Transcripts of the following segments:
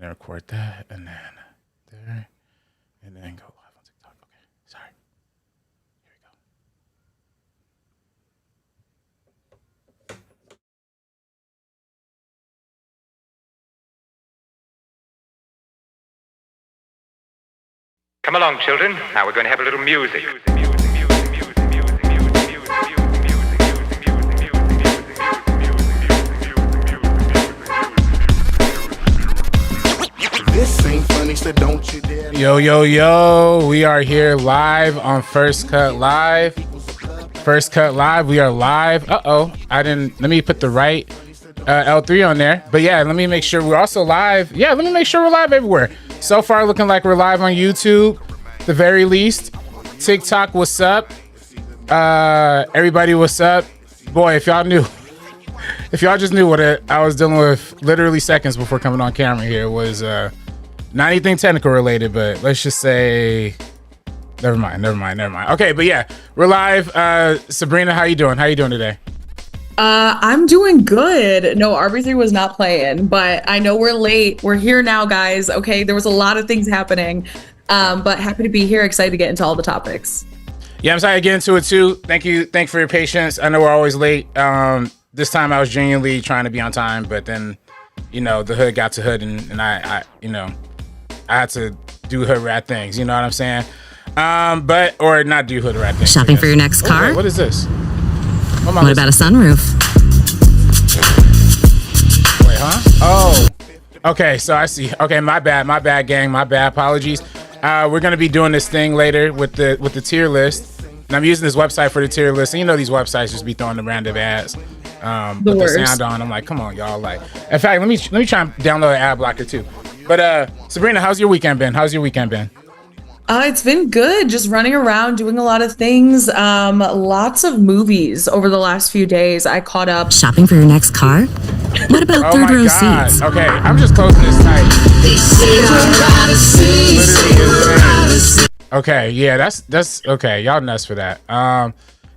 and then record that, and then there, and then go live on TikTok. Okay, sorry. Here we go. Come along, children. Now we're going to have a little music. This ain't funny, so don't you dare. Yo, we are here live on First Cut Live. First Cut Live, we are live. Let me put the right L3 on there. But yeah, let me make sure we're also live. Yeah, let me make sure we're live everywhere. So far, looking like we're live on YouTube, at the very least. TikTok, what's up? Everybody, what's up? Boy, if y'all just knew what I was dealing with literally seconds before coming on camera here was not anything technical related, but let's just say, never mind. Okay, but yeah, we're live. Sabrina, how you doing? How you doing today? I'm doing good. No, RB3 was not playing, but I know we're late. We're here now, guys. Okay, there was a lot of things happening, but happy to be here. Excited to get into all the topics. Yeah, I'm sorry to get into it too. Thank you for your patience. I know we're always late. This time I was genuinely trying to be on time, but then, the hood got to hood, and I had to do hood rat things. You know what I'm saying? Or not do hood rat things. Shopping for your next car? Wait, what is this? What about a sunroof? Wait, huh? Oh, okay. So I see. Okay, my bad, gang. My bad. Apologies. We're gonna be doing this thing later with the tier list, and I'm using this website for the tier list. And these websites just be throwing the random ads. Put the sound on. I'm like, come on, y'all. Like, in fact, let me try and download an ad blocker too. But Sabrina, how's your weekend been? It's been good. Just running around, doing a lot of things. Lots of movies over the last few days. I caught up. Shopping for your next car? What about third row seats? Okay, I'm just closing this tight. Okay, yeah, that's okay. Y'all nuts for that.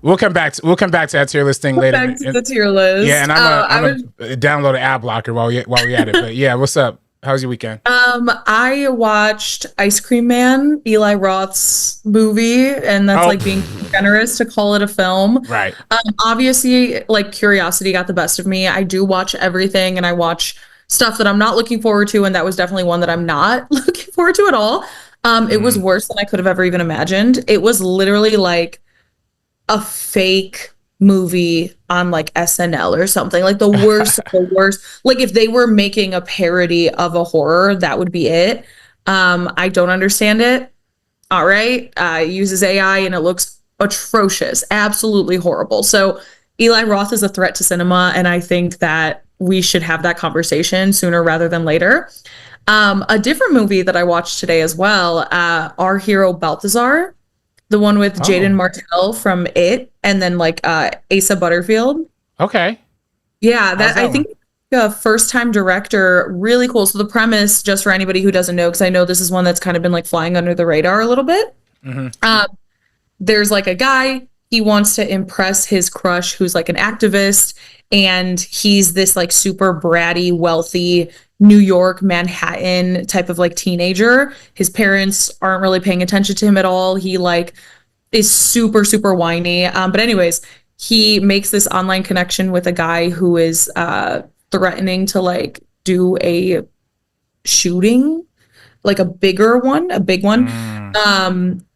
We'll come back to that tier list thing later. Back to the tier list. Yeah, and I'm gonna download an ad blocker while we at it. But yeah, what's up? How's your weekend? I watched Ice Cream Man, Eli Roth's movie, and that's like being generous to call it a film. Right. Obviously, like curiosity got the best of me. I do watch everything, and I watch stuff that I'm not looking forward to, and that was definitely one that I'm not looking forward to at all. It was worse than I could have ever even imagined. It was literally like a fake movie on like SNL or something, like the worst of the worst. Like if they were making a parody of a horror, that would be it. I don't understand it. All right. It uses AI and it looks atrocious, absolutely horrible. So Eli Roth is a threat to cinema, and I think that we should have that conversation sooner rather than later. A different movie that I watched today as well, Our Hero Balthazar, the one with Jaden Martell from It, and then like Asa Butterfield. Okay. Yeah, that I think a first-time director, really cool. So the premise, just for anybody who doesn't know, because I know this is one that's kind of been like flying under the radar a little bit. Mm-hmm. There's like a guy, he wants to impress his crush who's like an activist, and he's this like super bratty, wealthy New York, Manhattan type of like teenager. His parents aren't really paying attention to him at all. He like is super, super whiny. But anyways, he makes this online connection with a guy who is threatening to like do a shooting, like a big one.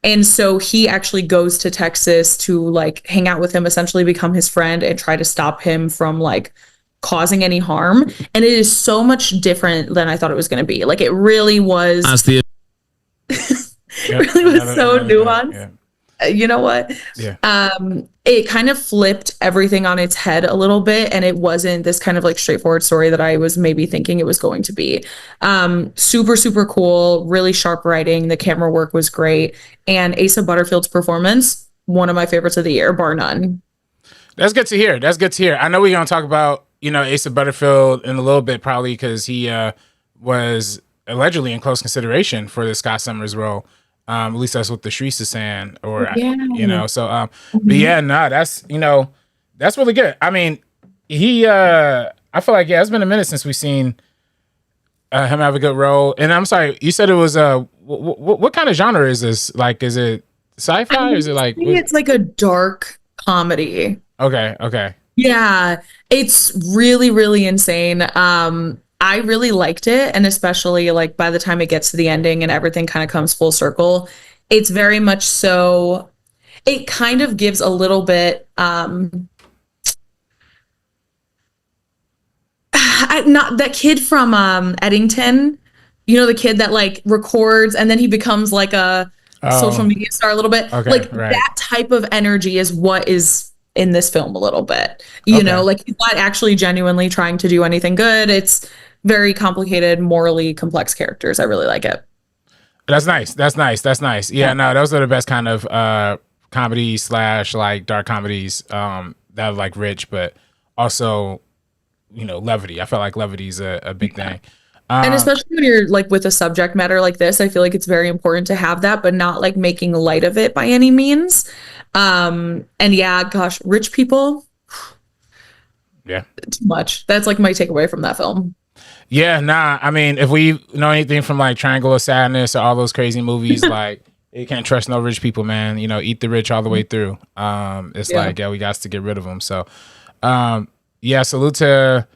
And so he actually goes to Texas to like hang out with him, essentially become his friend and try to stop him from like causing any harm. And it is so much different than I thought it was going to be. Like it really was. Really was so nuanced. Yeah. You know what? Yeah. It kind of flipped everything on its head a little bit, and it wasn't this kind of like straightforward story that I was maybe thinking it was going to be. Super, super cool, really sharp writing. The camera work was great. And Asa Butterfield's performance, one of my favorites of the year, bar none. That's good to hear. I know we're going to talk about, Asa Butterfield in a little bit, probably because he was allegedly in close consideration for the Scott Summers role. At least that's what the streets is saying, or so. But yeah, that's that's really good. I mean, I feel like it's been a minute since we've seen him have a good role. And I'm sorry, you said it was what kind of genre is this? Like, is it sci-fi or is it like? It's like a dark comedy. Okay. Yeah, it's really, really insane. I really liked it, and especially like by the time it gets to the ending and everything kind of comes full circle, it's very much so. It kind of gives a little bit. Not that kid from Eddington, the kid that like records and then he becomes like a social media star a little bit. Okay, like right. that type of energy is what is in this film a little bit. You know, like he's not actually genuinely trying to do anything good. It's very complicated, morally complex characters. I really like it. That's nice. Yeah, no, those are the best kind of comedy / like dark comedies that are like rich, but also, levity. I feel like levity is a big thing. And especially when you're like with a subject matter like this, I feel like it's very important to have that, but not like making light of it by any means. And yeah, gosh, rich people. Yeah. Too much. That's like my takeaway from that film. Yeah, nah. I mean, if we know anything from like Triangle of Sadness or all those crazy movies, like you can't trust no rich people, man. Eat the rich all the way through. It's like, we got to get rid of them. So, yeah, salute to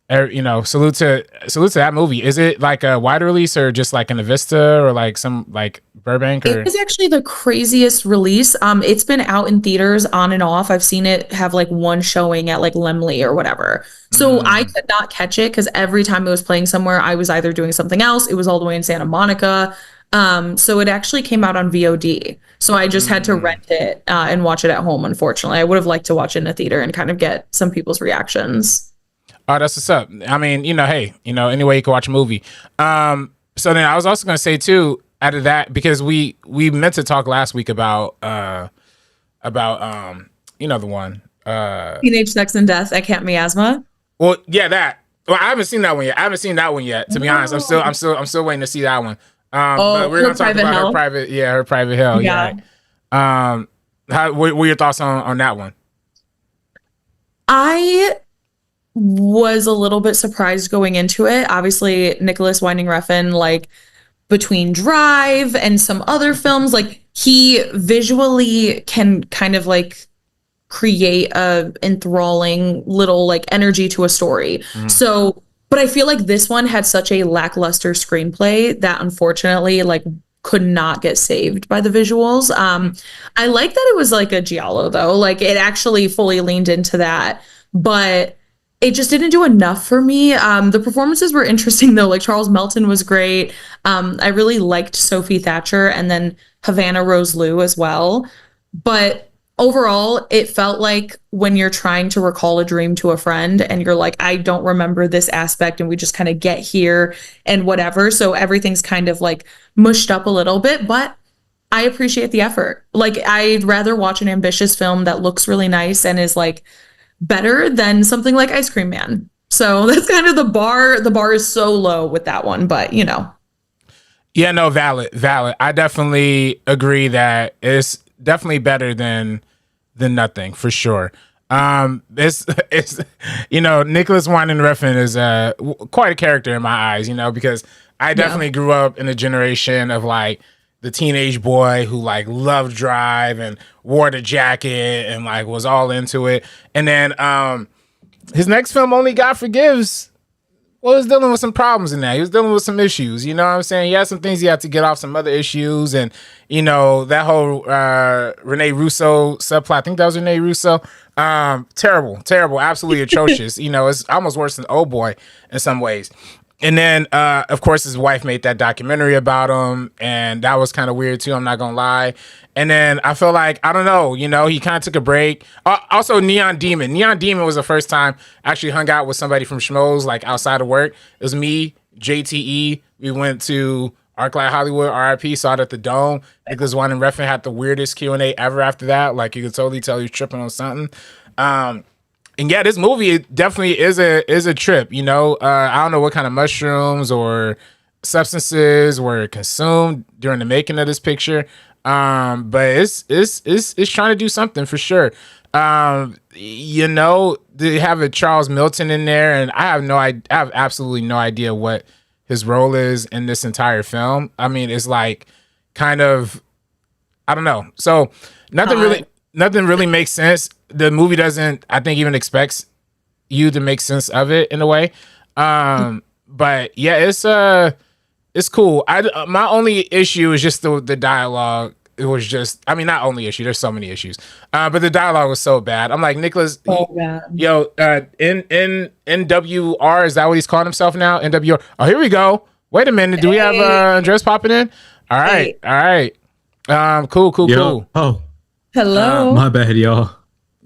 that movie. Is it like a wide release or just like in a Vista or like some like Burbank? Or? It was actually the craziest release. It's been out in theaters on and off. I've seen it have like one showing at like Lemley or whatever. So I could not catch it because every time it was playing somewhere, I was either doing something else. It was all the way in Santa Monica. So it actually came out on VOD. So I just had to rent it and watch it at home, unfortunately. I would have liked to watch it in a theater and kind of get some people's reactions. Oh, that's what's up. I mean, hey, any way you can watch a movie. So then I was also going to say too, out of that, because we meant to talk last week about the one. Teenage Sex and Death at Camp Miasma. Well, yeah, that. Well, I haven't seen that one yet. To be honest, I'm still waiting to see that one. But we're gonna talk about her private hell. Yeah. What were your thoughts on that one? I was a little bit surprised going into it. Obviously, Nicolas Winding Refn, like between Drive and some other films, like he visually can kind of like create a enthralling little like energy to a story. So, but I feel like this one had such a lackluster screenplay that unfortunately like could not get saved by the visuals. I like that it was like a giallo though. Like it actually fully leaned into that, but it just didn't do enough for me. The performances were interesting though. Like Charles Melton was great. I really liked Sophie Thatcher and then Havana Rose Liu as well. But overall, it felt like when you're trying to recall a dream to a friend and you're like, I don't remember this aspect, and we just kind of get here and whatever. So everything's kind of like mushed up a little bit, but I appreciate the effort. Like I'd rather watch an ambitious film that looks really nice and is like better than something like Ice Cream Man. So that's kind of the bar. The bar is so low with that one, but Yeah, no, valid. I definitely agree that it's definitely better than nothing for sure. It's Nicolas Winding Refn is quite a character in my eyes, because I definitely grew up in a generation of like the teenage boy who like loved Drive and wore the jacket and like was all into it. And then his next film, Only God Forgives, was dealing with some problems in that. He was dealing with some issues. You know what I'm saying? He had some things he had to get off, some other issues. And, that whole Rene Russo subplot, I think that was Rene Russo. Terrible, absolutely atrocious. It's almost worse than Old Boy in some ways. And then, of course, his wife made that documentary about him. And that was kind of weird, too. I'm not going to lie. And then I feel like, I don't know, he kind of took a break. Also, Neon Demon. Neon Demon was the first time I actually hung out with somebody from Schmoes, like outside of work. It was me, JTE. We went to ArcLight Hollywood, RIP, saw it at the Dome. Nicolas Winding Refn had the weirdest Q&A ever after that. Like, you could totally tell he was tripping on something. And yeah, this movie definitely is a trip, I don't know what kind of mushrooms or substances were consumed during the making of this picture. But it's trying to do something for sure. They have a Charles Melton in there, and I have absolutely no idea what his role is in this entire film, I mean, it's like kind of, I don't know. So nothing really makes sense. The movie doesn't, I think, even expects you to make sense of it in a way. But yeah, it's cool. My only issue is just the dialogue. It was just, I mean, not only issue, there's so many issues. But the dialogue was so bad. I'm like, Nicolas, NWR, is that what he's calling himself now? NWR. Oh, here we go. Wait a minute. Do we have Andres popping in? All right. All right. Cool. Oh, Hello. my bad, y'all.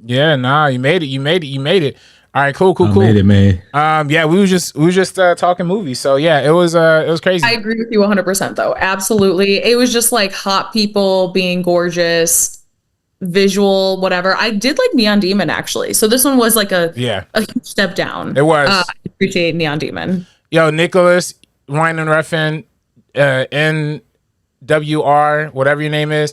Yeah, nah, you made it. All right, cool. I made it, man. Yeah, we was just talking movies. So yeah, it was crazy. I agree with you 100% though. Absolutely. It was just like hot people being gorgeous, visual, whatever. I did like Neon Demon actually. So this one was like a huge step down. It was. I appreciate Neon Demon. Yo, Nicolas, Ryan and Refn, NWR, whatever your name is.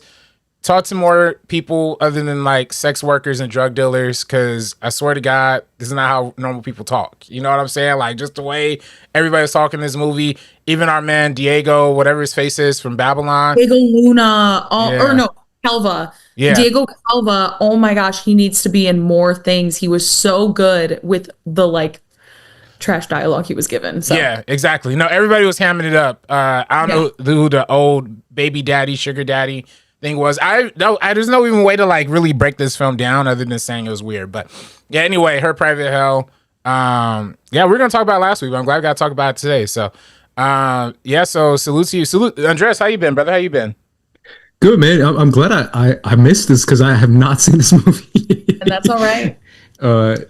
Talk to more people other than like sex workers and drug dealers, because I swear to God, this is not how normal people talk. You know what I'm saying? Like just the way everybody's talking in this movie, even our man Diego, whatever his face is from Babylon. Diego Luna, or no, Calva. Yeah. Diego Calva, oh my gosh, he needs to be in more things. He was so good with the like trash dialogue he was given. So. Yeah, exactly. No, everybody was hamming it up. I don't know who the old baby daddy, sugar daddy thing was. There's no even way to like really break this film down other than saying it was weird. But yeah, anyway, Her Private Hell. Yeah, we're gonna talk about it last week, but I'm glad we got to talk about it today. So yeah, so salute to you. Salute, Andres. How you been, brother? How you been? Good, man. I'm glad I missed this because I have not seen this movie. And that's all right.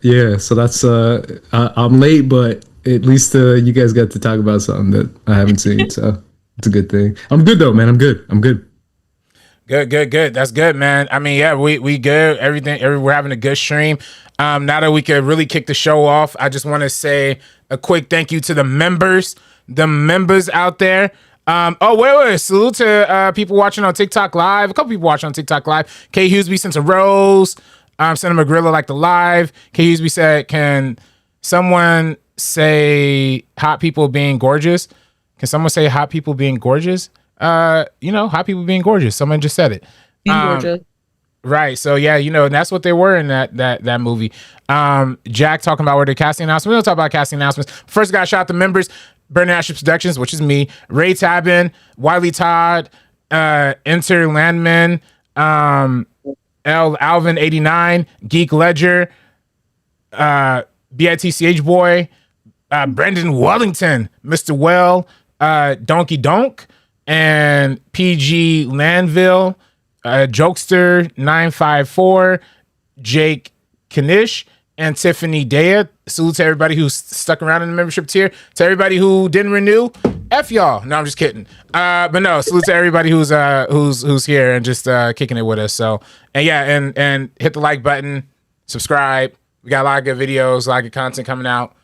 Yeah, so that's I'm late, but at least you guys got to talk about something that I haven't seen, so it's a good thing. I'm good though, man. I'm good. Good. That's good, man. I mean, yeah, we good. We're having a good stream. Now that we could really kick the show off, I just want to say a quick thank you to the members out there. Wait. Salute to people watching on TikTok Live. A couple people watching on TikTok Live. K. Hughesby sent a rose. Sent him a gorilla like the live. K. Hughesby said, can someone say hot people being gorgeous? Can someone say hot people being gorgeous? Hot people being gorgeous. Someone just said it. Being gorgeous. Right. So yeah, and that's what they were in that movie. Jack talking about where the casting announcements. We don't talk about casting announcements. First, got shout out the members: Burning Ashes Productions, which is me, Ray Tabin, Wiley Todd, Enter Landman, Alvin 89, Geek Ledger, BITCH Boy, Brendan Wellington, Mr. Well, Donkey Donk, and PG Landville, Jokester 954, Jake Kanish, and Tiffany Daya. Salute to everybody who's stuck around in the membership tier. To everybody who didn't renew, F y'all. No, I'm just kidding. But no, salute to everybody who's here and just kicking it with us. So, and yeah, and hit the like button, subscribe. We got a lot of good videos, a lot of good content coming out.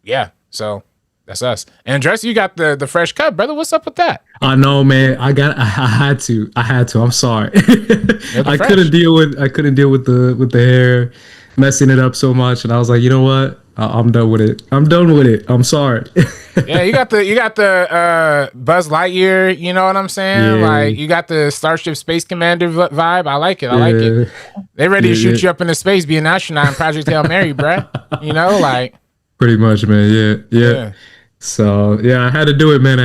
Yeah, so that's us. And Andres, you got the fresh cut, brother. What's up with that? I know, man. I had to. I'm sorry. I couldn't deal with the hair messing it up so much, and I was like, you know what? I'm done with it. I'm sorry. Yeah, you got the Buzz Lightyear. You know what I'm saying? Yeah. Like you got the Starship Space Commander vibe. I like it. They ready to shoot you up into space, be an astronaut in Project Hail Mary, bruh. Like pretty much, man. Yeah. So yeah, I had to do it, man.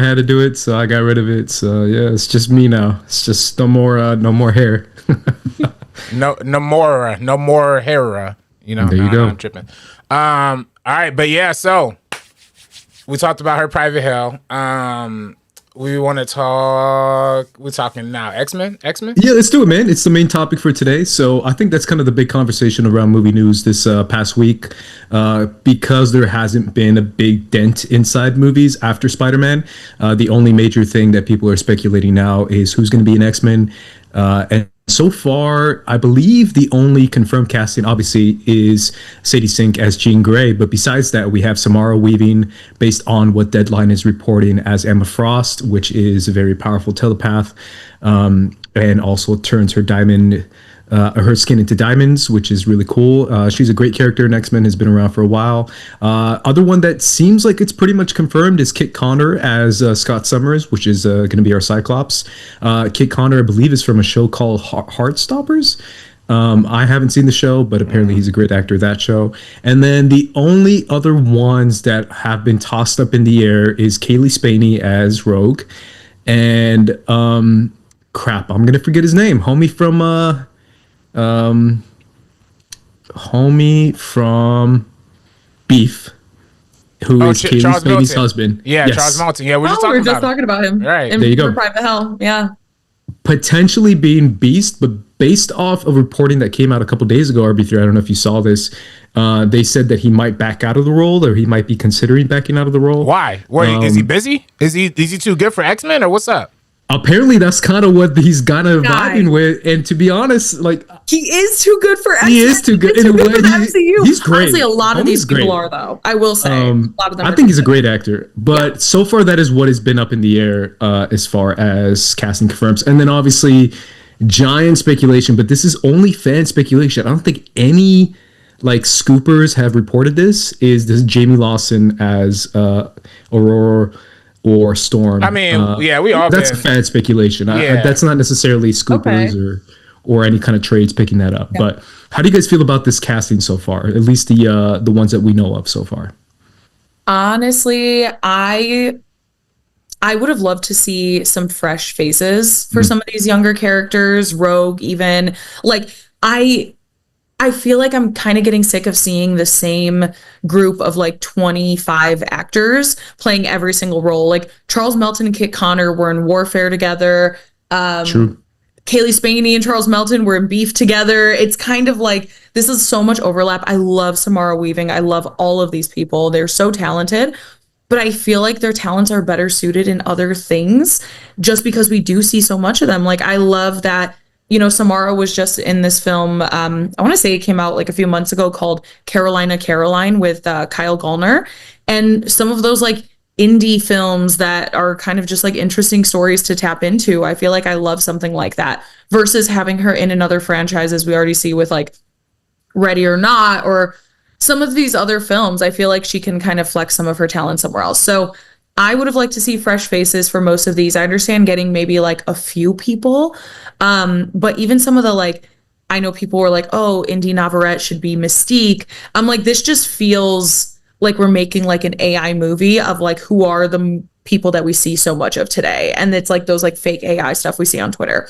So I got rid of it. So yeah, it's just me now. It's just no more hair. no more hair. There you go. I'm tripping. All right, but yeah, so we talked about Her Private Hell. We want to talk. We're talking now. X-Men. Yeah, let's do it, man. It's the main topic for today. So I think that's kind of the big conversation around movie news this past week, because there hasn't been a big dent inside movies after Spider-Man. The only major thing that people are speculating now is who's going to be an X-Men, and so far, I believe the only confirmed casting, obviously, is Sadie Sink as Jean Grey. But besides that, we have Samara Weaving, based on what Deadline is reporting, as Emma Frost, which is a very powerful telepath, and also turns her diamond her skin into diamonds, which is really cool. She's a great character in X-Men, has been around for a while. Other one that seems like it's pretty much confirmed is Kit Connor as Scott Summers, which is going to be our Cyclops. Kit Connor, I believe, is from a show called Heartstoppers. I haven't seen the show, but apparently he's a great actor of that show. And then the only other ones that have been tossed up in the air is Kaylee Spaney as Rogue, and crap, I'm gonna forget his name. Homie from Beef, who is Kaylee Charles Spaney's Melton. husband. Yeah, Yes. Charles Melton. Yeah, we Oh, we were just talking about him. Right. There you go. For Private Hell. Yeah. Potentially being Beast, but based off of reporting that came out a couple days ago, RB3, I don't know if you saw this, they said that he might back out of the role, or he might be considering backing out of the role. Why? Wait, is he busy? Is he too good for X-Men, or what's up? Apparently that's kind of what he's kind of vibing with, and to be honest, like, He is too good for X-Men. he is too good in a way. For MCU. He's great. Honestly, a lot of Homie's these people great. are, though. I will say. A lot of them I are think he's a good. great actor, but so far that is what has been up in the air as far as casting confirms. And then obviously giant speculation, but this is only fan speculation. I don't think any like scoopers have reported this. Is this Jamie Lawson as Aurora or Storm? I mean, yeah, we all that's been- fan speculation. Yeah. That's not necessarily scoopers or any kind of trades picking that up. But how do you guys feel about this casting so far? At least the ones that we know of so far. Honestly, I would have loved to see some fresh faces for some of these younger characters, Rogue even. Like I feel like I'm kind of getting sick of seeing the same group of like 25 actors playing every single role. Like Charles Melton and Kit Connor were in Warfare together. True. Kaylee Spaney and Charles Melton were in Beef together. It's kind of like, this is so much overlap. I love Samara Weaving. I love all of these people. They're so talented, but I feel like their talents are better suited in other things just because we do see so much of them. Like, I love that, you know, Samara was just in this film. I want to say it came out like a few months ago called Carolina Caroline with Kyle Gallner. And some of those like indie films that are kind of just like interesting stories to tap into. I feel like I love something like that versus having her in another franchises we already see with like Ready or Not or some of these other films. I feel like she can kind of flex some of her talent somewhere else. So I would have liked to see fresh faces for most of these. I understand getting maybe like a few people. But even some of the like, I know people were like, oh, Indy Navarrete should be Mystique. I'm like, this just feels like we're making like an AI movie of like, who are the people that we see so much of today. And it's like those like fake AI stuff we see on Twitter.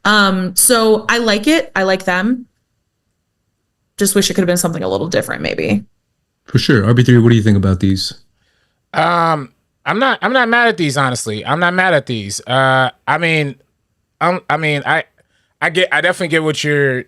So I like it. I like them. Just wish it could have been something a little different, maybe. For sure. RB3, what do you think about these? I'm not mad at these, honestly. I'm not mad at these. I definitely get what you're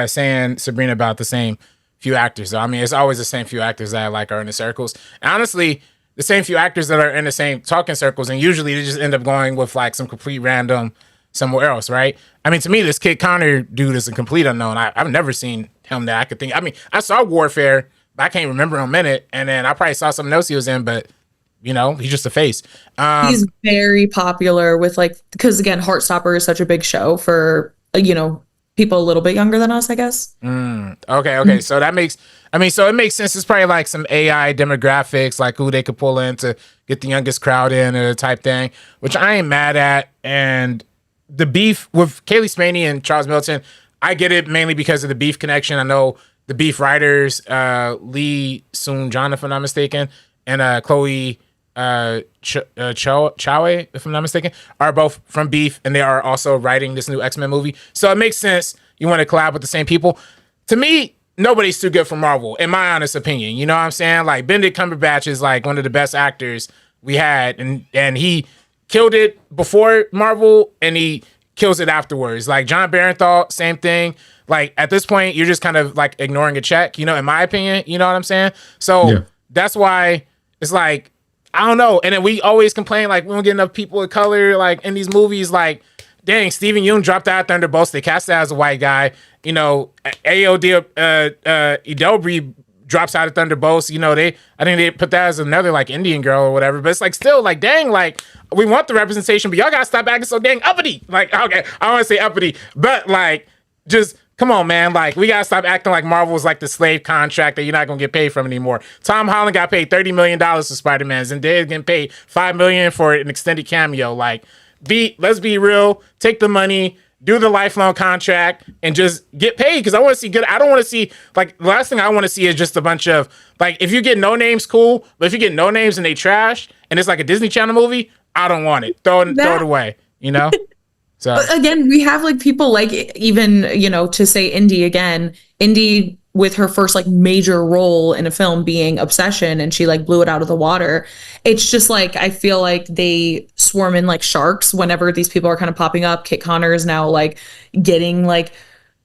saying, Sabrina, about the same few actors. I mean, it's always the same few actors that like are in the circles. And honestly, the same few actors that are in the same talking circles, and usually they just end up going with like some complete random somewhere else, right? I mean, to me, this Kit Connor dude is a complete unknown. I've never seen him that I could think. I mean, I saw Warfare, but I can't remember him in it. And then I probably saw something else he was in, but you know, he's just a face. He's very popular with like, because again, Heartstopper is such a big show for, you know, people a little bit younger than us, I guess. Okay. So that makes, so it makes sense. It's probably like some AI demographics, like who they could pull in to get the youngest crowd in or type thing, which I ain't mad at. And the beef with Kaylee Spaney and Charles Melton, I get it mainly because of the beef connection. I know the beef writers, Lee Soon John, if I'm not mistaken, and Chloe Chow, if I'm not mistaken, are both from Beef, and they are also writing this new X-Men movie. So it makes sense you want to collab with the same people. To me, nobody's too good for Marvel, in my honest opinion. You know what I'm saying? Like, Benedict Cumberbatch is like one of the best actors we had, and he killed it before Marvel, and he kills it afterwards. Like, John Barenthal, same thing. Like, at this point, you're just kind of like ignoring a check, you know, in my opinion. You know what I'm saying? So that's why it's like, I don't know. And then we always complain, like, we don't get enough people of color, like, in these movies. Like, dang, Stephen Yeun dropped out Thunderbolts. They cast that as a white guy. You know, AOD Idelbri drops out of Thunderbolts. You know, I think they put that as another, like, Indian girl or whatever. But it's, like, still, like, dang, like, we want the representation, but y'all gotta stop acting so dang uppity. Like, okay, I don't want to say uppity, but, like, just come on, man. Like, we gotta stop acting like Marvel's like the slave contract that you're not gonna get paid from anymore. Tom Holland got paid $30 million for Spider-Man. Zendaya's getting paid $5 million for an extended cameo. Like, let's be real. Take the money, do the lifelong contract, and just get paid. Because I want to see good. I don't want to see, like, the last thing I want to see is just a bunch of, like, if you get no names, cool. But if you get no names and they trash and it's like a Disney Channel movie, I don't want it. Throw it away. You know. So again, we have like people like, even, you know, to say Indy again, Indy with her first like major role in a film being Obsession, and she like blew it out of the water. It's just like, I feel like they swarm in like sharks whenever these people are kind of popping up. Kit Connor is now like getting like,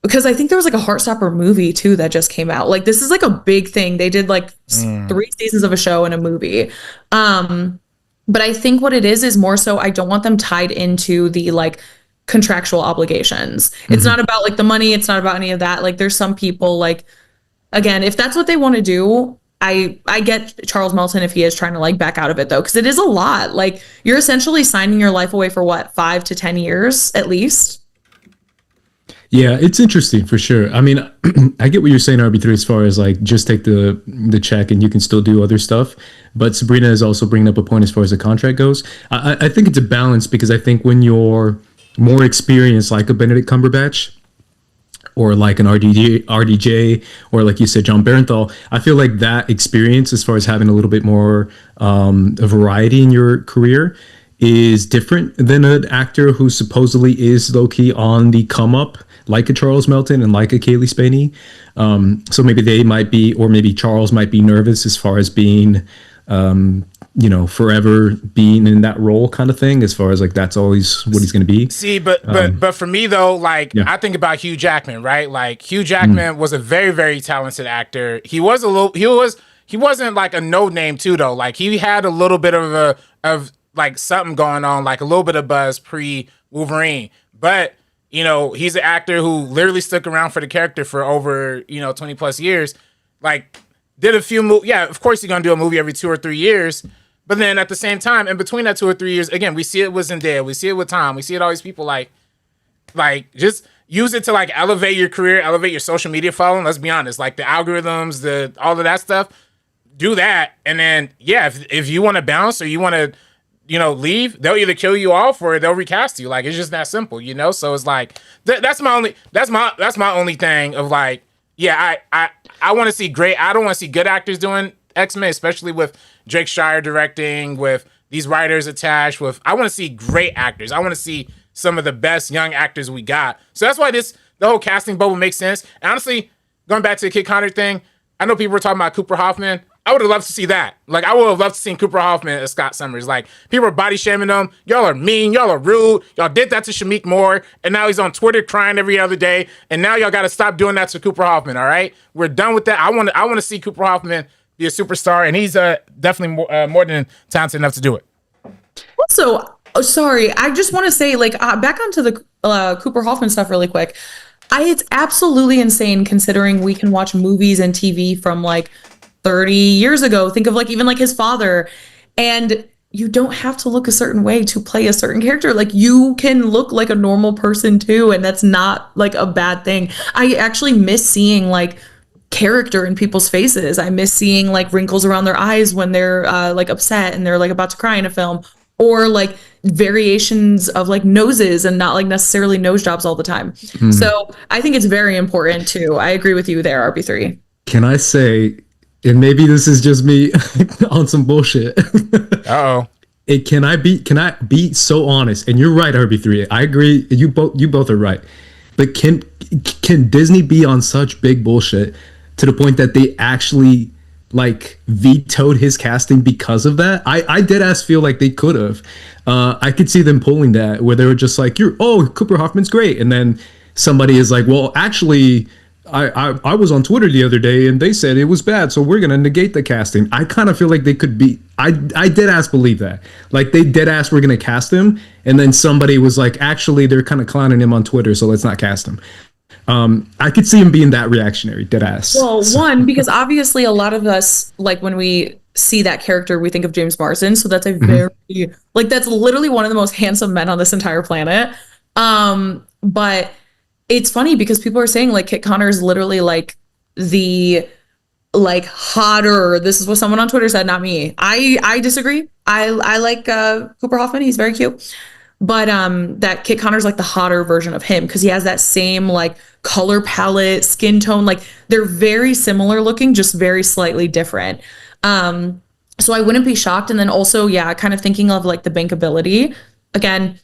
because I think there was like a Heartstopper movie too that just came out. Like, this is like a big thing. They did like 3 seasons of a show and a movie. But I think what it is more so, I don't want them tied into the like contractual obligations. It's not about like the money. It's not about any of that. Like, there's some people, like, again, if that's what they want to do, I get Charles Melton if he is trying to like back out of it though, because it is a lot. Like, you're essentially signing your life away for what, 5 to 10 years at least. Yeah, it's interesting for sure. I mean, I get what you're saying, RB3, as far as like just take the check and you can still do other stuff. But Sabrina is also bringing up a point as far as the contract goes. I think it's a balance, because I think when you're more experienced, like a Benedict Cumberbatch or like an RDJ, or like you said, John Barenthal, I feel like that experience, as far as having a little bit more a variety in your career, is different than an actor who supposedly is low-key on the come up, like a Charles Melton and like a Kaylee Spaney. So maybe they might be, or maybe Charles might be nervous as far as being forever being in that role kind of thing, as far as like that's always what he's going to be. See, but for me though, like, I think about Hugh Jackman, right? Like, Hugh Jackman was a very, very talented actor. He wasn't like a no name too though. Like, he had a little bit of like something going on, like a little bit of buzz pre Wolverine, but you know, he's an actor who literally stuck around for the character for over 20 plus years. Like, did a few movies. Yeah, of course, you're gonna do a movie every 2 or 3 years. But then at the same time, in between that 2 or 3 years, again, we see it with Zendaya, we see it with Tom, we see it all these people like just use it to like elevate your career, elevate your social media following. Let's be honest, like the algorithms, all of that stuff. Do that, and then if you want to bounce or you want to, leave, they'll either kill you off or they'll recast you. Like, it's just that simple, So it's like that's my only thing of like, I want to see great. I don't want to see good actors doing X-Men, especially with Drake Schreier directing, with these writers attached. I want to see great actors. I want to see some of the best young actors we got. So that's why the whole casting bubble makes sense. And honestly, going back to the Kit Connor thing, I know people were talking about Cooper Hoffman. I would have loved to see that. Like, I would have loved to see Cooper Hoffman as Scott Summers. Like, people are body shaming him. Y'all are mean. Y'all are rude. Y'all did that to Shameik Moore, and now he's on Twitter crying every other day. And now y'all got to stop doing that to Cooper Hoffman. All right, we're done with that. I want to see Cooper Hoffman be a superstar, and he's definitely more than talented enough to do it. Also, sorry, I just want to say, like, back onto the Cooper Hoffman stuff really quick. It's absolutely insane considering we can watch movies and TV from like 30 years ago. Think of like even like his father, and you don't have to look a certain way to play a certain character. Like, you can look like a normal person too, and that's not like a bad thing. I actually miss seeing like character in people's faces. I miss seeing like wrinkles around their eyes when they're like upset and they're like about to cry in a film, or like variations of like noses and not like necessarily nose jobs all the time. So I think it's very important too. I agree with you there, RB3. Can I say, and maybe this is just me on some bullshit. Uh-oh. Can I be so honest? And you're right, RB3. I agree. You both are right. But can Disney be on such big bullshit to the point that they actually like vetoed his casting because of that? I did feel like they could have. I could see them pulling that, where they were just like, Cooper Hoffman's great. And then somebody is like, well, actually, I was on Twitter the other day and they said it was bad, so we're gonna negate the casting. I kind of feel like they could be. I dead believe that. Like, they dead were gonna cast him, and then somebody was like, actually, they're kind of clowning him on Twitter, so let's not cast him. I could see him being that reactionary, dead ass. Well, one, because obviously a lot of us, like, when we see that character, we think of James Marsden. So that's a very like, that's literally one of the most handsome men on this entire planet. But it's funny because people are saying like Kit Connor is literally like the like hotter. This is what someone on Twitter said, not me. I disagree. I like Cooper Hoffman. He's very cute. But that Kit Connor's like the hotter version of him because he has that same like color palette, skin tone. Like they're very similar looking, just very slightly different. So I wouldn't be shocked. And then also, yeah, kind of thinking of like the bankability. Again,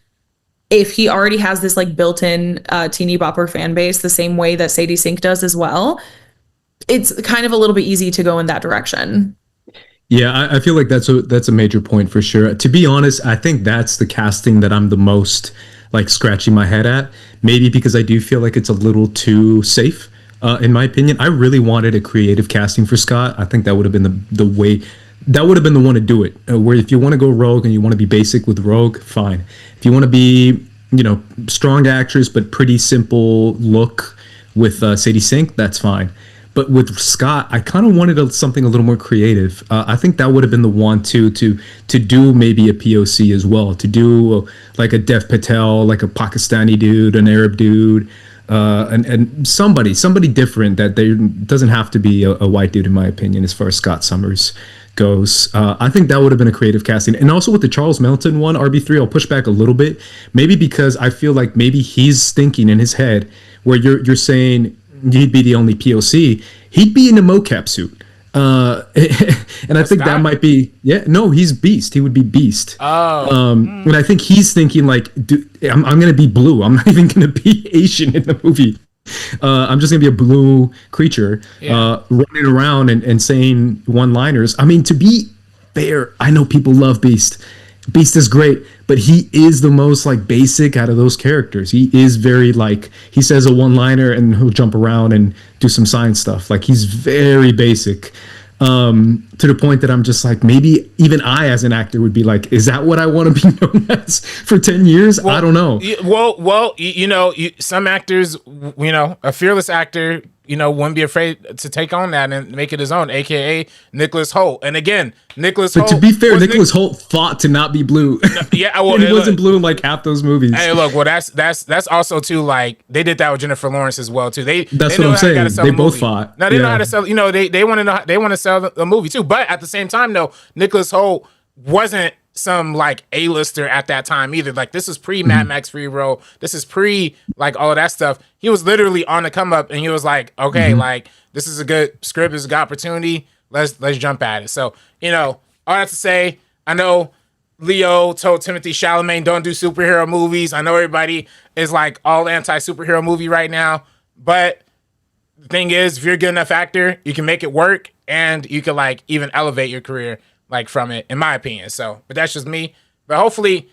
if he already has this like built-in teeny bopper fan base, the same way that Sadie Sink does as well, it's kind of a little bit easy to go in that direction. Yeah, I feel like that's a major point for sure. To be honest, I think that's the casting that I'm the most like scratching my head at. Maybe because I do feel like it's a little too safe, in my opinion. I really wanted a creative casting for Scott. I think that would have been the way. That would have been the one to do it. Where if you want to go rogue and you want to be basic with rogue, fine. If you want to be, strong actress but pretty simple look with Sadie Sink, that's fine. But with Scott, I kind of wanted something a little more creative. I think that would have been the one to do maybe a POC as well, to do like a Dev Patel, like a Pakistani dude, an Arab dude, and somebody different that doesn't have to be a white dude, in my opinion, as far as Scott Summers goes. I think that would have been a creative casting. And also with the Charles Melton one, RB3, I'll push back a little bit, maybe because I feel like maybe he's thinking in his head where you're saying he'd be the only POC, he'd be in a mocap suit. And I think that might be, he's Beast. He would be Beast. And I think he's thinking like, I'm going to be blue. I'm not even going to be Asian in the movie. I'm just going to be a blue creature running around and saying one-liners. I mean, to be fair, I know people love Beast. Beast is great, but he is the most like basic out of those characters. He is very like, he says a one-liner and he'll jump around and do some science stuff. Like he's very basic, to the point that I'm just like, maybe even I as an actor would be like, is that what I want to be known as for 10 years? I don't know. Some actors, a fearless actor, wouldn't be afraid to take on that and make it his own, aka Nicholas Hoult. And again, Nicholas Hoult. But to be fair, Nicholas Hoult fought to not be blue. Yeah, well, and he wasn't blue in like half those movies. Hey, look, well, that's also too like they did that with Jennifer Lawrence as well too. That's what I'm saying. They both fought. Now they know how to sell. They want to know. They want to sell the movie too. But at the same time, though, Nicholas Hoult wasn't some like A-lister at that time either. Like this is pre Mad Max Free Roll. This is pre like all of that stuff. He was literally on the come up, and he was like, okay, like this is a good script, this is a good opportunity. Let's jump at it. So all that to say, I know Leo told Timothée Chalamet don't do superhero movies. I know everybody is like all anti superhero movie right now, but the thing is, if you're a good enough actor, you can make it work, and you can like even elevate your career like from it, in my opinion. So, but that's just me. But hopefully,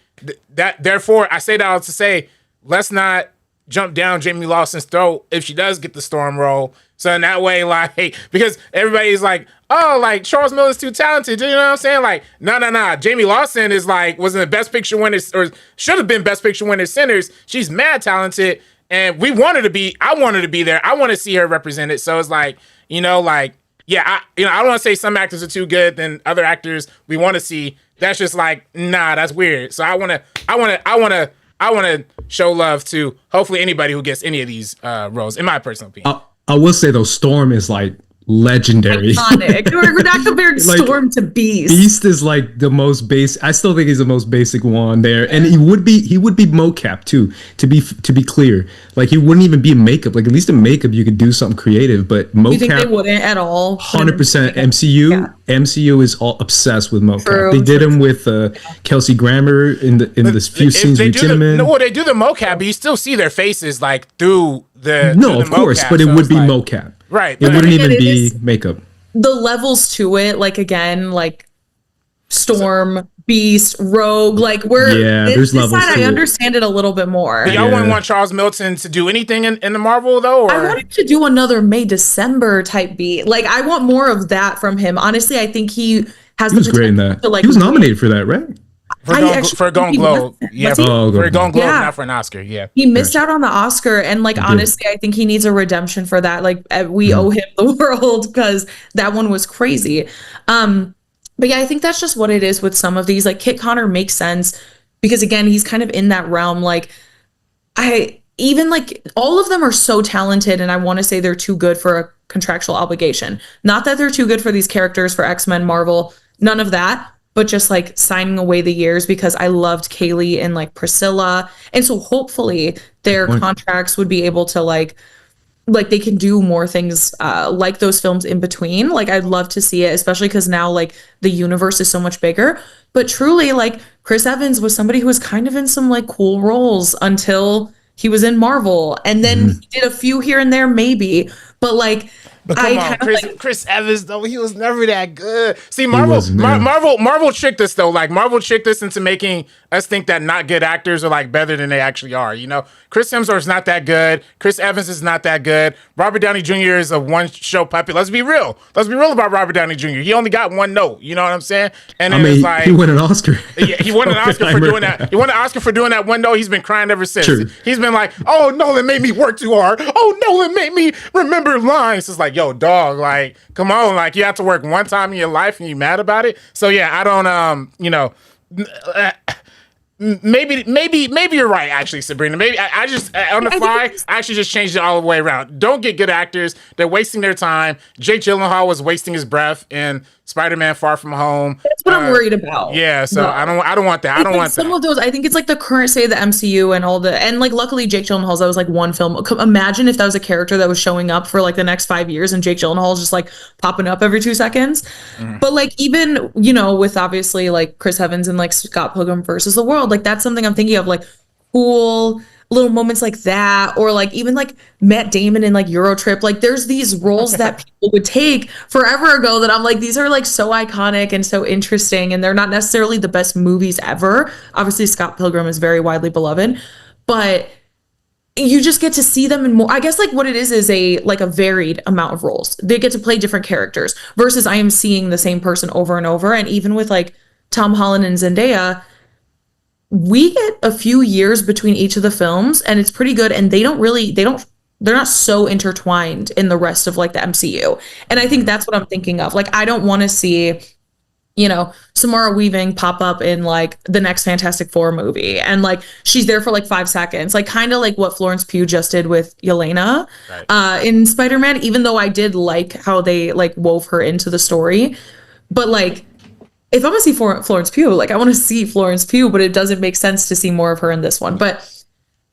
therefore, I say that all to say, let's not jump down Jamie Lawson's throat if she does get the Storm role. So in that way, like, because everybody's like, oh, like Charles Miller's too talented. You know what I'm saying? Like, no. Jamie Lawson is like, was in the Best Picture winners, or should have been Best Picture winners Sinners. She's mad talented, and I want her to be there. I want to see her represented. So it's like, yeah, I don't want to say some actors are too good than other actors we want to see. That's just like, nah, that's weird. So I want to show love to hopefully anybody who gets any of these roles, in my personal opinion. I will say though, Storm is like legendary. Iconic. We're not comparing Like, Storm to Beast. Beast is like the most basic. I still think he's the most basic one there, and he would be mocap too. To be clear, like he wouldn't even be in makeup. Like at least in makeup you could do something creative, but mocap. You think they wouldn't at all? 100% MCU. Yeah. MCU is all obsessed with mocap. True, they did him with Kelsey Grammer in the few scenes with Cinnamon. They do the mocap, but you still see their faces like through the. No, of course, but it would be mocap. Right. It wouldn't even be makeup. The levels to it, like again, like Storm, Beast, Rogue, like there's levels side, to I it. understand it a little bit more. Y'all wouldn't want Charles Milton to do anything in the Marvel though? Or? I wanted to do another May December type beat. Like I want more of that from him. Honestly, I think he has. He was great in that. He was nominated for that, right? For a Golden Globe. Yeah, for a Golden Globe, not for an Oscar. Yeah. He missed out on the Oscar. And like, honestly, I think he needs a redemption for that. Like we owe him the world because that one was crazy. But yeah, I think that's just what it is with some of these. Like Kit Connor makes sense because again, he's kind of in that realm. Like even like all of them are so talented, and I want to say they're too good for a contractual obligation. Not that they're too good for these characters for X-Men, Marvel, none of that, but just like signing away the years because I loved Kaylee and like Priscilla. And so hopefully their contracts would be able to like they can do more things like those films in between. Like I'd love to see it, especially because now like the universe is so much bigger. But truly, like Chris Evans was somebody who was kind of in some like cool roles until he was in Marvel, and then he did a few here and there, maybe. But like, but come on, Chris Evans though, he was never that good. See, Marvel tricked us though. Like Marvel tricked us into making us think that not good actors are like better than they actually are. You know, Chris Hemsworth's not that good. Chris Evans is not that good. Robert Downey Jr. is a one-show puppet. Let's be real. Let's be real about Robert Downey Jr. He only got one note. You know what I'm saying? And then it's like he won an Oscar. Yeah, he won an Oscar for doing that. He won an Oscar for doing that one note. He's been crying ever since. True. He's been like, "Oh, Nolan made me work too hard. Oh, Nolan made me remember lines." It's like, yo, dog, like, come on, like you have to work one time in your life and you mad about it. So yeah, I don't, you know, maybe you're right, actually, Sabrina. Maybe I just on the fly, I actually just changed it all the way around. Don't get good actors; they're wasting their time. Jake Gyllenhaal was wasting his breath in Spider-Man: Far From Home. That's what I'm worried about. Yeah, so I don't want that. I don't want some of those. I think it's like the current state of the MCU and all the, and like luckily Jake Gyllenhaal's, that was like one film. Imagine if that was a character that was showing up for like the next 5 years and Jake Gyllenhaal's just like popping up every 2 seconds. But like even, you know, with obviously like Chris Evans and like Scott Pilgrim versus the World, like that's something I'm thinking of, like cool little moments like that, or like even like Matt Damon in like Eurotrip. Like there's these roles that people would take forever ago that I'm like, these are like so iconic and so interesting, and they're not necessarily the best movies ever. Obviously Scott Pilgrim is very widely beloved, but you just get to see them in more, I guess like what it is a like a varied amount of roles. They get to play different characters versus I am seeing the same person over and over. And even with like Tom Holland and Zendaya, we get a few years between each of the films, and it's pretty good. And they're not so intertwined in the rest of like the MCU. And I think that's what I'm thinking of. Like, I don't want to see, you know, Samara Weaving pop up in like the next Fantastic Four movie, and like she's there for like 5 seconds, like kind of like what Florence Pugh just did with Yelena in Spider-Man, even though I did like how they like wove her into the story. But like, if I'm gonna see Florence Pugh, like I want to see Florence Pugh, but it doesn't make sense to see more of her in this one. But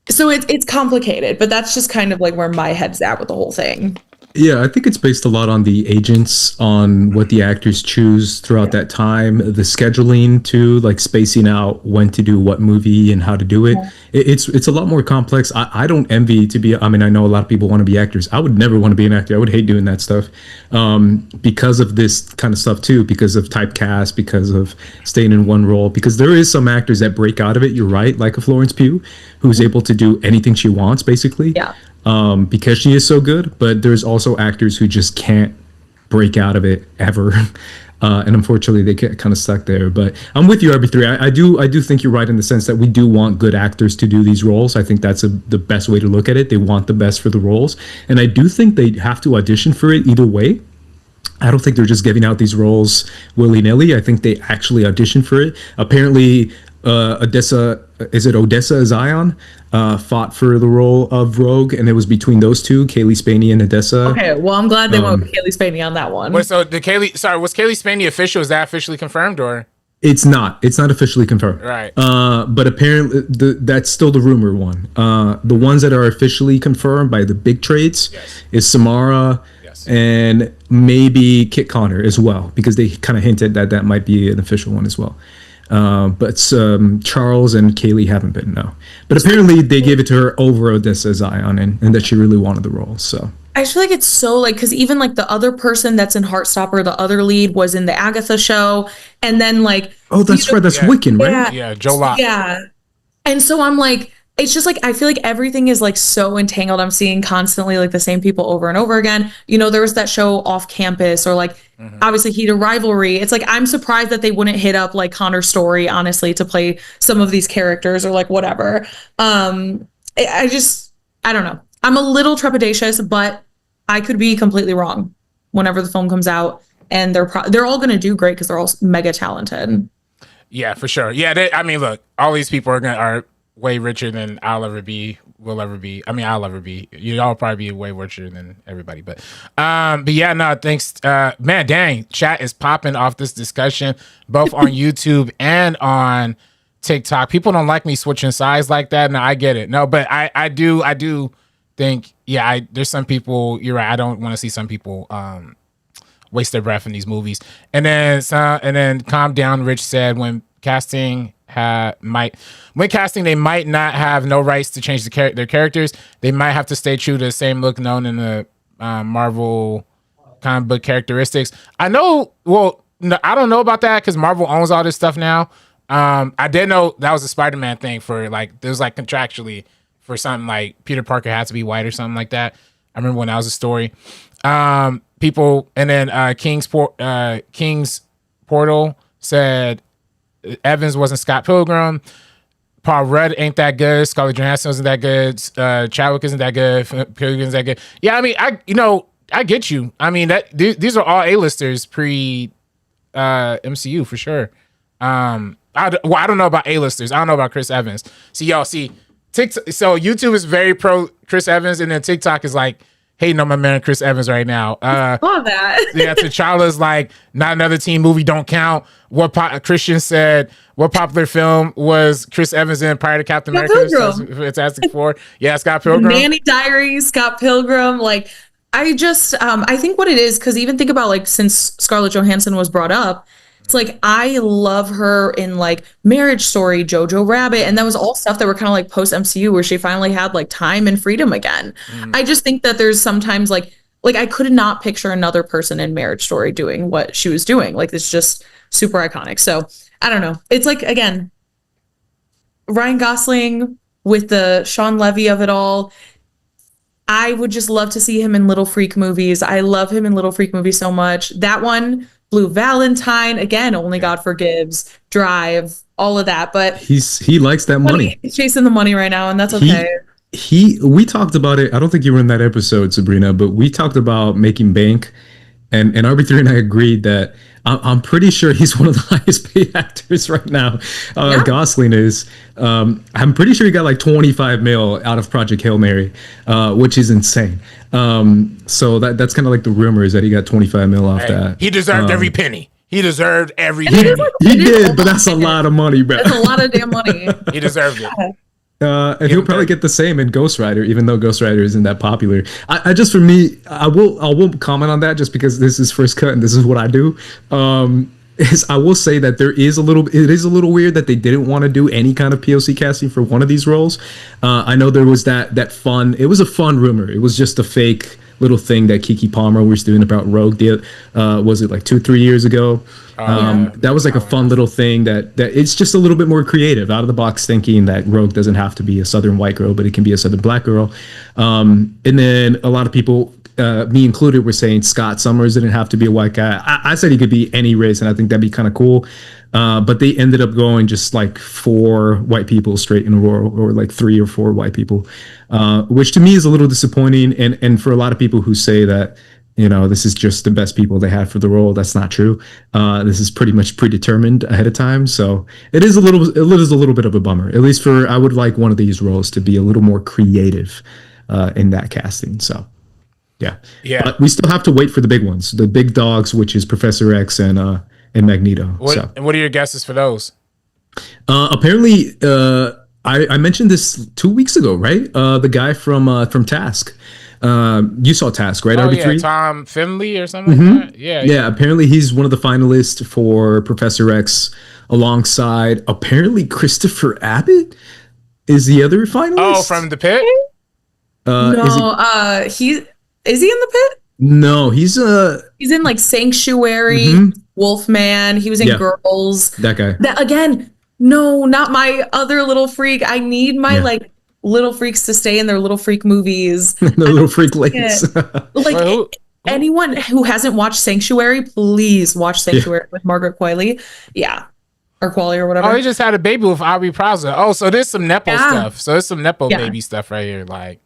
so it's complicated, but that's just kind of like where my head's at with the whole thing. Yeah, I think it's based a lot on the agents, on what the actors choose throughout that time, the scheduling too, like spacing out when to do what movie and how to do it. It's a lot more complex. I don't envy I mean, I know a lot of people want to be actors. I would never want to be an actor. I would hate doing that stuff because of this kind of stuff too, because of typecast, because of staying in one role, because there is some actors that break out of it. You're right, like a Florence Pugh, who's able to do anything she wants, basically. Yeah. Because she is so good, but there's also actors who just can't break out of it ever. And unfortunately they get kind of stuck there. But I'm with you, RB3. I do think you're right in the sense that we do want good actors to do these roles. I think that's the best way to look at it. They want the best for the roles. And I do think they have to audition for it either way. I don't think they're just giving out these roles willy-nilly. I think they actually audition for it. Apparently, Odessa Zion fought for the role of Rogue, and it was between those two, Kaylee Spaney and Odessa. Okay, well, I'm glad they went with Kaylee Spaney on that one. Wait, so was Kaylee Spaney official? Is that officially confirmed, or? It's not officially confirmed. Right. But apparently that's still the rumor one. The ones that are officially confirmed by the big trades is Samara and maybe Kit Connor as well, because they kind of hinted that might be an official one as well. But Charles and Kaylee haven't been, no. But apparently they gave it to her over Odessa Zion, and that she really wanted the role, so. I just feel like it's so like, because even like the other person that's in Heartstopper, the other lead was in the Agatha show, and then like, oh, that's right, that's Wiccan, right? Yeah, Joe Locke. Yeah, and so I'm like, it's just like, I feel like everything is like so entangled. I'm seeing constantly like the same people over and over again. You know, there was that show Off Campus, or like obviously Heat of Rivalry. It's like, I'm surprised that they wouldn't hit up like Connor Story, honestly, to play some of these characters, or like whatever. I don't know. I'm a little trepidatious, but I could be completely wrong whenever the film comes out, and they're all going to do great because they're all mega talented. Yeah, for sure. Yeah, I mean, look, all these people are way richer than I'll ever be will ever be. I mean, I'll ever be. Y'all probably be way worse than everybody. But yeah, no, thanks. Man, dang, chat is popping off this discussion, both on YouTube and on TikTok. People don't like me switching sides like that. No, I get it. No, but I do think, yeah, there's some people, you're right. I don't want to see some people waste their breath in these movies. And then Calm Down Rich said when casting they might not have no rights to change their characters. They might have to stay true to the same look known in the Marvel comic book characteristics. I know, well, no, I don't know about that because Marvel owns all this stuff now. I did know that was a Spider-Man thing for like, there was like contractually for something like Peter Parker had to be white or something like that. I remember when that was a story. People, and then King's Portal said Evans wasn't Scott Pilgrim. Paul Rudd ain't that good. Scarlett Johansson isn't that good. Chadwick isn't that good. Pilgrim isn't that good. Yeah, I mean, I get you. I mean, these are all A-listers pre MCU for sure. I don't know about A-listers. I don't know about Chris Evans. TikTok. So YouTube is very pro Chris Evans, and then TikTok is like hating on my man Chris Evans right now. Love that. Yeah, T'Challa's like, not another teen movie, don't count. Christian said, what popular film was Chris Evans in prior to Captain America? Fantastic Four. Yeah, Scott Pilgrim. Nanny Diaries, Scott Pilgrim. Like, I think what it is, because even think about like, since Scarlett Johansson was brought up, it's like, I love her in like Marriage Story, Jojo Rabbit, and that was all stuff that were kind of like post MCU where she finally had like time and freedom again. I just think that there's sometimes like I could not picture another person in Marriage Story doing what she was doing. Like, it's just super iconic. So I don't know. It's like, again, Ryan Gosling with the Sean Levy of it all. I would just love to see him in Little Freak movies. I love him in Little Freak movies so much. That one, Blue Valentine, again, Only God Forgives, Drive, all of that. But he likes that money. He's chasing the money right now, and that's okay. We talked about it. I don't think you were in that episode, Sabrina, but we talked about making bank, and RB3 and I agreed that I'm pretty sure he's one of the highest paid actors right now. Yeah. Gosling is. I'm pretty sure he got like 25 mil out of Project Hail Mary, which is insane. So that's kind of like the rumor is that he got 25 mil off that. He deserved every penny. He deserved every penny. He did, but that's a lot of money, bro. That's a lot of damn money. He deserved it. And he'll probably get the same in Ghost Rider, even though Ghost Rider isn't that popular. I just, for me, I won't comment on that just because this is first cut and this is what I do. I will say that it is a little weird that they didn't want to do any kind of POC casting for one of these roles. I know there was that fun. It was a fun rumor. It was just a fake little thing that Kiki Palmer was doing about Rogue. Was it like 2-3 years ago? That was like a fun little thing that it's just a little bit more creative, out of the box thinking that Rogue doesn't have to be a Southern white girl, but it can be a Southern black girl. And then a lot of people, me included, were saying Scott Summers didn't have to be a white guy. I said he could be any race, and I think that'd be kind of cool. But they ended up going just like 4 white people straight in a row, or like 3 or 4 white people, which to me is a little disappointing. And for a lot of people who say that, this is just the best people they had for the role, that's not true. This is pretty much predetermined ahead of time. So it is a little bit of a bummer. At least I would like one of these roles to be a little more creative in that casting. So yeah. But we still have to wait for the big ones, the big dogs, which is Professor X and Magneto. And what are your guesses for those? Apparently, I mentioned this 2 weeks ago, right? The guy from Task. You saw Task, right? RB3? Yeah, Tom Finley or something like that? Yeah. Apparently he's one of the finalists for Professor X, alongside apparently Christopher Abbott is the other finalist. Oh, from The Pit? No, is he in The Pit? No, he's in like Sanctuary, Wolfman. He was in Girls. That guy. Again, no, not my other little freak. I need my like little freaks to stay in their little freak movies. The little freak lanes. Anyone who hasn't watched Sanctuary, please watch Sanctuary with Margaret Qualley. Yeah. Or Qualley or whatever. Oh, he just had a baby with Aubrey Plaza. Oh, so there's some Nepo stuff. So there's some Nepo baby stuff right here, like,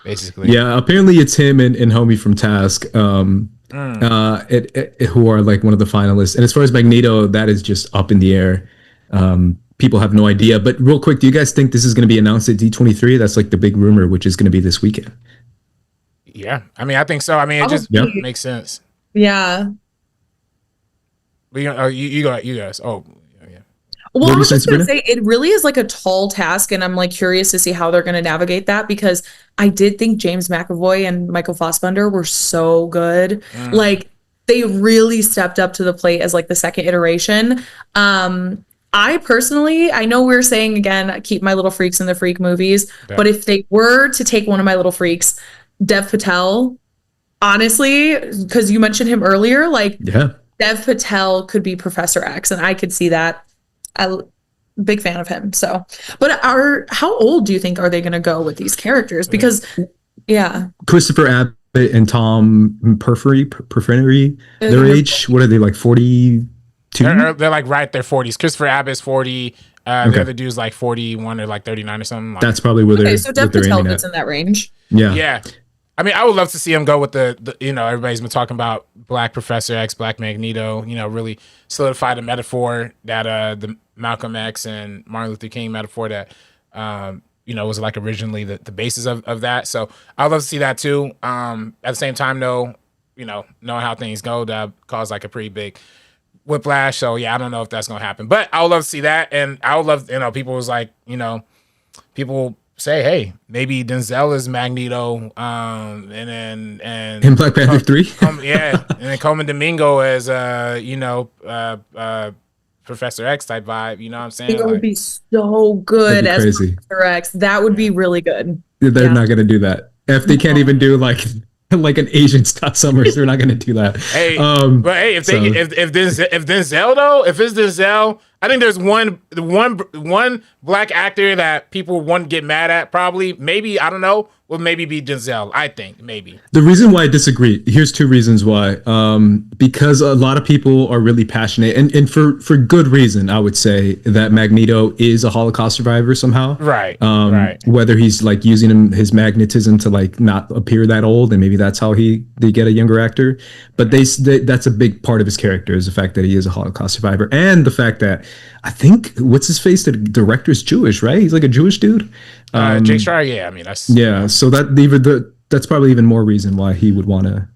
basically. Yeah, apparently it's him and homie from Task, who are like one of the finalists. And as far as Magneto, that is just up in the air. people have no idea. But real quick, do you guys think this is going to be announced at D23? That's like the big rumor, which is going to be this weekend. Yeah, I mean, I think so. I mean, it just makes sense. Yeah. You guys. Oh, yeah. Well, I was just going to say, it really is like a tall task, and I'm like curious to see how they're going to navigate that, because I did think James McAvoy and Michael Fassbender were so good. Like, they really stepped up to the plate as like the second iteration. I personally, I know we're saying again, keep my little freaks in the freak movies, but if they were to take one of my little freaks, Dev Patel, honestly, because you mentioned him earlier, like Dev Patel could be Professor X, and I could see that. Big fan of him. So, but how old do you think are they going to go with these characters? Because, Christopher Abbott and Tom Perferry, their age, what are they, like 42? They're like right at their 40s. Christopher Abbott's 40. The other dude's like 41 or like 39 or something. That's probably where they're. So Dev Patel fits in that range. Yeah. I mean, I would love to see him go with the everybody's been talking about Black Professor X, Black Magneto, really solidify the metaphor that the Malcolm X and Martin Luther King metaphor that, was like originally the basis of that. So I'd love to see that too. At the same time, though, knowing how things go, that caused like a pretty big whiplash. So yeah, I don't know if that's going to happen, but I would love to see that. And I would love, people was like, people say, hey, maybe Denzel is Magneto, and in Black Panther 3, and then Coleman Domingo as Professor X type vibe. You know what I'm saying? It would be so good as Professor X. That would be really good. They're not going to do that. If they can't even do like an Asian Scott Summers, they're not going to do that. Hey, but hey, if Denzel though, if it's Denzel, I think there's one black actor that people wouldn't get mad at. Probably, maybe, I don't know. Will maybe be Denzel. I think maybe. The reason why I disagree, here's two reasons why. Because a lot of people are really passionate, and for good reason, I would say that Magneto is a Holocaust survivor somehow. Right. Whether he's like using his magnetism to like not appear that old, and maybe that's how they get a younger actor. But that's a big part of his character, is the fact that he is a Holocaust survivor, and the fact that I think what's his face, the director's Jewish, right? He's like a Jewish dude. Jake Schreier, yeah. I mean, that's So that's probably even more reason why he would want to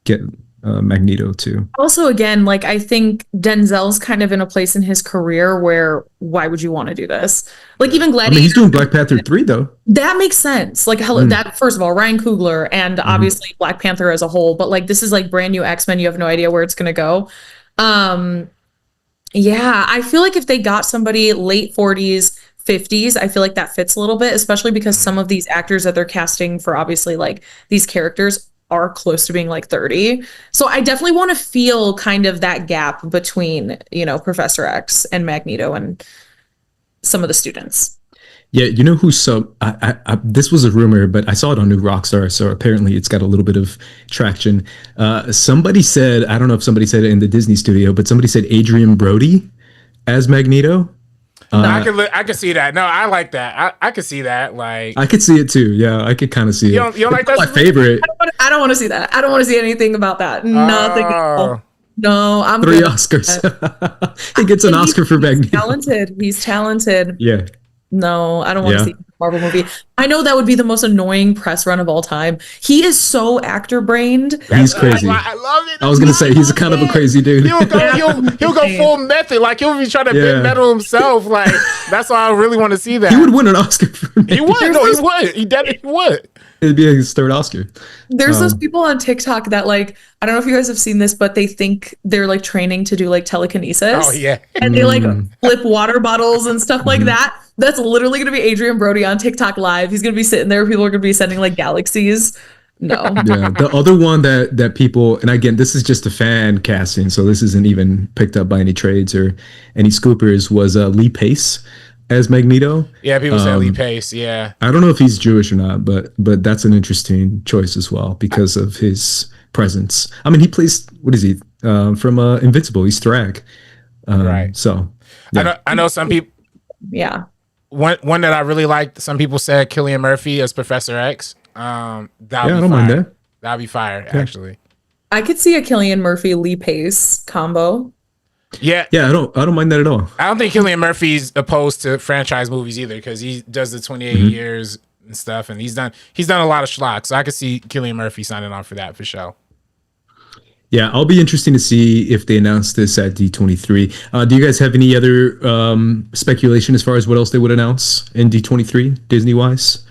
get Magneto too. Also, again, like I think Denzel's kind of in a place in his career where why would you want to do this? Like even Gladiator. I mean, he's doing Black Panther 3 though. That makes sense. Like that, first of all, Ryan Coogler and obviously Black Panther as a whole. But like this is like brand new X-Men. You have no idea where it's gonna go. Yeah, I feel like if they got somebody late 40s, 50s, I feel like that fits a little bit, especially because some of these actors that they're casting for obviously like these characters are close to being like 30. So I definitely want to feel kind of that gap between, Professor X and Magneto and some of the students. Yeah, who's this was a rumor, but I saw it on New Rockstar, so apparently it's got a little bit of traction. Somebody said, I don't know if somebody said it in the Disney studio, but somebody said Adrian Brody as Magneto. No, I could see that. No, I like that. I could see that. Like I could see it too. Yeah, I could kind of see it. You don't like that? My favorite. I don't want to see that. I don't want to see anything about that. Nothing at all. No, I'm 3 Oscars. He gets an Oscar for Magneto. He's talented. Yeah. No, I don't want to see a Marvel movie. I know that would be the most annoying press run of all time. He is so actor brained. He's crazy. I love it. I was gonna say he's kind of a crazy dude. He'll go full method. Like he'll be trying to bend metal himself. Like that's why I really want to see that. He would win an Oscar for me. He would. No, he would. He definitely would. It'd be his third Oscar. There's those people on TikTok that like, I don't know if you guys have seen this, but they think they're like training to do like telekinesis. Oh yeah. And they like flip water bottles and stuff like that. That's literally going to be Adrian Brody on TikTok Live. He's going to be sitting there. People are going to be sending like galaxies. No. Yeah. The other one that people, and again, this is just a fan casting, so this isn't even picked up by any trades or any scoopers, was Lee Pace as Magneto. Yeah, people say Lee Pace. Yeah. I don't know if he's Jewish or not, but that's an interesting choice as well because of his presence. I mean, he plays, what is he? From Invincible. He's Thrag. Right. So yeah. I know some people. Yeah. One that I really liked, some people said Cillian Murphy as Professor X. I don't mind that. That'd be fire, actually. I could see a Cillian Murphy Lee Pace combo. Yeah, Yeah, I don't mind that at all. I don't think Cillian Murphy's opposed to franchise movies either because he does the 28 years and stuff, and he's done a lot of schlock. So I could see Cillian Murphy signing on for that for sure. Yeah, I'll be interested to see if they announce this at D23. Do you guys have any other speculation as far as what else they would announce in D23 Disney wise?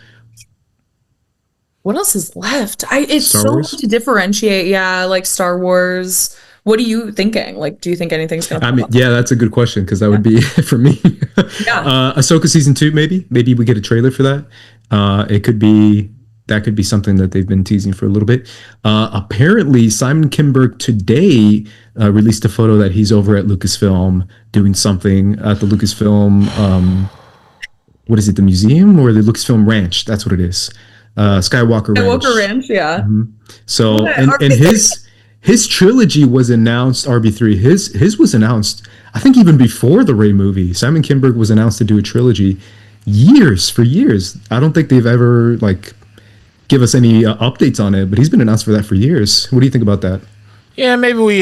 What else is left? It's Star so Wars? hard to differentiate. Yeah, like Star Wars. What are you thinking? Like, do you think anything's gonna? I mean, yeah, that's a good question because that would be it for me. Yeah. Ahsoka season 2, maybe we get a trailer for that. It could be something that they've been teasing for a little bit. Apparently, Simon Kinberg today released a photo that he's over at Lucasfilm doing something at the Lucasfilm. What is it? The museum or the Lucasfilm Ranch? That's what it is. Skywalker Ranch. Yeah. So Okay, and his trilogy was announced. RB3. His was announced. I think even before the Rey movie. Simon Kinberg was announced to do a trilogy for years. I don't think they've ever give us any updates on it, but he's been announced for that for years. What do you think about that? Yeah, maybe we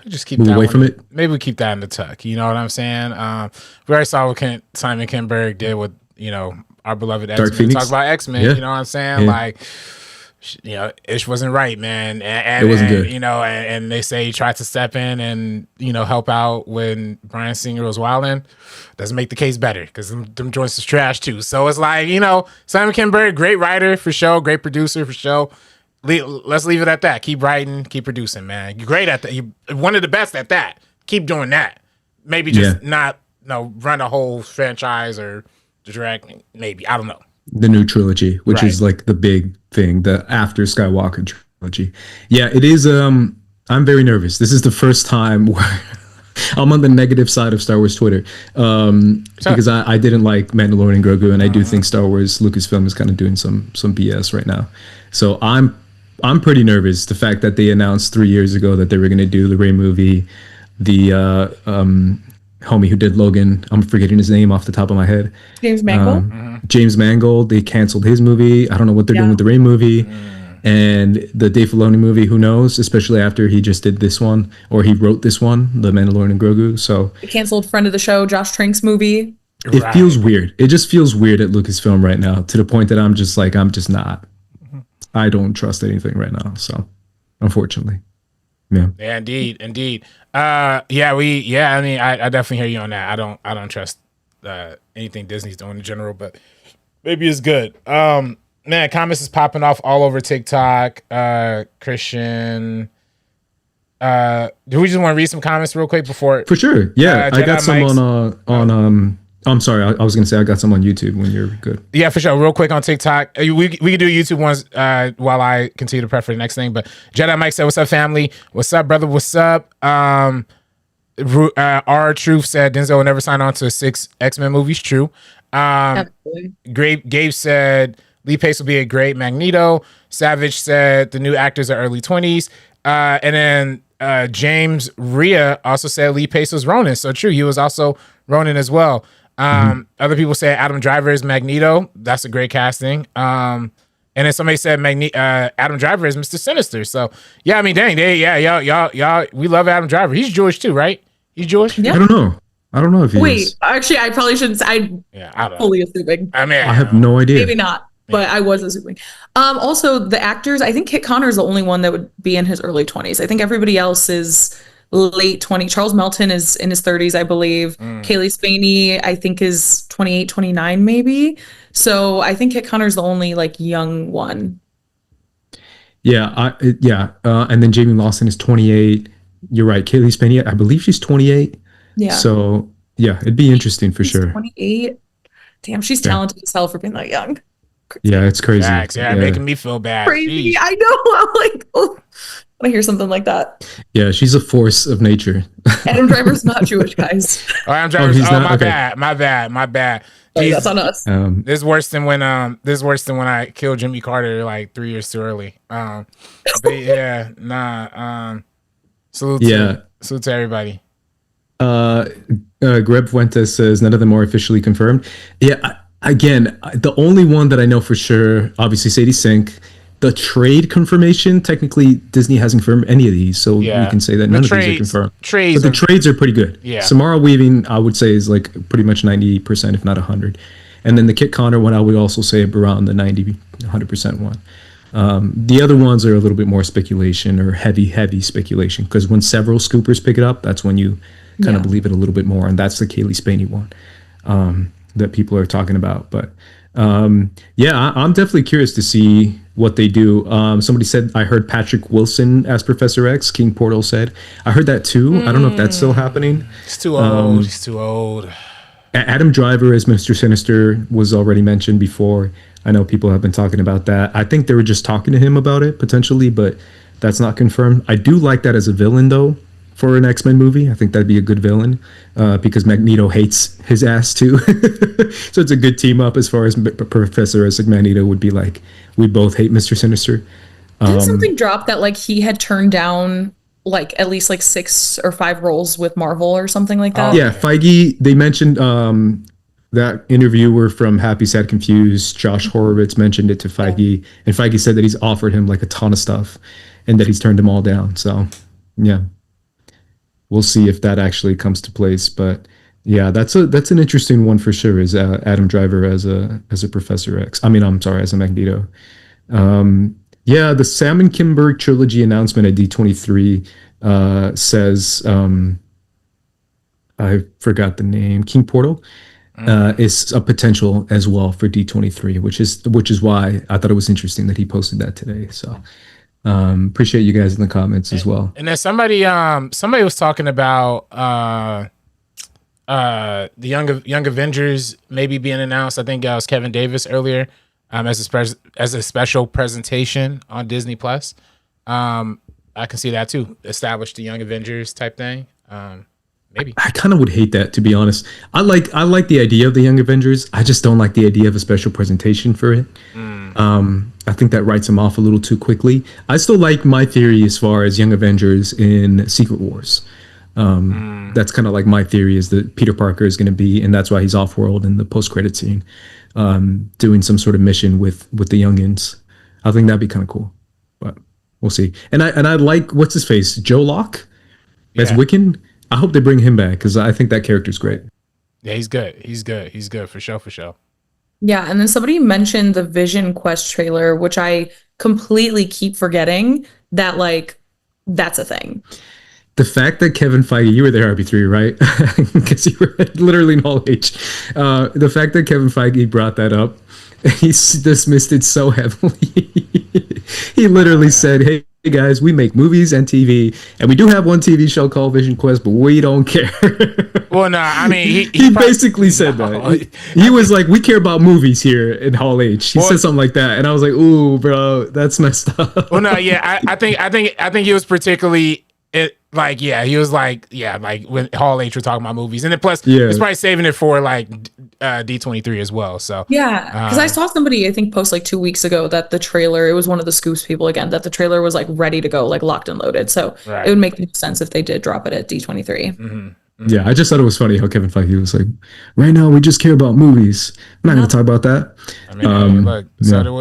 just keep Move that away one- from it? Maybe we keep that in the tuck. You know what I'm saying? We already saw what Simon Kinberg did with our beloved X-Men. Phoenix? Talk about X-Men. Yeah. You know what I'm saying? Yeah. Like, Ish wasn't right, man. And It wasn't good. And they say he tried to step in and help out when Bryan Singer was wilding. Doesn't make the case better because them joints is trash too. So it's like Simon Kinberg, great writer for show, great producer for show. Let's leave it at that. Keep writing, keep producing, man. You're great at that. You're one of the best at that. Keep doing that. Maybe just not run a whole franchise or direct. Maybe I don't know. The new trilogy, which Right. is like the big thing, the after Skywalker trilogy. Yeah, it is. I'm very nervous. This is the first time where I'm on the negative side of Star Wars Twitter because I didn't like Mandalorian and Grogu, and I do think Star Wars Lucasfilm is kind of doing some BS right now. So I'm pretty nervous. The fact that they announced 3 years ago that they were going to do the Rey movie, the homie who did Logan, I'm forgetting his name off the top of my head. James Mangold. James Mangold, they canceled his movie. I don't know what they're doing with the Rey movie. And the Dave Filoni movie, who knows? Especially after he just did this one, or he wrote this one, The Mandalorian and Grogu. So The canceled friend of the show, Josh Trank's movie. it feels weird. It just feels weird at Lucasfilm right now, to the point that I'm just not. I don't trust anything right now. So unfortunately. Yeah. Yeah, indeed. I mean, I definitely hear you on that. I don't trust anything Disney's doing in general, but maybe it's good. Man, comments is popping off all over TikTok. Christian, do we just want to read some comments real quick before? For sure. Yeah. I got Jedi some Mike's- on I'm sorry. I was going to say I got some on YouTube when you're good. Yeah, for sure. Real quick on TikTok. We can do YouTube ones while I continue to prep for the next thing. But Jedi Mike said, "What's up, family? What's up, brother? What's up?" R Truth said Denzel will never sign on to 6 X-Men movies. True. Absolutely. Gabe said Lee Pace will be a great Magneto. Savage said the new actors are early 20s. And then James Rhea also said Lee Pace was Ronin. So true. He was also Ronin as well. Other people say Adam Driver is Magneto. That's a great casting. And then somebody said Adam Driver is Mr. Sinister. So yeah, I mean, dang, y'all, we love Adam Driver. He's Jewish too, right? He's Jewish. Yeah. I don't know if he Wait, is. actually, I probably shouldn't. I don't know. fully assuming. I mean, I have no idea. Maybe not, but I was assuming. Also, the actors. I think Kit Connor is the only one that would be in his early 20s. I think everybody else is late 20s. Charles Melton is in his 30s, I believe. Kaylee Spaney, I think, is 28, 29, maybe. So I think Kit Connor's the only young one. Yeah, and then Jamie Lawson is 28. You're right. Kaylee Spaney, I believe she's 28. Yeah. So yeah, it'd be interesting for sure. 28. Damn, she's talented as hell for being that young. Yeah, it's crazy. Facts, making me feel bad. Crazy. Jeez. I know. I'm like, oh, I hear something like that. Yeah, she's a force of nature. Adam Driver's not Jewish, guys. I'm trying he's not? my Okay. bad. Sorry, Jeez. that's on us. This is worse than when I killed Jimmy Carter 3 years too early. But yeah, salute to everybody. Greb Fuentes says none of them are officially confirmed. Yeah, again, the only one that I know for sure, obviously Sadie Sink, the trade confirmation, technically Disney hasn't confirmed any of these, so we can say that none of these are confirmed. But the trades are pretty good. Yeah. Samara Weaving, I would say, is like pretty much 90%, if not 100. And then the Kit Connor one, I would also say around the 100% one. The other ones are a little bit more speculation or heavy speculation, because when several scoopers pick it up, that's when you kind of believe it a little bit more, and that's the Kaylee Spaney one that people are talking about. But I'm definitely curious to see what they do. Somebody said, I heard Patrick Wilson as Professor X, King Portal said. I heard that too. I don't know if that's still happening. He's too old. He's too old. Adam Driver as Mr. Sinister was already mentioned before. I know people have been talking about that. I think they were just talking to him about it potentially, but that's not confirmed. I do like that as a villain though for an X-Men movie. I think that'd be a good villain because Magneto hates his ass too. So it's a good team up as far as Professor X and Magneto would be like, we both hate Mr. Sinister. Did something drop that like he had turned down like at least like 6 or 5 roles with Marvel or something like that? Yeah, Feige, they mentioned that interviewer from Happy, Sad, Confused, Josh Horowitz mentioned it to Feige, and Feige said that he's offered him like a ton of stuff and that he's turned them all down. So, yeah. We'll see if that actually comes to place, but yeah, that's an interesting one for sure. Is Adam Driver as a Professor X? I mean, I'm sorry, as a Magneto. Yeah, the Sam and Kinberg trilogy announcement at D23 says I forgot the name. King Portal is a potential as well for D23, which is why I thought it was interesting that he posted that today. So. Appreciate you guys in the comments as well. And then somebody was talking about the Young Avengers maybe being announced. I think it was Kevin Davis earlier as a special presentation on Disney Plus. I can see that too. Establish the Young Avengers type thing. Maybe. I kind of would hate that, to be honest. I like the idea of the Young Avengers. I just don't like the idea of a special presentation for it. I think that writes them off a little too quickly. I still like my theory as far as Young Avengers in Secret Wars. That's kind of like my theory, is that Peter Parker is going to be, and that's why he's off-world in the post-credit scene, doing some sort of mission with the youngins. I think that'd be kind of cool, but we'll see. And I like, what's his face, Joe Locke as Wiccan. I hope they bring him back because I think that character's great. Yeah, he's good. He's good for sure. Yeah, and then somebody mentioned the Vision Quest trailer, which I completely keep forgetting that, like, that's a thing. The fact that Kevin Feige, you were there, RB3, right? Because you were literally in Hall H. The fact that Kevin Feige brought that up, he dismissed it so heavily. He literally said, hey guys, we make movies and TV, and we do have one TV show called Vision Quest, but we don't care. Well, no, I mean, he basically said that. He was like, we care about movies here in Hall H. He said something like that, and I was like, ooh, bro, that's messed up. Well, no, yeah, I think he was particularly he was like when Hall H were talking about movies, and then plus he's probably saving it for like D23 as well. So yeah, because I saw somebody I think post like 2 weeks ago that the trailer, it was one of the Scoops people again, that the trailer was like ready to go, like locked and loaded. So it would make sense if they did drop it at D23. Mm-hmm. Yeah, I just thought it was funny how Kevin Feige was like, right now we just care about movies. I'm not going to talk about that. I mean, look,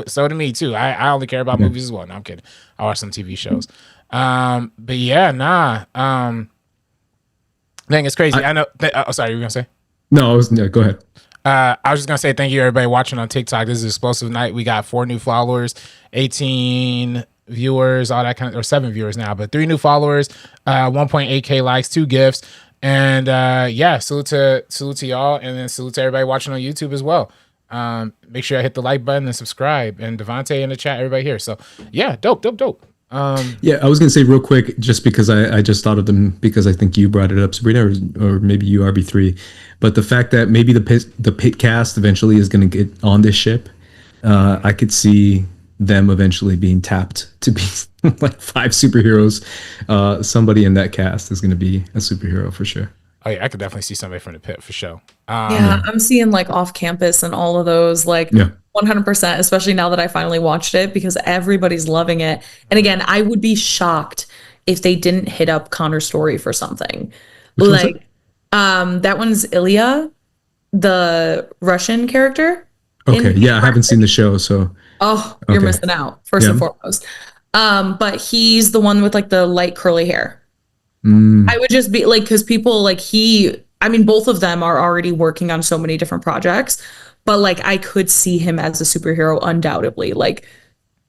so do me too. I only care about movies as well. No, I'm kidding. I watch some TV shows. But yeah, I think it's crazy. I know. Sorry, you were gonna say? No, go ahead. I was just gonna say thank you everybody watching on TikTok. This is Explosive Night. We got 4 new followers, 18 viewers, all that kind of, or 7 viewers now, but 3 new followers, 1.8K likes, 2 gifts, and salute to y'all, and then salute to everybody watching on YouTube as well. Make sure I hit the like button and subscribe, and Devontae in the chat, everybody here. So yeah, dope. I was gonna say real quick, just because I just thought of them because I think you brought it up, Sabrina, or maybe you, RB3, but the fact that maybe the pit cast eventually is gonna get on this ship, I could see them eventually being tapped to be like 5 superheroes. Somebody in that cast is gonna be a superhero for sure. Oh yeah, I could definitely see somebody from the pit for sure. I'm seeing like Off Campus and all of those, like 100%, especially now that I finally watched it because everybody's loving it. And again, I would be shocked if they didn't hit up Connor's Story for something. Like that one's Ilya, the Russian character. Okay, yeah, I haven't seen the show, so. Oh, you're missing out, first and foremost. But he's the one with like the light curly hair. I would just be like, because people like both of them are already working on so many different projects, but like I could see him as a superhero undoubtedly. Like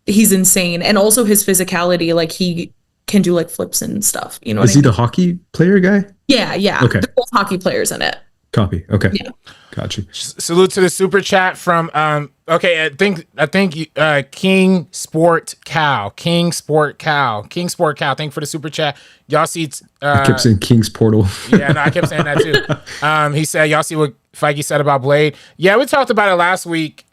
he's insane. And also his physicality, like he can do like flips and stuff. You know what I mean? Is he the hockey player guy? Yeah. Okay. They're both hockey players in it. Copy. Okay. Yeah. Got you. Salute to the super chat from I think King Sport Cow. Thank you for the super chat. Y'all see I kept saying King's Portal. Yeah, no, I kept saying that too. He said, y'all see what Feige said about Blade? Yeah, we talked about it last week.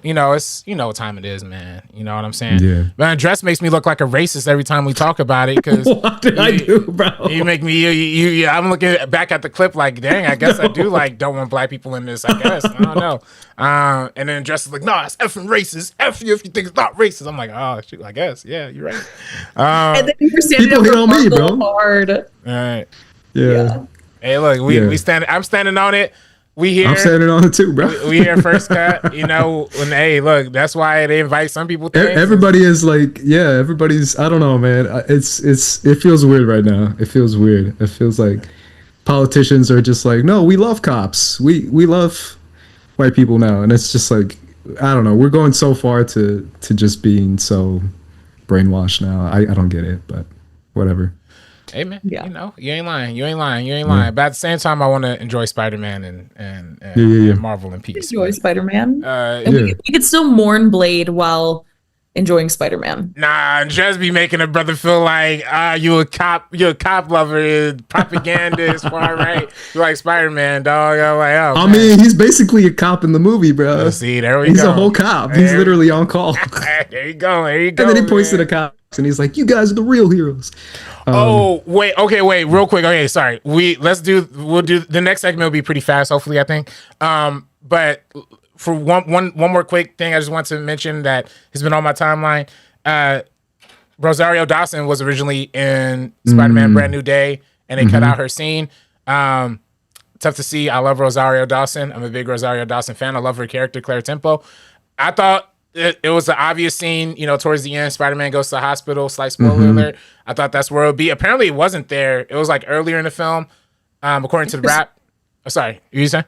It's what time it is, man. You know what I'm saying? Yeah. Man, dress makes me look like a racist every time we talk about it. Because what did I do, bro? You make me. I'm looking back at the clip like, dang. I guess I do don't want black people in this. I guess I don't know. And then dress is like, no, it's effing racist. F you if you think it's not racist. I'm like, oh shoot, I guess yeah, you're right. And then you're standing people hit on me, bro. Hard. All right. Yeah. Hey, look, we stand. I'm standing on it. We here. I'm standing on it too, bro. We here first cut. Hey, look, that's why they invite some people. Everybody is like, everybody's. I don't know, man. It feels weird right now. It feels weird. It feels like politicians are just like, no, we love cops. We love white people now, and it's just like, I don't know. We're going so far to just being so brainwashed now. I don't get it, but whatever. Hey man, you ain't lying. But at the same time, I want to enjoy Spider-Man and Marvel in peace. Enjoy Spider-Man. We could still mourn Blade while enjoying Spider-Man. Nah, just be making a brother feel like you a cop lover, propagandist, far right. You like Spider-Man, dog. I'm like, oh. I mean, he's basically a cop in the movie, bro. See, there we go. He's go. a whole cop. He's literally on call. There you go. And then he points to the cops and he's like, "You guys are the real heroes." Wait, real quick. Okay, sorry. We'll do the next segment will be pretty fast, hopefully, I think. But for one more quick thing, I just want to mention that has been on my timeline. Rosario Dawson was originally in Spider-Man Brand New Day, and they cut out her scene. Tough to see. I love Rosario Dawson. I'm a big Rosario Dawson fan. I love her character, Claire Tempo. I thought it was an obvious scene, towards the end. Spider-Man goes to the hospital. Slight spoiler alert. I thought that's where it would be. Apparently, it wasn't there. It was like earlier in the film, according to the rap. Oh, sorry, you saying?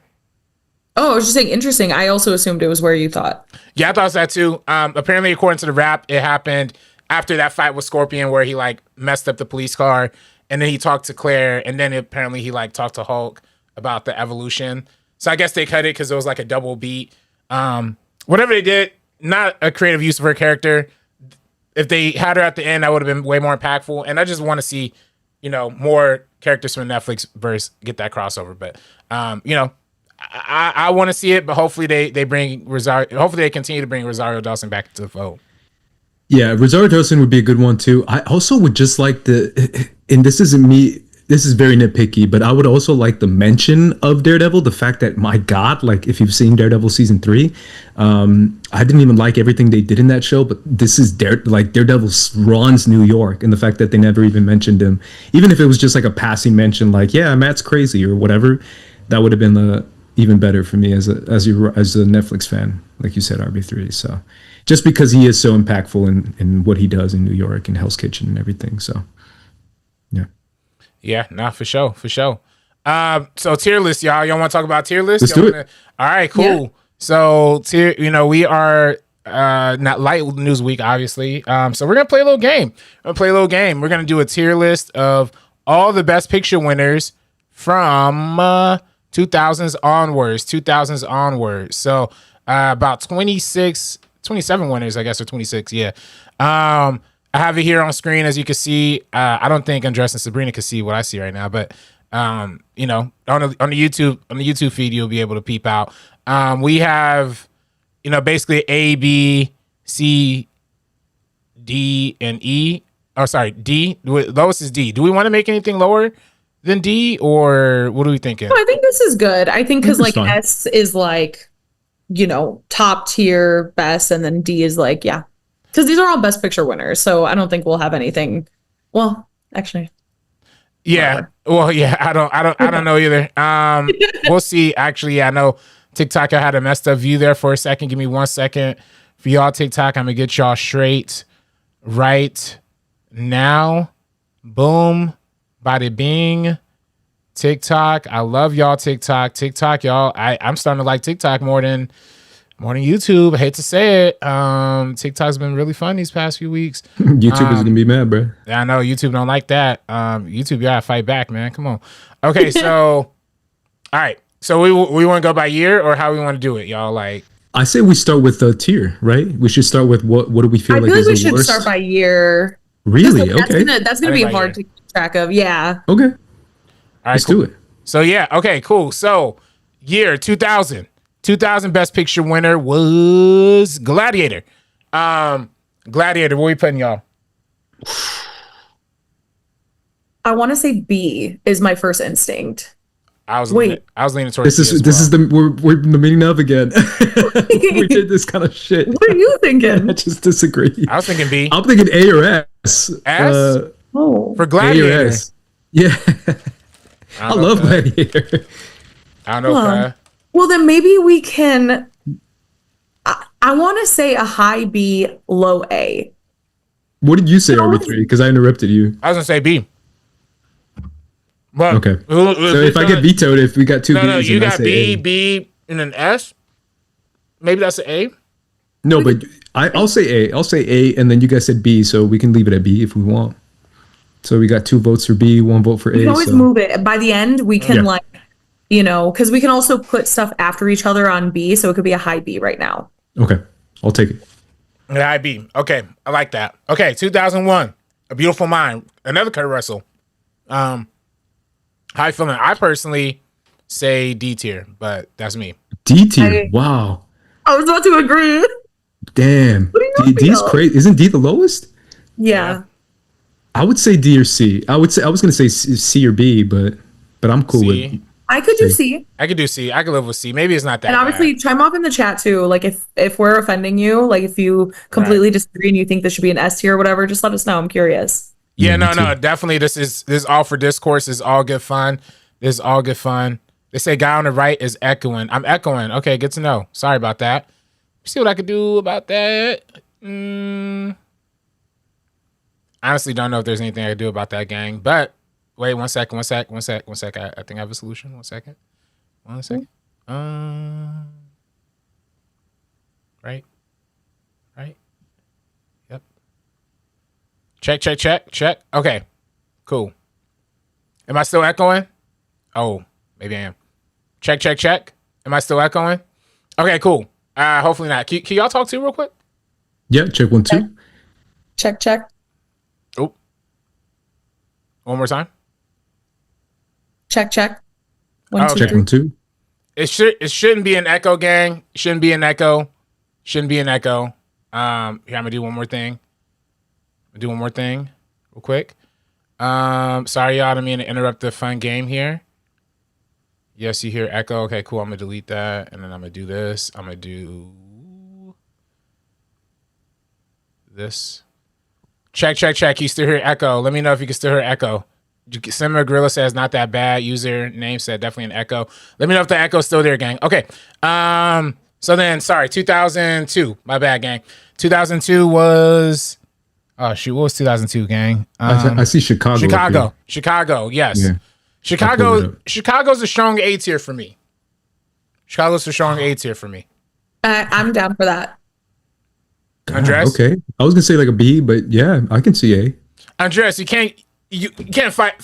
Oh, I was just saying, interesting. I also assumed it was where you thought. Yeah, I thought it was that too. Apparently, according to the rap, it happened after that fight with Scorpion, where he like messed up the police car, and then he talked to Claire, and then apparently he like talked to Hulk about the evolution. So I guess they cut it because it was like a double beat. Whatever they did. Not a creative use of her character. If they had her at the end, that would have been way more impactful. And I just want to see, more characters from the Netflix verse get that crossover. But, I want to see it. But hopefully they bring Rosario. Hopefully they continue to bring Rosario Dawson back into the fold. Yeah, Rosario Dawson would be a good one too. I also would just like and this isn't me. This is very nitpicky, but I would also like the mention of Daredevil. The fact that, my God, like if you've seen Daredevil season 3, I didn't even like everything they did in that show. But this is Daredevil runs New York, and the fact that they never even mentioned him, even if it was just like a passing mention, like Matt's crazy or whatever, that would have been even better for me as a Netflix fan, like you said, RB3. So just because he is so impactful in what he does in New York and Hell's Kitchen and everything. So yeah. Yeah, nah, for sure. So tier list, y'all. Y'all want to talk about tier list? Let's do it. All right, cool. Yeah. So we are not light news week, obviously. So we're gonna play a little game. We're gonna do a tier list of all the best picture winners from 2000s onwards. So about 27 winners, I guess, or 26. Yeah. I have it here on screen, as you can see. I don't think Andres and Sabrina can see what I see right now, but on the YouTube feed, you'll be able to peep out. We have, basically A, B, C, D, and E. Oh, sorry, D. Lowest is D. Do we want to make anything lower than D, or what are we thinking? No, I think this is good. I think because like S is like, top tier best, and then D is like, yeah. Because these are all best picture winners, so I don't think we'll have anything. Well, actually. Yeah. Whatever. Well, yeah, I don't know either. We'll see. Actually, yeah, I know TikTok, I had a messed up view there for a second. Give me 1 second. For y'all TikTok, I'm gonna get y'all straight right now. Boom. Bada bing. TikTok. I love y'all TikTok. TikTok, y'all. I'm starting to like TikTok more than YouTube. I hate to say it. TikTok's been really fun these past few weeks. YouTube is gonna be mad, bro. I know YouTube don't like that. YouTube, you gotta fight back, man. Come on. Okay, so all right. So we want to go by year or how we want to do it, y'all? Like, I say we start with the tier, right? We should start with what do we feel I like feel is like we the should worst? start by year. Really? That's Okay. That's gonna be hard to keep track of. Yeah. Okay. all right, Let's cool. do it. So yeah, okay, cool. So year 2000. 2000 Best Picture winner was Gladiator. Gladiator, what are we putting y'all? I want to say B is my first instinct. I was leaning towards This is we're in the meeting of again. We did this kind of shit. What are you thinking? I just disagree. I was thinking B. I'm thinking A or S. S? Oh. For A or Gladiator. S. Yeah. I love Gladiator. I don't know. Well, then maybe we can. I want to say a high B, low A. What did you say, arbitrary? Because I interrupted you. I was gonna say B. But Okay. So if I get vetoed, if we got two B's, no, you and I got say B, A. B, and an S. Maybe that's an A. No, but I'll say A. I'll say A, and then you guys said B, so we can leave it at B if we want. So we got 2 votes for B, 1 vote for A. We can always move it. By the end, we can because we can also put stuff after each other on B, so it could be a high B right now. Okay, I'll take it. Yeah, high B. Okay, I like that. Okay, 2001, A Beautiful Mind, another Kurt Russell. How you feeling? I personally say D tier, but that's me. D tier. Wow. I was about to agree. Damn. What do you D's feel? crazy. Isn't D the lowest? Yeah. I would say D or C. I was gonna say C or B, but I'm cool C. with. I could do C. I could do C. I could live with C. Maybe it's not that And obviously, bad. chime off in the chat too. Like if we're offending you, like if you completely disagree and you think this should be an S tier or whatever, just let us know. I'm curious. Yeah, me no, too. definitely. This is all for discourse. This is all good fun. This is all good fun. They say guy on the right is echoing. I'm echoing. Okay, good to know. Sorry about that. See what I could do about that. Honestly, don't know if there's anything I could do about that, gang. But wait, one sec. I think I have a solution. 1 second. Right. Yep. Check. Okay. Cool. Am I still echoing? Oh, maybe I am. Check. Am I still echoing? Okay, cool. Hopefully not. Can y'all talk to real quick? Yeah, check 1 2. Check. Oh. One more time. Check. Oh, 1 2 Check 3. 1 2. It shouldn't be an echo, gang. Shouldn't be an echo. Here, I'm gonna do one more thing. Real quick. Sorry, y'all. I didn't mean to interrupt the fun game here. Yes, you hear echo. Okay, cool. I'm gonna delete that, and then I'm gonna do this. I'm gonna do this. Check. You still hear echo? Let me know if you can still hear echo. Cinema Gorilla says not that bad. User name said definitely an echo. Let me know if the echo's still there, gang. Okay. So then, sorry, 2002. My bad, gang. 2002 was. Oh shoot, what was 2002, gang? I see Chicago. up Chicago. Yes. Yeah. Chicago's a strong A tier for me. I'm down for that. here. Andres? Okay. I was gonna say like a B, but yeah, I can see A. Andres, you can't fight.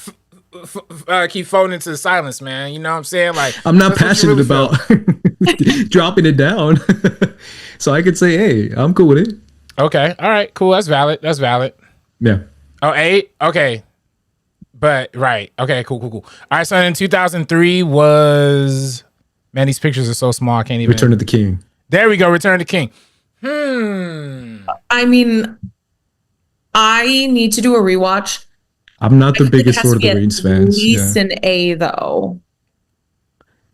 Keep folding into the silence, man. You know what I'm saying? Like I'm not that's what you passionate really about dropping it down, so I could say A. I'm cool with it. feel. Okay, all right, cool. That's valid. Yeah. Oh, A. Okay, but right. Okay, cool. All right, so in 2003 was man. These pictures are so small. I can't even. Return of the King. There we go. Return of the King. I mean, I need to do a rewatch. I'm not the I think it biggest has Lord of to the be Rings at fans. least Yeah. an A though.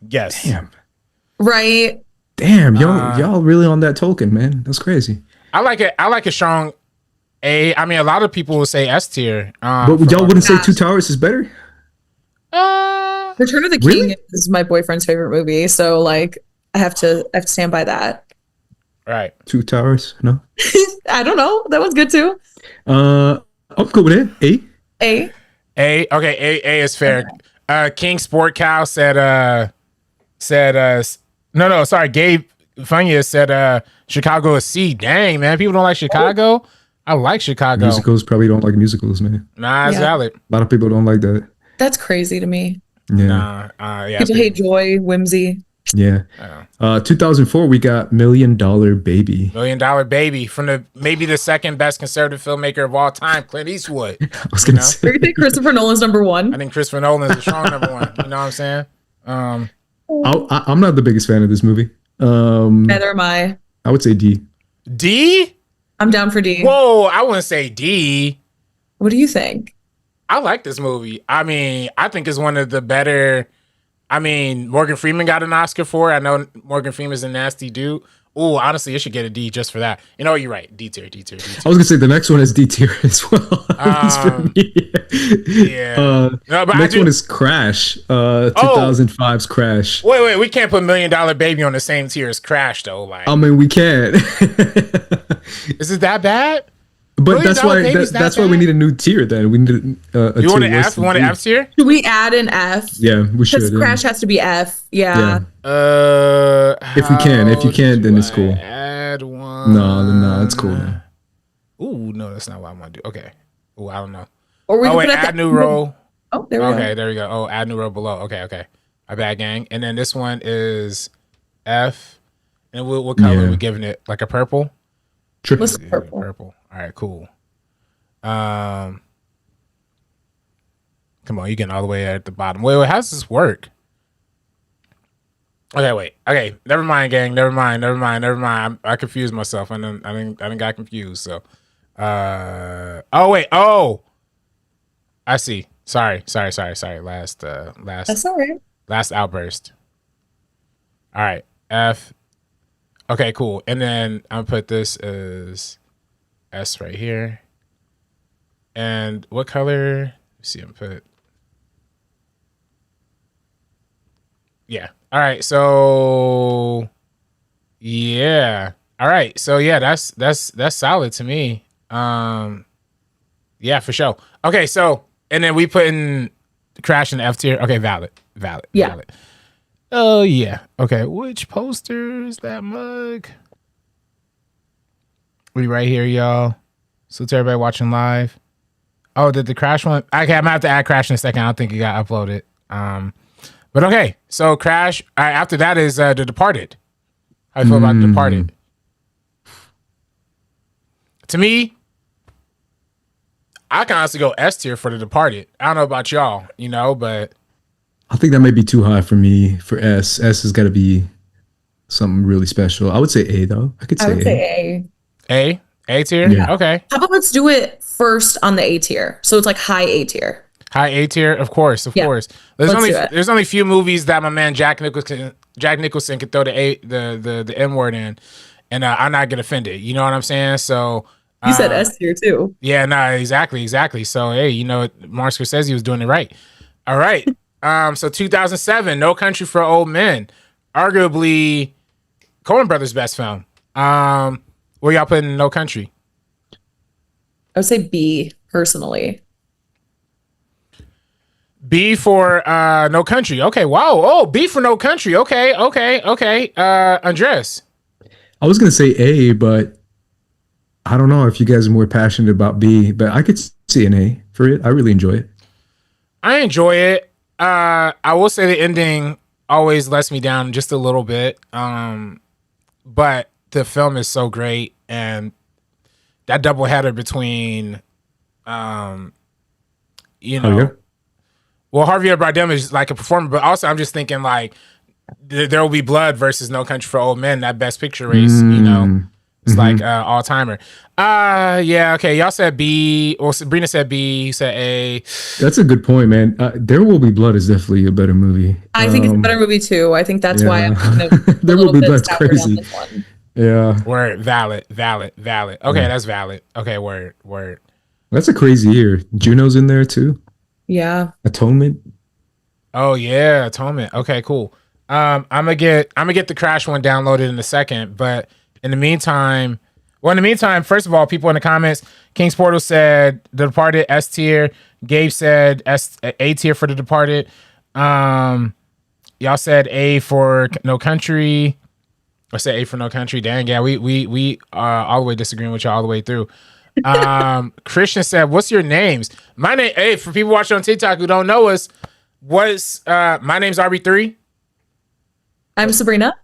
Yes. Right? Damn, y'all really on that Tolkien, man. That's crazy. I like it. I like a strong A. I mean, a lot of people will say S tier. But y'all wouldn't say Two Towers is better? Return of the King Really? is my boyfriend's favorite movie, so like I have to stand by that. Right. Two Towers. No. I don't know. That one's good too. I'm cool with it. A. Okay. A is fair. King Sport Cow said no. Sorry, Gabe Funya said Chicago is C. Dang, man, people don't like Chicago. I like Chicago. Musicals probably don't like musicals, man. Nah, it's valid. A lot of people don't like that. That's crazy to me. Yeah. Yeah. People hate joy, whimsy. Yeah. 2004, we got $1 Million Baby. $1 Million Baby from maybe the second best conservative filmmaker of all time, Clint Eastwood. I was gonna say. Do you think Christopher Nolan's number one? I think Christopher Nolan's a strong number one. You know what I'm saying? I'm not the biggest fan of this movie. Neither am I. I would say D. D? I'm down for D. Whoa, I wouldn't say D. What do you think? I like this movie. I mean, I think it's one of the better. I mean, Morgan Freeman got an Oscar for it. I know Morgan Freeman's a nasty dude. Ooh, honestly, it should get a D just for that. You know, you're right. D tier. I was gonna say the next one is D tier as well. For me. Yeah. No, but next one is Crash. 2005's Crash. Wait. We can't put $1 Million Baby on the same tier as Crash, though. Like, I mean, we can. Is it that bad? But that's why we need a new tier. Then we need a you want tier an F? You want an F tier? Should we add an F? Yeah, we should. Because Crash has to be F. Yeah. If you can, then it's cool. Add one. No, it's cool. Man. Ooh, no, that's not what I'm gonna do. Okay. Ooh, I don't know. Or we can put add new row. Oh, there we go. Okay, there we go. Oh, add new row below. Okay. My bad, gang. And then this one is F. And what color are we giving it? Like a purple? Let's purple. All right, cool. Come on, you're getting all the way at the bottom. Wait, how does this work? Okay, wait. Okay, never mind, gang. Never mind. I confused myself. I didn't got confused. So, oh wait. Oh, I see. Sorry. Last. That's all right. Last outburst. All right, F. Okay, cool. And then I'll put this as S right here. And what color? Let's see, I'm put. Yeah. All right. So yeah. All right. So yeah, that's solid to me. Yeah, for sure. Okay, so and then we put in Crash in the F tier. Okay, valid. Yeah. Valid. Oh yeah. Okay. Which poster is that mug? We right here, y'all. So to everybody watching live. Oh, did the Crash one? Okay, I'm gonna have to add Crash in a second. I don't think it got uploaded. But okay. So Crash. After that is The Departed. How do you feel about The Departed? To me, I can honestly go S tier for The Departed. I don't know about y'all, but I think that might be too high for me for S. S has got to be something really special. I would say A though. I would say A. A tier? Yeah. Okay. How about let's do it first on the A tier. So it's like high A tier. High A tier, of course. There's only a few movies that my man Jack Nicholson can throw the N word in, and I'm not get offended. You know what I'm saying? So you said S tier too. Yeah, no, exactly. So hey, Martin Scorsese was doing it right. All right. So 2007, No Country for Old Men, arguably Coen Brothers' best film. Where y'all putting No Country? I would say B personally. B for No Country. Okay, wow. Oh, B for No Country. Okay. Andres. I was gonna say A, but I don't know if you guys are more passionate about B, but I could see an A for it. I really enjoy it. I enjoy it. I will say the ending always lets me down just a little bit. But the film is so great, and that doubleheader between, well, Javier Bardem is like a performer, but also I'm just thinking like There Will Be Blood versus No Country for Old Men, that Best Picture race, it's like all timer. Yeah, okay. Y'all said B. Well, Sabrina said B. You said A. That's a good point, man. There Will Be Blood is definitely a better movie. I think it's a better movie too. I think that's why I'm kind of There Will Be Blood's crazy. Yeah. Word. Valid. Okay, that's valid. Okay, word. That's a crazy year. Juno's in there too. Yeah. Atonement. Oh yeah, Atonement. Okay, cool. I'm gonna get the Crash one downloaded in a second, but in the meantime, first of all, people in the comments, King's Portal said The Departed S tier. Gabe said A tier for The Departed. Y'all said A for No Country. I said A for No Country. Dang, yeah, we all the way disagreeing with y'all all the way through. Christian said, "What's your names?" My name. Hey, for people watching on TikTok who don't know us, my name's RB3. I'm Sabrina.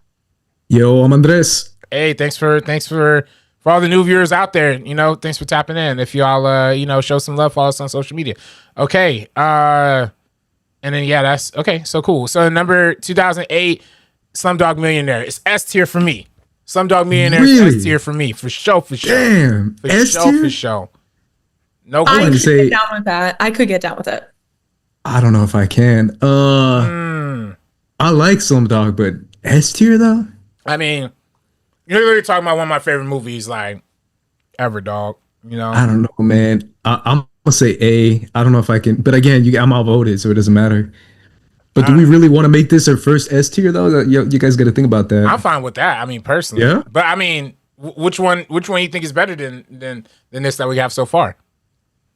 Yo, I'm Andres. Hey, thanks for all the new viewers out there. You know, thanks for tapping in. If y'all show some love, follow us on social media. Okay. And then that's okay. So cool. So number 2008, Slumdog Millionaire. It's S tier for me. Slumdog Millionaire is S tier for me. For sure. Damn. S tier? For sure. No I question. could get down with that. I could get down with it. I don't know if I can. I like Slumdog, but S tier though? I mean, you're literally talking about one of my favorite movies, like, ever, dog. You know? I don't know, man. I'm gonna say A. I don't know if I can, but again, I'm outvoted, so it doesn't matter. But do we really want to make this our first S tier though? You guys got to think about that. I'm fine with that. I mean, personally. Yeah. But I mean, which one you think is better than this that we have so far?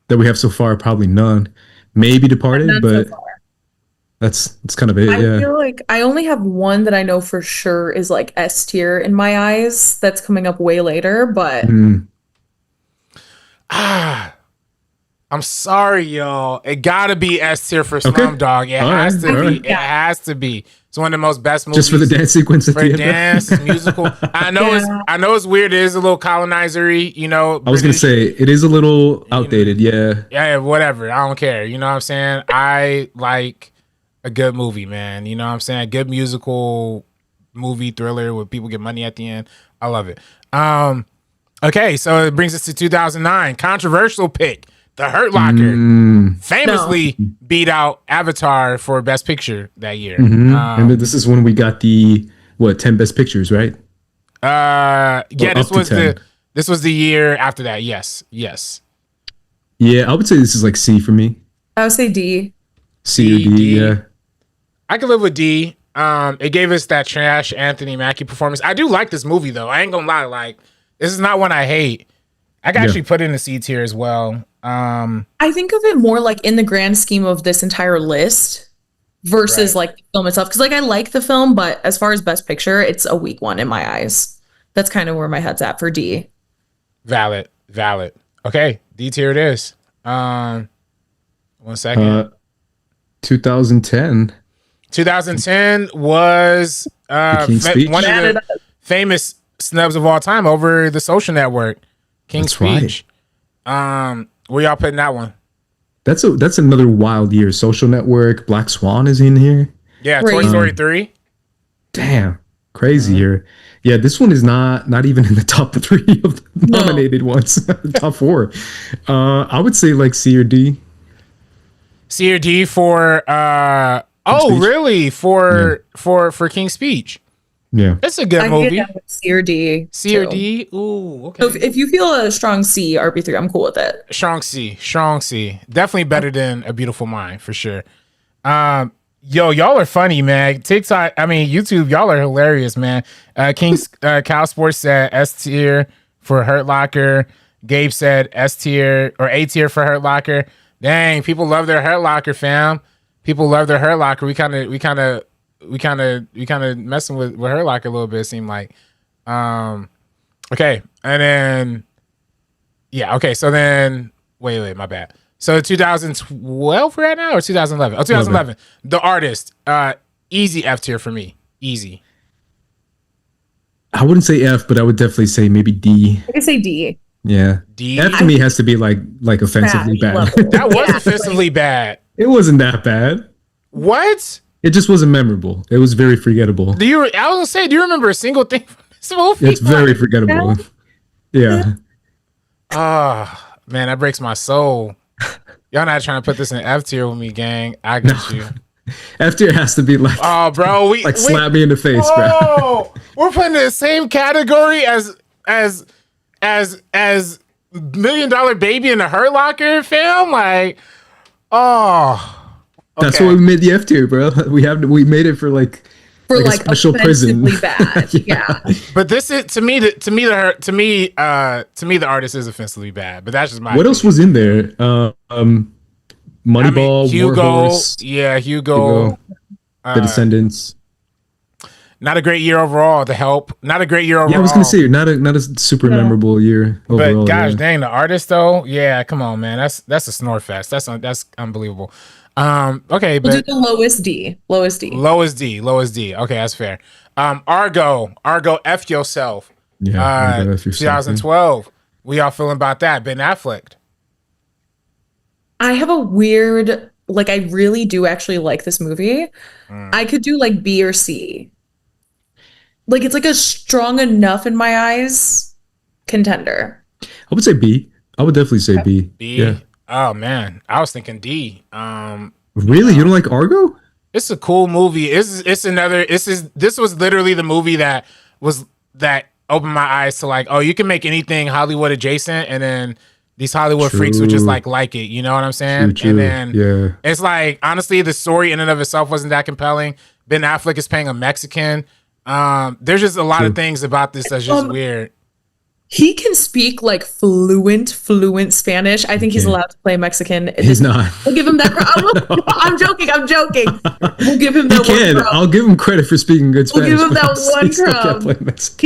That we have so far, probably none. Maybe Departed, but that's kind of it. I feel like I only have one that I know for sure is like S tier in my eyes. That's coming up way later, but I'm sorry, y'all. It gotta be S tier for Slumdog. It has to be. It has to be. It's one of the most best movies. Just for the dance sequence at the end. Dance, it's musical. I know it's weird. It is a little colonizer-y, you know. I was gonna say it is a little outdated, Yeah, whatever. I don't care. You know what I'm saying? I like a good movie, man. You know what I'm saying? A good musical movie thriller where people get money at the end. I love it. Okay, so it brings us to 2009. Controversial pick. The Hurt Locker famously beat out Avatar for Best Picture that year. And this is when we got the 10 Best Pictures, right? This was the year after that. Yes. Yeah, I would say this is like C for me. I would say D. C or D, yeah. I could live with D. It gave us that trash Anthony Mackie performance. I do like this movie though. I ain't gonna lie. Like, this is not one I hate. I can actually put it in the C tier as well. I think of it more like in the grand scheme of this entire list versus like the film itself. Because like I like the film, but as far as Best Picture, it's a weak one in my eyes. That's kind of where my head's at for D. Valid. Okay, D tier it is. 1 second. 2010. 2010 was one of the famous snubs of all time over The Social Network. King's Speech. Right. Where y'all putting that one? That's another wild year. Social Network, Black Swan is in here. Yeah, Toy Story 3. Damn, crazy year. Yeah, this one is not even in the top 3 of the nominated ones. Top 4. I would say like C or D. C or D for really? For King's Speech. Yeah. It's a good movie. Get C or D. C or D? Ooh, okay. So if you feel a strong C, RB3, I'm cool with it. Strong C. Definitely better than A Beautiful Mind, for sure. Y'all are funny, man. TikTok, YouTube, y'all are hilarious, man. King's Cow Sports said S tier for Hurt Locker. Gabe said S tier or A tier for Hurt Locker. Dang, people love their Hurt Locker, fam. People love their Hurt Locker. We kind of messing with Hurt Locker a little bit, it seemed like. Okay. And then so then wait, my bad. So 2012 right now or 2011? Oh, 2011. The Artist. Easy F tier for me. Easy. I wouldn't say F, but I would definitely say maybe D. I could say D. Yeah. D. F to me has to be like offensively bad. That was offensively bad. It wasn't that bad. What? It just wasn't memorable. It was very forgettable. I was gonna say, do you remember a single thing from this movie? It's very forgettable. Yeah. Man, that breaks my soul. Y'all not trying to put this in F tier with me, gang. I get you. F tier has to be like, bro, slap me in the face, bro. We're putting in the same category as $1 Million Baby in the Hurt Locker film. Like, That's why we made the F tier, bro. We made it for for Like a like special prison. offensively bad. Yeah. But this is to me the artist is offensively bad. But that's just my. What else was in there? Moneyball, Hugo. Warhorse, Yeah, Hugo. The Descendants. Not a great year overall. The Help. Not a great year overall. Yeah, I was gonna say not a super memorable year overall. But gosh, dang, the artist though. Yeah, come on, man. That's a snore fest. That's unbelievable. Okay, We'll but do the lowest D. Lowest D. Okay, that's fair. Argo, F yourself. Yeah, Argo, F yourself, 2012. We all feeling about that. Ben Affleck. I have a weird, like, I really do actually like this movie. I could do like B or C. Like, it's like a strong enough in my eyes contender. I would say B. I would definitely say B. B. Yeah. Oh man, I was thinking D. Really, you don't like Argo? It's a cool movie. This was literally the movie that opened my eyes to like, oh, you can make anything Hollywood adjacent, and then these Hollywood freaks would just like it. You know what I'm saying? True. And then Yeah. it's like, honestly, the story in and of itself wasn't that compelling. Ben Affleck is playing a Mexican. There's just a lot of things about this that's just weird. He can speak like fluent Spanish. I think he's allowed to play Mexican. He's not. We'll give him that. I'm joking. We'll give him that. He can. I'll give him credit for speaking good Spanish. We'll give him that one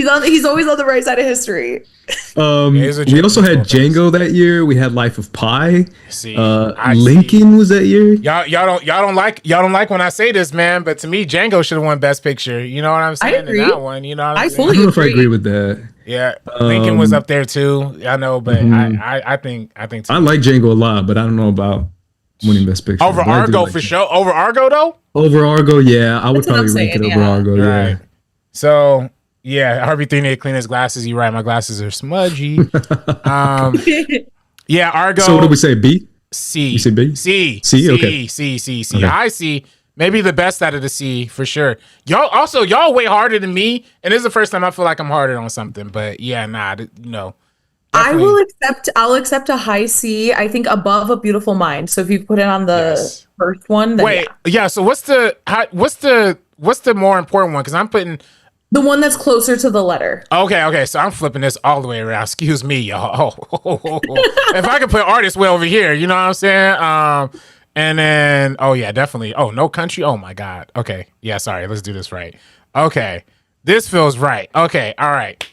crumb. He's always on the right side of history. We also had Django that year. We had Life of Pi. Lincoln was that year. Y'all don't like when I say this, man. But to me, Django should have won Best Picture. You know what I'm saying? I agree. In that one, you know what I'm saying? I don't know if I agree with that. Yeah, Lincoln was up there too. I know, but I think I like Django a lot, but I don't know about winning Best Picture. Over Argo for sure. Over Argo though. Over Argo, yeah, I would probably rank it over Argo. Right. Yeah. So yeah, RB3 need to clean his glasses. You're right, my glasses are smudgy. Yeah, Argo. So what did we say? B. C. You say B? C. C. Okay. C. Okay. I see. Maybe the best out of the C for sure. Y'all way harder than me, and this is the first time I feel like I'm harder on something. But yeah, no. I'll accept a high C. I think above A Beautiful Mind. So if you put it on the first one, then wait, yeah. So what's the more important one? Because I'm putting the one that's closer to the letter. Okay. So I'm flipping this all the way around. Excuse me, y'all. If I could put artist way over here, you know what I'm saying? And then, oh yeah, definitely. Oh, No Country. Oh my God. Okay. Yeah, sorry. Let's do this right. Okay. This feels right. Okay. All right.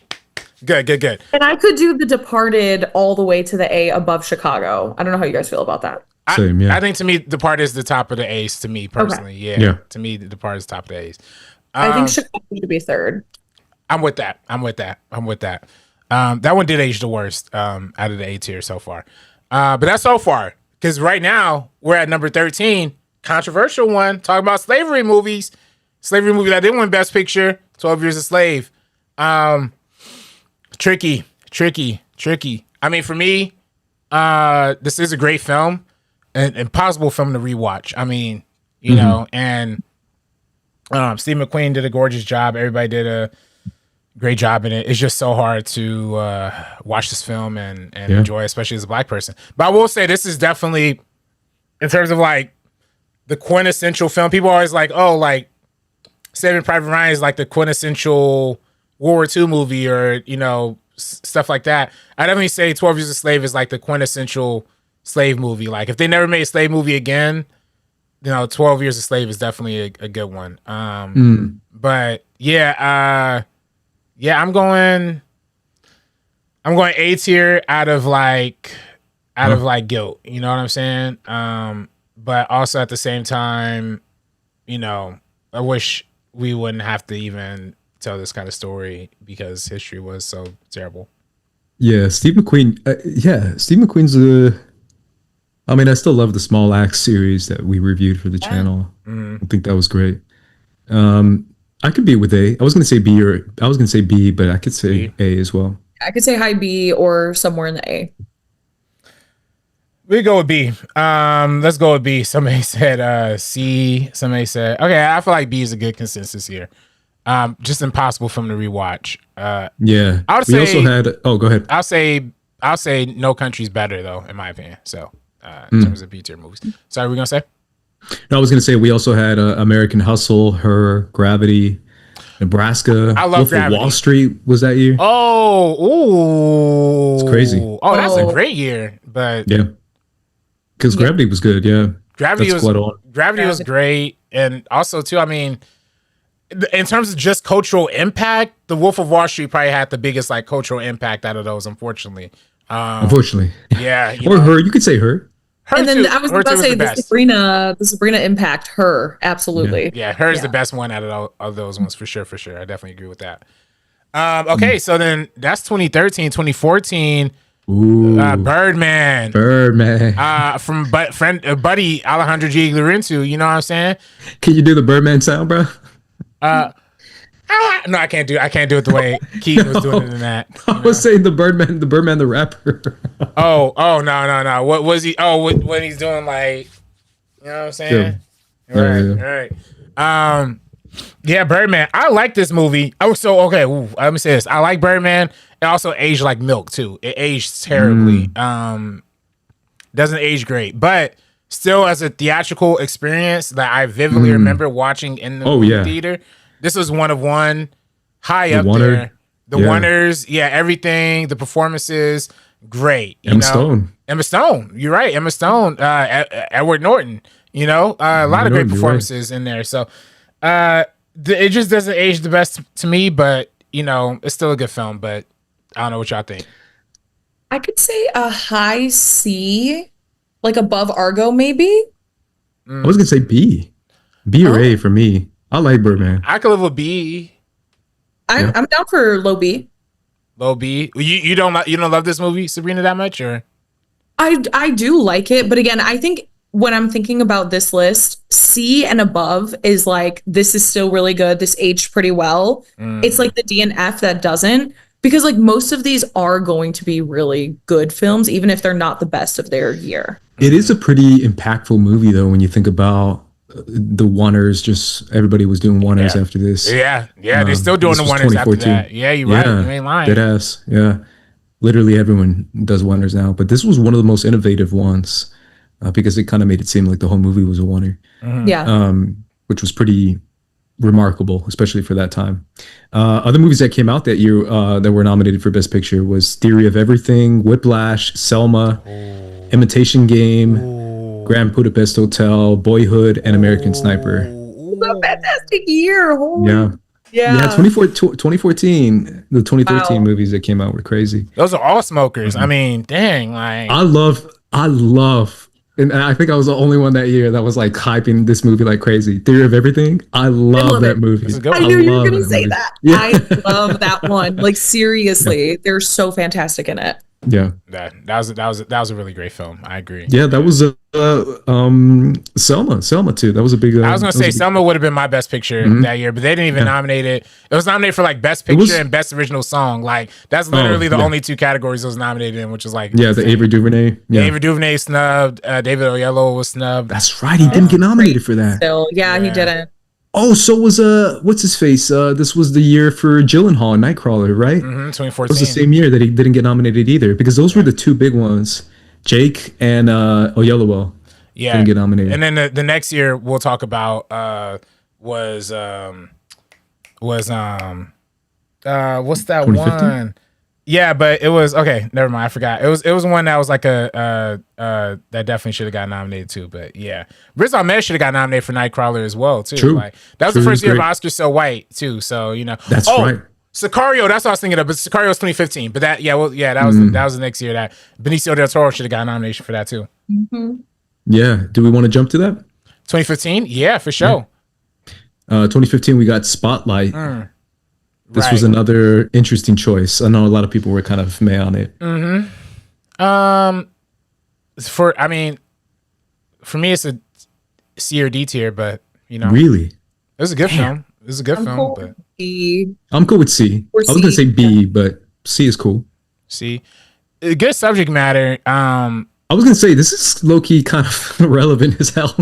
Good. And I could do The Departed all the way to the A above Chicago. I don't know how you guys feel about that. Same, yeah. I think to me, Departed is the top of the A's to me personally. Okay. Yeah. To me, The Departed is top of the A's. I think Chicago should be third. I'm with that. That one did age the worst out of the A tier so far. But that's so far. Because right now, we're at number 13. Controversial one. Talking about slavery movies. Slavery movie that didn't win Best Picture. 12 Years a Slave. Tricky. I mean, for me, this is a great film. An impossible film to rewatch. I mean, you know, and Steve McQueen did a gorgeous job. Everybody did a great job in it. It's just so hard to watch this film and enjoy, especially as a Black person. But I will say this is definitely, in terms of like the quintessential film, people are always like, oh, like Saving Private Ryan is like the quintessential World War II movie, or, you know, stuff like that. I definitely say 12 Years a Slave is like the quintessential slave movie. Like if they never made a slave movie again, you know, 12 Years a Slave is definitely a good one. But yeah, I'm going A tier out of guilt. You know what I'm saying? But also at the same time, you know, I wish we wouldn't have to even tell this kind of story because history was so terrible. Yeah, Steve McQueen. Steve McQueen's I mean, I still love the Small Axe series that we reviewed for the channel. I think that was great. I could be with A. I was going to say B, but I could say B. A as well. I could say high B or somewhere in the A. We go with B. Let's go with B. Somebody said C. Somebody said, okay, I feel like B is a good consensus here. Just impossible for him to rewatch. Yeah. I would say, also had, go ahead. I'll say No Country's better though, in my opinion. So in terms of B tier movies. Sorry, we're gonna say? No, I was gonna say we also had American Hustle, Her, Gravity, Nebraska. I love Wolf Gravity. of Wall Street was that year. Oh, ooh, It's crazy. Oh, that's a great year. But Yeah, because Gravity was good. Yeah, Gravity That's was quite on. Gravity was great, and also too. I mean, in terms of just cultural impact, The Wolf of Wall Street probably had the biggest like cultural impact out of those. Unfortunately, Unfortunately. yeah, Or Her. You could say Her. Her And then too. I was Her about too to say the the best. Sabrina impact her absolutely. Yeah, Her's the best one out of all of those ones for sure. I definitely agree with that. Okay, so then that's 2013, 2014. Ooh, Birdman. Birdman. From buddy Alejandro G. Lorenzo. You know what I'm saying? Can you do the Birdman sound, bro? No, I can't do it the way Keaton was doing it in that. I was saying the Birdman, the rapper. Oh, no. What was he? Oh, what he's doing, like, you know what I'm saying? Yeah. Right. Yeah, Birdman. I like this movie. Let me say this. I like Birdman. It also aged like milk too. It aged terribly. Doesn't age great, but still, as a theatrical experience that I vividly remember watching in the movie theater. This was one of one, high up there. The Wonders, everything, the performances, great. Emma Stone, you're right. Emma Stone, Edward Norton, a lot of great performances in there. So it just doesn't age the best to me, but, it's still a good film, but I don't know what y'all think. I could say a high C, like above Argo, maybe. I was going to say B or A for me. I like Birdman. I could live with B. I'm down for low B. Low B. You don't love this movie, Sabrina, that much, or? I do like it, but again, I think when I'm thinking about this list, C and above is like, this is still really good. This aged pretty well. It's like the D and F that doesn't, because like most of these are going to be really good films, even if they're not the best of their year. It is a pretty impactful movie, though, when you think about the Wonders. Just everybody was doing Wonders after this. Yeah, they're still doing the Wonders after that. Yeah, you're right. You ain't lying. Dead ass. Yeah, literally everyone does Wonders now. But this was one of the most innovative ones because it kind of made it seem like the whole movie was a wonder. Yeah, which was pretty remarkable, especially for that time. Other movies that came out that year that were nominated for Best Picture was Theory of Everything, Whiplash, Selma, Imitation Game, Grand Budapest Hotel, Boyhood, and American Sniper. it's a fantastic year. Yeah, 2014, the 2013 movies that came out were crazy. Those are all smokers. I mean, dang, like I love, and I think I was the only one that year that was like hyping this movie like crazy. Theory of Everything. I love that movie. I knew you were gonna say that. Yeah. I love that one. Like seriously, they're so fantastic in it. Yeah, that was a really great film. I agree. Yeah, that was Selma too. That was a big. I was gonna say Selma would have been my Best Picture that year, but they didn't even nominate it. It was nominated for like Best Picture and Best Original Song. Like that's literally the only two categories it was nominated in, which was like the Ava DuVernay. Yeah, Ava DuVernay snubbed. David Oyelowo was snubbed. That's right. He didn't get nominated for that. Still, yeah, he didn't. Oh, so was what's his face? This was the year for Gyllenhaal, Nightcrawler, right? 2014. It was the same year that he didn't get nominated either, because those were the two big ones. Jake and Oyelowo didn't get nominated. And then the next year we'll talk about was what's that 2015? One? Yeah, but it was okay. Never mind, I forgot. It was one that was like that definitely should have got nominated too. But yeah, Riz Ahmed should have got nominated for Nightcrawler as well too. True. Like that was the first year of Oscar So White too. So that's right. Sicario, that's what I was thinking of. But Sicario was 2015. But that was the next year that Benicio del Toro should have got a nomination for that too. Mm-hmm. Yeah. Do we want to jump to that? 2015? Yeah, for sure. 2015, we got Spotlight. This was another interesting choice. I know a lot of people were kind of meh on it. For me, it's a C or D tier, but really, it was a good film. It was a good film, but I'm cool with C. I was gonna say B, but C is cool. C, good subject matter. I was gonna say this is low key kind of relevant as hell,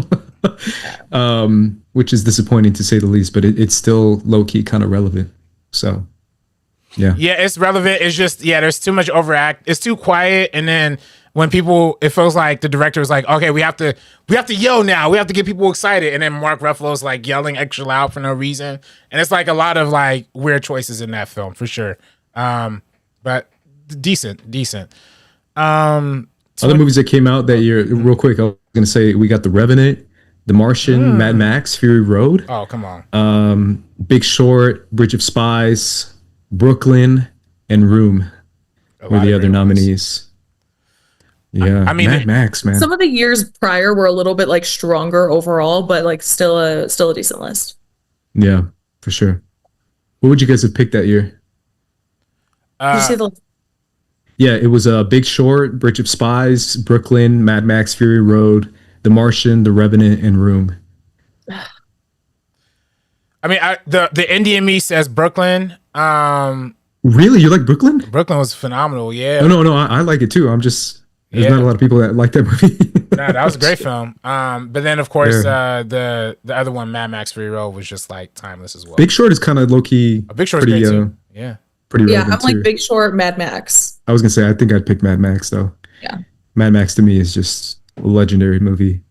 which is disappointing to say the least. But it's still low key kind of relevant. So, Yeah. Yeah, it's relevant. It's just, there's too much overact. It's too quiet. And then when people, it feels like the director is like, okay, we have to yell now. We have to get people excited. And then Mark Ruffalo's like yelling extra loud for no reason. And it's like a lot of like weird choices in that film for sure. But decent. Other movies that came out that year, real quick, I was going to say we got The Revenant, The Martian, Mad Max, Fury Road. Oh, come on. Big Short, Bridge of Spies, Brooklyn, and Room were the other nominees. Yeah, I mean, Mad Max, man. Some of the years prior were a little bit like stronger overall, but like still a decent list. Yeah, for sure. What would you guys have picked that year? Did you say the Yeah, it was Big Short, Bridge of Spies, Brooklyn, Mad Max, Fury Road, The Martian, The Revenant, and Room. I mean, the Indian me says Brooklyn. Really? You like Brooklyn? Brooklyn was phenomenal. Yeah. No, I like it too. I'm just there's not a lot of people that like that movie. No, that was a great film. But then of course the other one, Mad Max Fury Road, was just like timeless as well. Big Short is kind of low key. Big Short is great too. Yeah. Pretty Yeah, relevant I'm like too. Big Short, Mad Max. I was gonna say I think I'd pick Mad Max though. Yeah. Mad Max to me is just a legendary movie.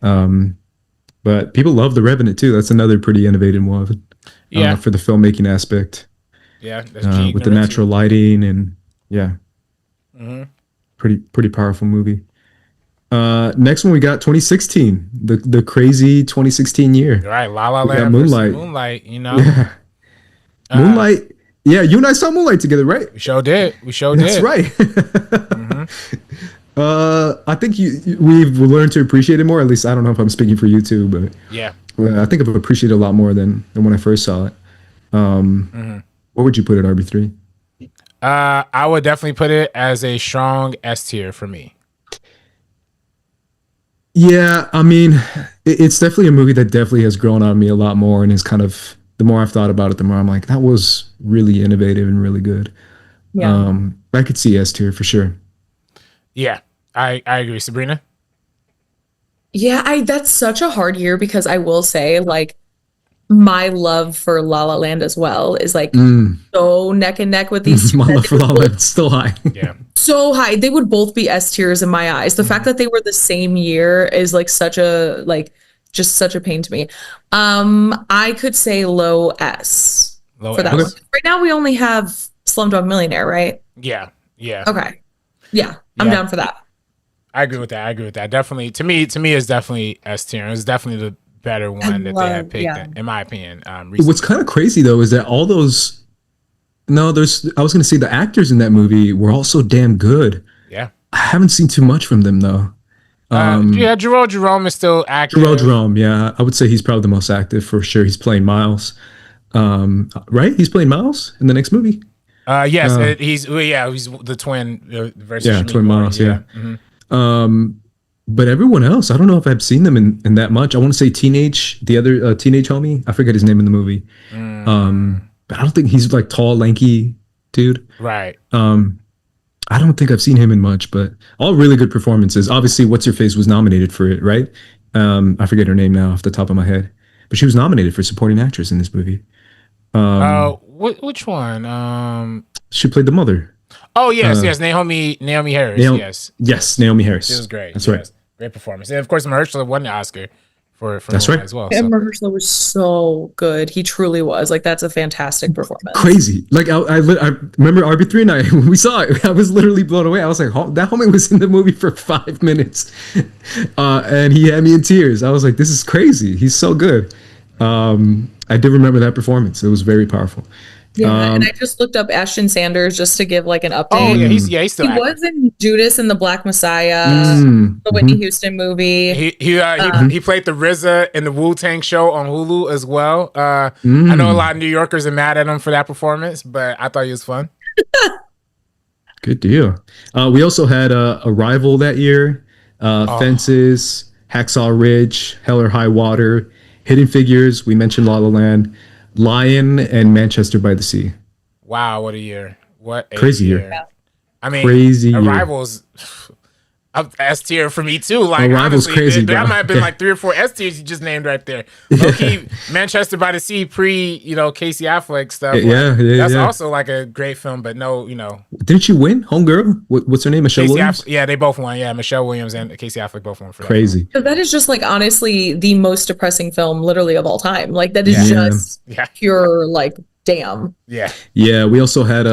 But people love The Revenant too. That's another pretty innovative one. Yeah. For the filmmaking aspect. Yeah. That's With the natural lighting and pretty powerful movie. Next one we got 2016, the crazy 2016 year. Right, La La We got Land Moonlight. Moonlight, you know. Yeah. Moonlight. Yeah, you and I saw Moonlight together, right? We sure did. That's right. I think we've learned to appreciate it more. At least I don't know if I'm speaking for you too, but Yeah. I think I've appreciated it a lot more than when I first saw it. What would you put at RB3? I would definitely put it as a strong S tier for me. Yeah, I mean, it's definitely a movie that definitely has grown on me a lot more, and is kind of, the more I've thought about it, the more I'm like, that was really innovative and really good. Yeah. I could see S tier for sure. Yeah, I agree. Sabrina? Yeah, that's such a hard year because I will say, like, my love for La La Land as well is like so neck and neck with these two. My love for La La Land is still high. Yeah. So high. They would both be S tiers in my eyes. The fact that they were the same year is like just such a pain to me. I could say low S for that one. Right now we only have Slumdog Millionaire, right? Yeah. Okay. Yeah, I'm down for that. I agree with that. Definitely, to me, it's definitely S tier. It's definitely the better one that they have picked, in my opinion. Recently. What's kind of crazy though is that all those, I was going to say the actors in that movie were all so damn good. Yeah. I haven't seen too much from them though. Jerome is still active. Jerome, yeah, I would say he's probably the most active for sure. He's playing Miles, right? He's playing Miles in the next movie. Yes, he's the twin versus twin Miles. Yeah. Mm-hmm. But everyone else, I don't know if I've seen them in that much. I want to say the other teenage homie. I forget his name in the movie. But I don't think he's like tall, lanky dude. Right. I don't think I've seen him in much, but all really good performances. Obviously, What's Her Face was nominated for it, right? I forget her name now off the top of my head, but she was nominated for supporting actress in this movie. Which one? She played the mother. Oh yes, Naomi Harris. Yes, Naomi Harris. It was great. That's right. Great performance, and of course, Mahershala won the Oscar for That's Moonlight right as well. And Mahershala was so good. He truly was. Like, that's a fantastic performance. Crazy. Like I remember RB3 and I when we saw it, I was literally blown away. I was like, that homie was in the movie for 5 minutes, and he had me in tears. I was like, this is crazy. He's so good. I did remember that performance. It was very powerful. Yeah, and I just looked up Ashton Sanders just to give like an update. Oh yeah, he's still he active. was in Judas and the Black Messiah, the Whitney Houston movie. He played the RZA in the Wu-Tang show on Hulu as well. I know a lot of New Yorkers are mad at him for that performance, but I thought he was fun. Good deal. We also had Arrival that year, Fences, Hacksaw Ridge, Hell or High Water, Hidden Figures. We mentioned La La Land, Lion, and Manchester by the Sea. Wow, what a year! What a Crazy year. Yeah. I mean, crazy Arrival's. S tier for me too. Like Arrival's honestly, crazy, there bro. might have been like 3 or 4 S tiers you just named right there. Low-key, Manchester by the Sea pre, Casey Affleck stuff. That's also like a great film, but no, Didn't she win? Homegirl? What's her name? Michelle Williams? Yeah, they both won. Yeah, Michelle Williams and Casey Affleck both won for that. Crazy. So that is just like honestly the most depressing film literally of all time. Like that is just pure like damn. Yeah. Yeah, we also had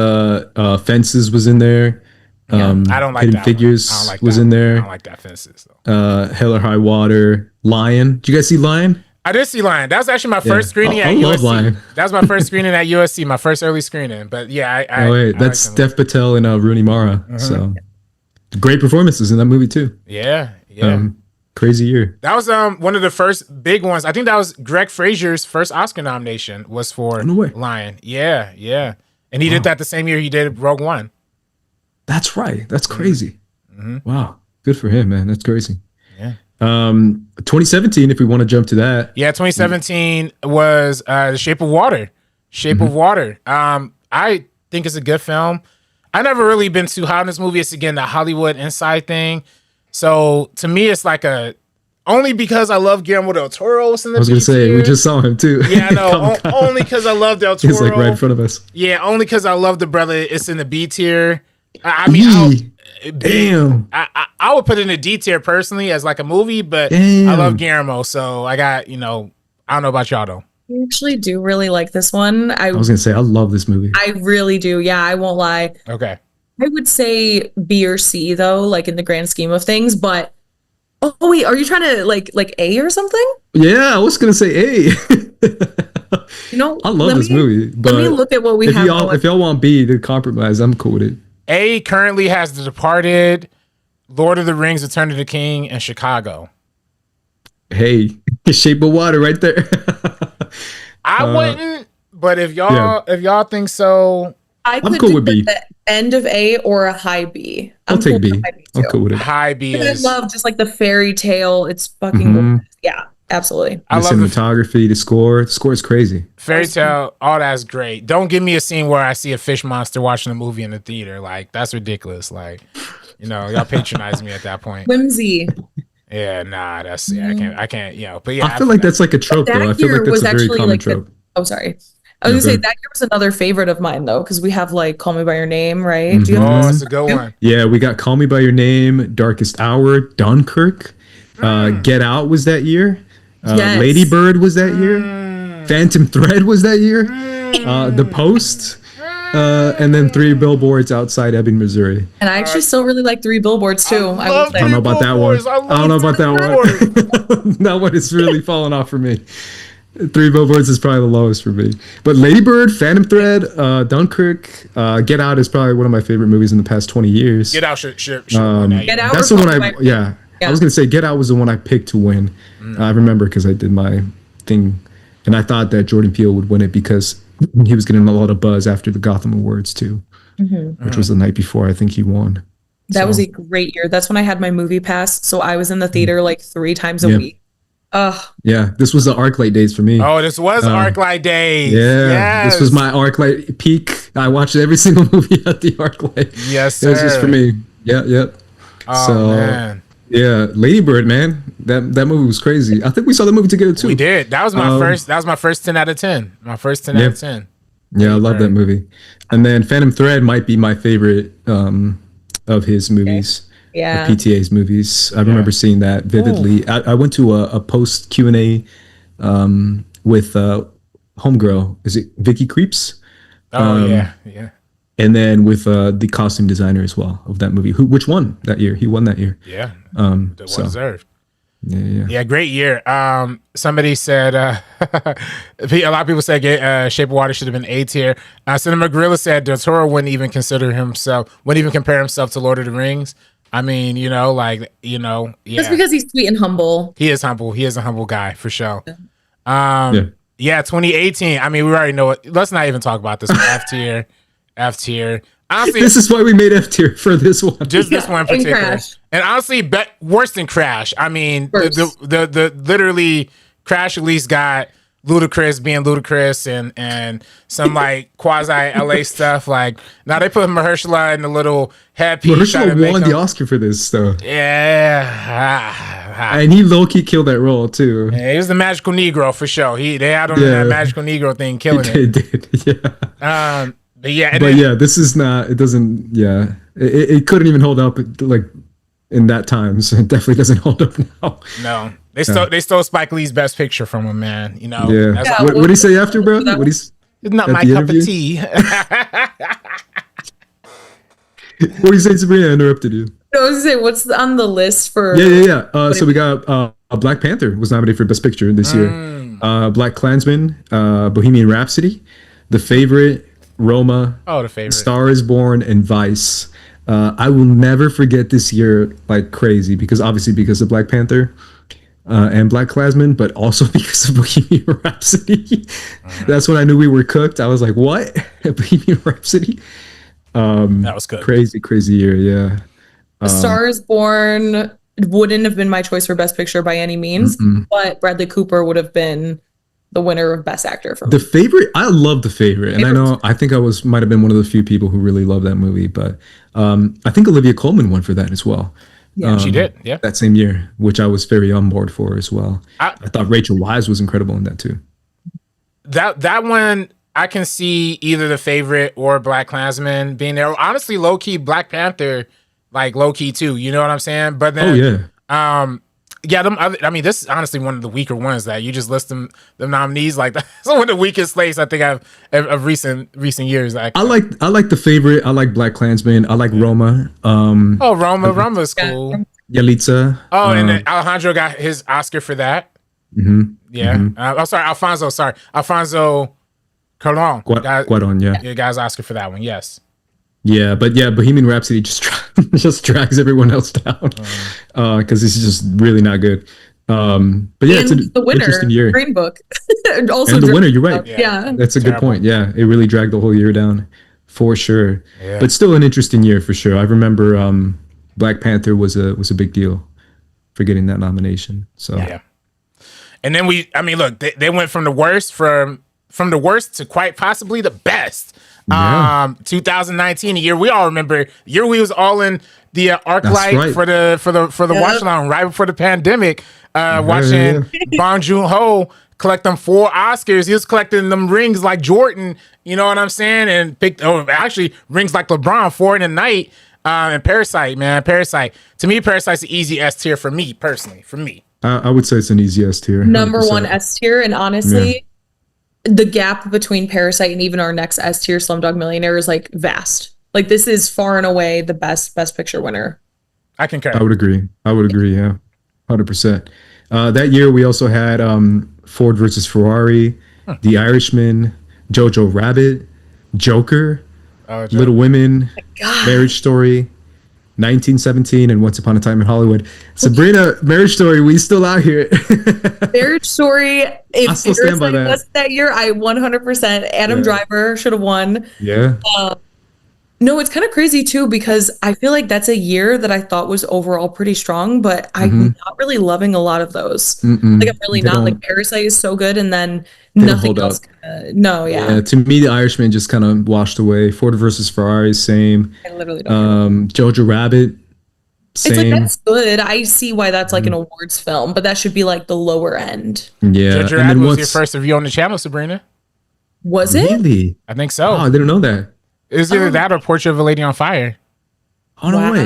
Fences was in there. I don't like Hidden that Figures one. I don't like was that in one. there. I don't like that Fences though. Hell or High Water. Lion. Did you guys see Lion? I did see Lion. That was actually my first screening at I USC. love Lion. That was my first screening at USC, my first early screening. But yeah, that's Dev Patel and Rooney Mara. So great performances in that movie too. Yeah. Crazy year. That was one of the first big ones. I think that was Greg Fraser's first Oscar nomination was for Lion. Yeah. And he did that the same year he did Rogue One. That's right. That's crazy. Wow. Good for him, man. That's crazy. Yeah. 2017, if we want to jump to that. Yeah, 2017 was The Shape of Water. Shape of Water. I think it's a good film. I never really been too hot on this movie. It's again the Hollywood Inside thing. So to me, it's like only because I love Guillermo del Toro. I was going to say, we just saw him too. Yeah, no, only because I love del Toro. He's like right in front of us. Yeah, only because I love the brother. It's in the B tier. I mean, damn. I would put it in a D tier personally as like a movie, but Damn. I love Guillermo. So I got, I don't know about y'all though. I actually do really like this one. I was going to say, I love this movie. I really do. Yeah, I won't lie. Okay. I would say B or C though, like in the grand scheme of things. But oh wait, are you trying to like A or something? Yeah, I was gonna say A. I love this movie. But let me look at what we have. If y'all want B to compromise, I'm cool with it. A currently has The Departed, Lord of the Rings, Return of the King, and Chicago. Hey, Shape of Water right there. I wouldn't, but if y'all think so, I'm cool with B. The end of A or a high B. I'll take B. I'm cool with it. High B is. I love just like the fairy tale. It's fucking gorgeous. Yeah, absolutely. I love cinematography, the score. The score is crazy. Fairy tale, all that's great. Don't give me a scene where I see a fish monster watching a movie in the theater. Like that's ridiculous. Like, y'all patronize me at that point. Whimsy. Yeah, nah, that's I can't. But yeah, I feel like that's like a trope though. I feel like that's a very common trope. Sorry. I was gonna say that year was another favorite of mine though, because we have like Call Me by Your Name, right? Do you have that's a good one. Yeah, we got Call Me by Your Name, Darkest Hour, Dunkirk, Get Out was that year, Lady Bird was that year, Phantom Thread was that year, The Post, and then 3 Billboards Outside Ebbing, Missouri. And I actually still really like 3 Billboards too. I don't know about that one. I don't know about that one. That one is really falling off for me. 3 Billboards is probably the lowest for me. But Lady Bird, Phantom Thread, Dunkirk, Get Out is probably one of my favorite movies in the past 20 years. Get Out should Get Out. That's the one I was going to say Get Out was the one I picked to win. I remember because I did my thing. And I thought that Jordan Peele would win it because he was getting a lot of buzz after the Gotham Awards too, which was the night before I think he won. That was a great year. That's when I had my movie pass. So I was in the theater like 3 times a week. Yeah, this was the ArcLight days for me. Oh, this was ArcLight days. Yeah, yes. This was my ArcLight peak. I watched every single movie at the ArcLight. Yes, sir. It was just for me. Yeah. Oh, man. Yeah, Lady Bird, man. That movie was crazy. I think we saw the movie together too. We did. That was my first. That was my first 10 out of 10. My first 10 out of 10. Yeah, I love that movie. And then Phantom Thread might be my favorite of his movies. Yeah, PTA's movies. I remember seeing that vividly. I went to a post Q&A with homegirl. Is it Vicky Creeps? Yeah. And then with the costume designer as well of that movie, which won that year. He won that year. Yeah, well deserved. Yeah, great year. Somebody said a lot of people said Shape of Water should have been A tier. Cinema Gorilla said Del Toro wouldn't even compare himself to Lord of the Rings. I mean, yeah. Just because he's sweet and humble. He is humble. He is a humble guy for sure. Yeah, 2018. I mean, we already know it. Let's not even talk about this one. F tier. Honestly, this is why we made F tier for this one. Just this one in particular. And honestly, worse than Crash. I mean, the literally Crash at least got Ludacris being Ludacris and some like quasi LA stuff. Like now they put Mahershala in the little headpiece. Mahershala won the Oscar for this though. Yeah. And he low-key killed that role too. Yeah, he was the magical Negro for sure. They had him in that magical Negro thing, killing it. It did, yeah. This is not. It doesn't. Yeah, it couldn't even hold up like in that time. So it definitely doesn't hold up now. No, they stole Spike Lee's Best Picture from him, man. You know. Yeah. What did he say after, bro? It's not my cup of tea. What do you say, Sabrina? I interrupted you. I was gonna say, what's on the list for? Yeah. So we got Black Panther was nominated for Best Picture this year. Black Klansman, Bohemian Rhapsody, The Favorite, Roma, The Favorite, Star is Born, and Vice. I will never forget this year like crazy because of Black Panther and Black Klansman, but also because of Bohemian Rhapsody. That's when I knew we were cooked. I was like, what? Bohemian Rhapsody? That was good. Crazy year, yeah. A Star is Born wouldn't have been my choice for Best Picture by any means, but Bradley Cooper would have been the winner of Best Actor for me. The Favorite, I love The Favorite, and I think I might have been one of the few people who really love that movie, but I think Olivia Colman won for that as well. Yeah, she did. Yeah, that same year, which I was very on board for as well. I thought Rachel Weisz was incredible in that too. That one, I can see either The Favorite or Black Klansman being there. Honestly, low key Black Panther, like low key too. You know what I'm saying? But then, this is honestly one of the weaker ones that you just list the nominees like that's one of the weakest slates I think of recent years. I like The Favorite. I like Black Klansman. I like Roma. Roma's cool. Yalitza. And then Alejandro got his Oscar for that. Alfonso Cuarón. Cuarón, yeah. You guys Oscar for that one, yes. Yeah, but Bohemian Rhapsody just drags everyone else down because this is just really not good. But yeah, it's the winner, interesting year. Green Book. Also, and the winner, you're right. Yeah, that's a good point. Yeah, it really dragged the whole year down for sure. Yeah. But still an interesting year for sure. I remember Black Panther was a big deal for getting that nomination. So yeah. And then they went from the worst to quite possibly the best. 2019, a year we all remember, the year we was all in the ArcLight for the watch along right before the pandemic, watching Bong Joon-ho collect them 4 Oscars. He was collecting them rings like Jordan, you know what I'm saying, and actually rings like LeBron, 4 in a night. And Parasite, man, to me, Parasite's an easy S tier for me personally. I would say it's an easy S tier. Number 1 S tier, and honestly, the gap between Parasite and even our next S tier, Slumdog Millionaire, is like vast. Like this is far and away the best picture winner. I concur. I would agree. Yeah, 100%. That year we also had Ford versus Ferrari, The Irishman, Jojo Rabbit, Joker, Little Women, Marriage Story, 1917, and Once Upon a Time in Hollywood. Sabrina, Marriage Story, we still out here. Marriage Story, if I still stand by that. Wasn't that year, I 100%. Adam Driver should have won. Yeah. No, it's kind of crazy too, because I feel like that's a year that I thought was overall pretty strong, but I'm not really loving a lot of those. Like I'm really not. Like Parasite is so good, and then nothing else. Yeah. To me, The Irishman just kind of washed away. Ford versus Ferrari, same. I literally don't. Jojo Rabbit, same. It's like that's good. I see why that's like an awards film, but that should be like the lower end. Yeah. Jojo Rabbit was your first review on the channel, Sabrina. Was it? Really? I think so. Oh, I didn't know that. It was either that or Portrait of a Lady on Fire. Oh no way!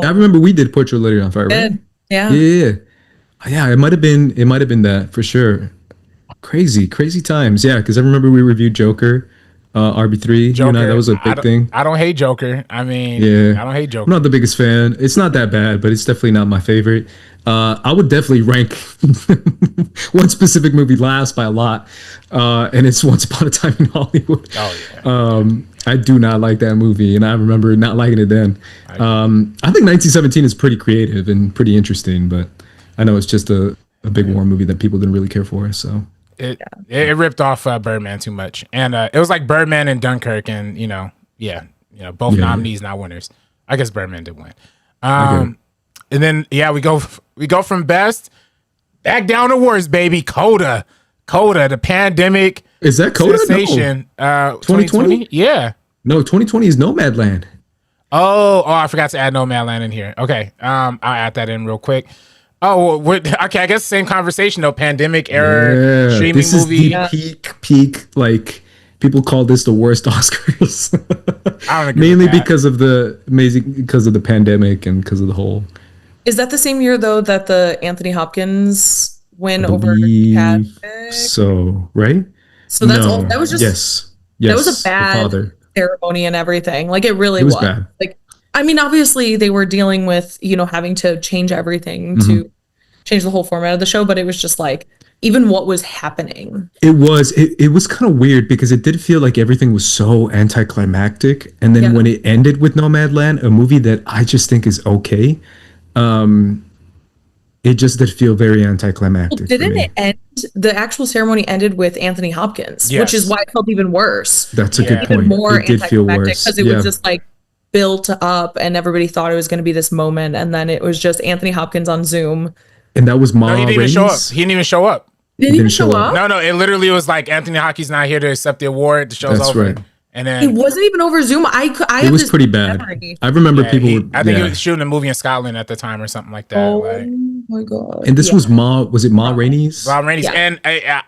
I remember we did Portrait of a Lady on Fire, right? Yeah. It might have been that for sure. Crazy times. Yeah, because I remember we reviewed Joker, RB3. Joker, that was a big thing. I don't hate Joker. I mean, I don't hate Joker. I'm not the biggest fan. It's not that bad, but it's definitely not my favorite. I would definitely rank one specific movie last by a lot, and it's Once Upon a Time in Hollywood. Oh yeah. I do not like that movie, and I remember not liking it then. I think 1917 is pretty creative and pretty interesting, but I know it's just a big war movie that people didn't really care for. So it ripped off Birdman too much, and it was like Birdman and Dunkirk, and both nominees, not winners. I guess Birdman did win. And then we go from best back down to worst, baby. Coda Coda, the pandemic Is that Coda? sensation. No. 2020? Yeah. No, 2020 is Nomadland. Oh, I forgot to add Nomadland in here. Okay, I'll add that in real quick. Oh, okay. I guess the same conversation though. Pandemic era streaming this movie. Is the peak. Like people call this the worst Oscars. I don't agree Mainly with that. because of the pandemic and because of the whole. Is that the same year though that the Anthony Hopkins win I over believe Chadwick? So right. So that's all. That was just yes. That was a the bad father. ceremony and everything. Like it really It was was. bad. Like I mean, obviously they were dealing with having to change everything to change the whole format of the show, but it was just like even what was happening. It was kind of weird because it did feel like everything was so anticlimactic, and then when it ended with Nomadland, a movie that I just think is okay, it just did feel very anticlimactic. Well, didn't it end? The actual ceremony ended with Anthony Hopkins, which is why it felt even worse. That's a good even point. more It did feel worse because it was just like built up, and everybody thought it was going to be this moment, and then it was just Anthony Hopkins on Zoom. And that was No, he didn't even show up. He didn't even show up. Didn't even show up? No, it literally was like Anthony Hockey's not here to accept the award. The show's That's over. right. And then It wasn't even over Zoom. It was pretty bad. memory. I remember I think he was shooting a movie in Scotland at the time or something like that. Oh my god! And this was it Ma Rainey's? Bob Rainey's. Yeah. And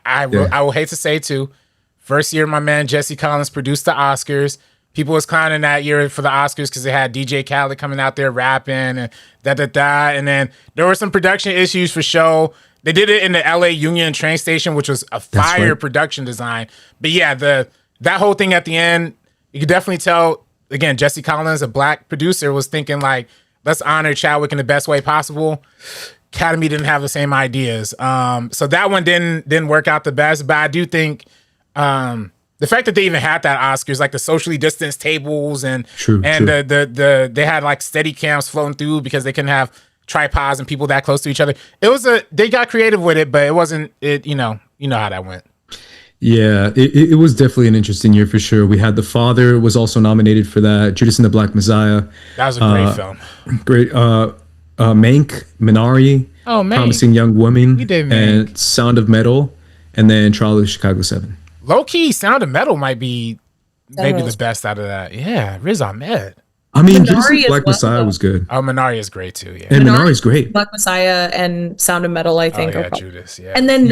I will hate to say too, first year my man Jesse Collins produced the Oscars. People was clowning that year for the Oscars because they had DJ Khaled coming out there rapping and and then there were some production issues for show. They did it in the LA Union train station, which was a fire production design. But yeah, that whole thing at the end, you could definitely tell. Again, Jesse Collins, a black producer, was thinking like, let's honor Chadwick in the best way possible. Academy didn't have the same ideas, so that one didn't work out the best. But I do think the fact that they even had that Oscars, like the socially distanced tables and they had like steady cams floating through because they couldn't have tripods and people that close to each other. They got creative with it, but it wasn't it. You know how that went. Yeah, it was definitely an interesting year for sure. We had The Father was also nominated for that. Judas and the Black Messiah. That was a great film. Great. Mank, Minari, Promising Young Woman, and Sound of Metal, and then Trial of Chicago 7. Low key, Sound of Metal might be maybe the best out of that. Yeah, Riz Ahmed. I mean, Judas and the Black Messiah was good. Oh, Minari is great too. Yeah, and Minari's great. Black Messiah and Sound of Metal, I think. Judas. Yeah, and then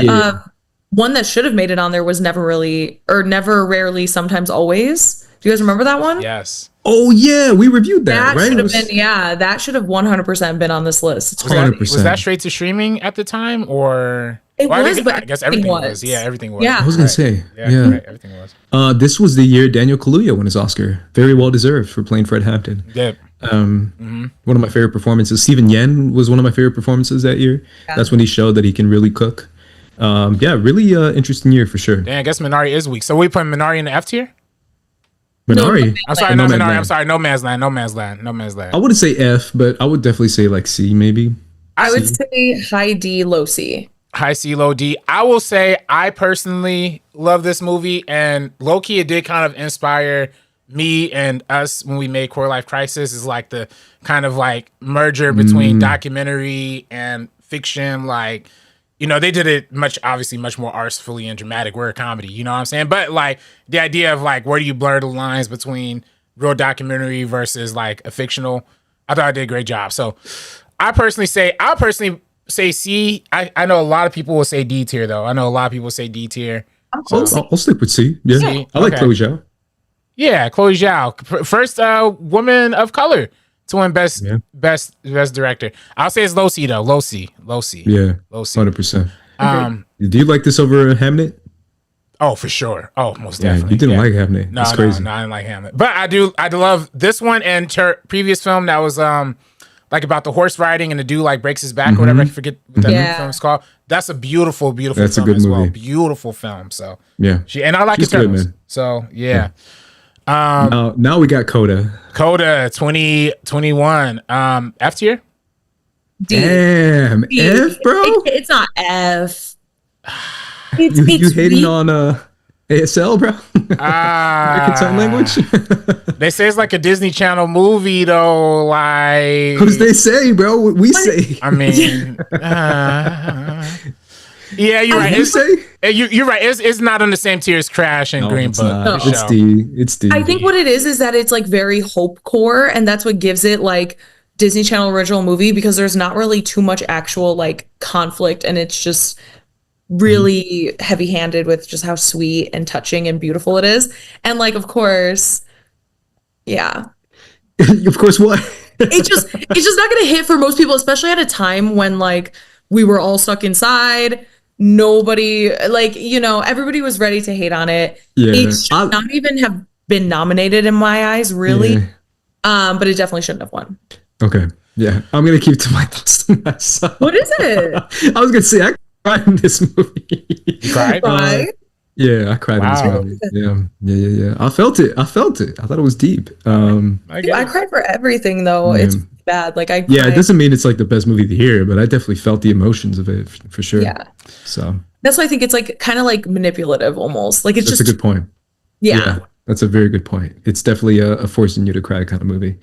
one that should have made it on there was Never Rarely, Sometimes Always. Do you guys remember that one? Yes. Oh yeah, we reviewed that. Right? That should have 100% been on this list. 100%. Was that straight to streaming at the time, or I guess everything was. Yeah, everything was. Yeah, I was gonna say. Yeah. Right, everything was. This was the year Daniel Kaluuya won his Oscar. Very well deserved for playing Fred Hampton. Yeah. One of my favorite performances. Stephen Yen was one of my favorite performances that year. Yeah. That's when he showed that he can really cook. Really interesting year for sure. I guess Minari is weak. So we putting Minari in the F tier? Minari. I'm sorry, not Minari. I'm sorry, No Man's Land. No Man's Land. No Man's Land. I wouldn't say F, but I would definitely say like C, maybe. I would say high D, low C. High C, low D. I will say I personally love this movie, and low key it did kind of inspire me and us when we made Core Life Crisis. Is like the kind of like merger between documentary and fiction. Like, they did it obviously much more artfully and dramatic. We're a comedy, you know what I'm saying? But like the idea of like, where do you blur the lines between real documentary versus like a fictional? I thought I did a great job. So I'll personally say C. I know a lot of people will say D tier though. So, I'll stick with C. Yeah. C? I like Chloe Zhao. Yeah, Chloe Zhao. First woman of color to win best director. I'll say it's low C though. Low C. Yeah. Low C. 100%. Do you like this over Hamnet? Oh, for sure. Oh, most definitely. You didn't like Hamnet. No, That's crazy. No, I didn't like Hamlet. But I do love this one and her previous film that was like about the horse riding and the dude like breaks his back or whatever. I forget what that film's called. That's a beautiful That's film a good as movie. well. Beautiful film. So yeah. And I like Eternals. Good, so yeah. Now we got Coda. Coda 2021. F tier? D. Damn. D. F, bro? It's not F. You hating on ASL, bro? American Sign Language? They say it's like a Disney Channel movie, though. Like, what does they say, bro? What we say. I mean, Yeah, you're right. Did you say? You're right. It's not on the same tier as Crash and Green it's Book. not. for It's sure. It's D. I think what it is that it's like very hope core, and that's what gives it like Disney Channel original movie, because there's not really too much actual like conflict, and it's just really heavy-handed with just how sweet and touching and beautiful it is. And like, of course, yeah. Of course, what? It's just not gonna hit for most people, especially at a time when like we were all stuck inside. Nobody, like, everybody was ready to hate on it. Yeah. It should not even have been nominated in my eyes, really. Yeah. But it definitely shouldn't have won. Okay. Yeah. I'm gonna keep to my thoughts on myself. What is it? I was gonna say I cried in this movie. You cried? Right? Yeah, I cried in this movie. Yeah. I felt it. I thought it was deep. I cried for everything though. Yeah. It's bad. Like I Yeah, it doesn't mean it's like the best movie of the year, but I definitely felt the emotions of it for sure. Yeah. So that's why I think it's like kind of like manipulative almost. Like it's that's a good point. Yeah. That's a very good point. It's definitely a forcing you to cry kind of movie.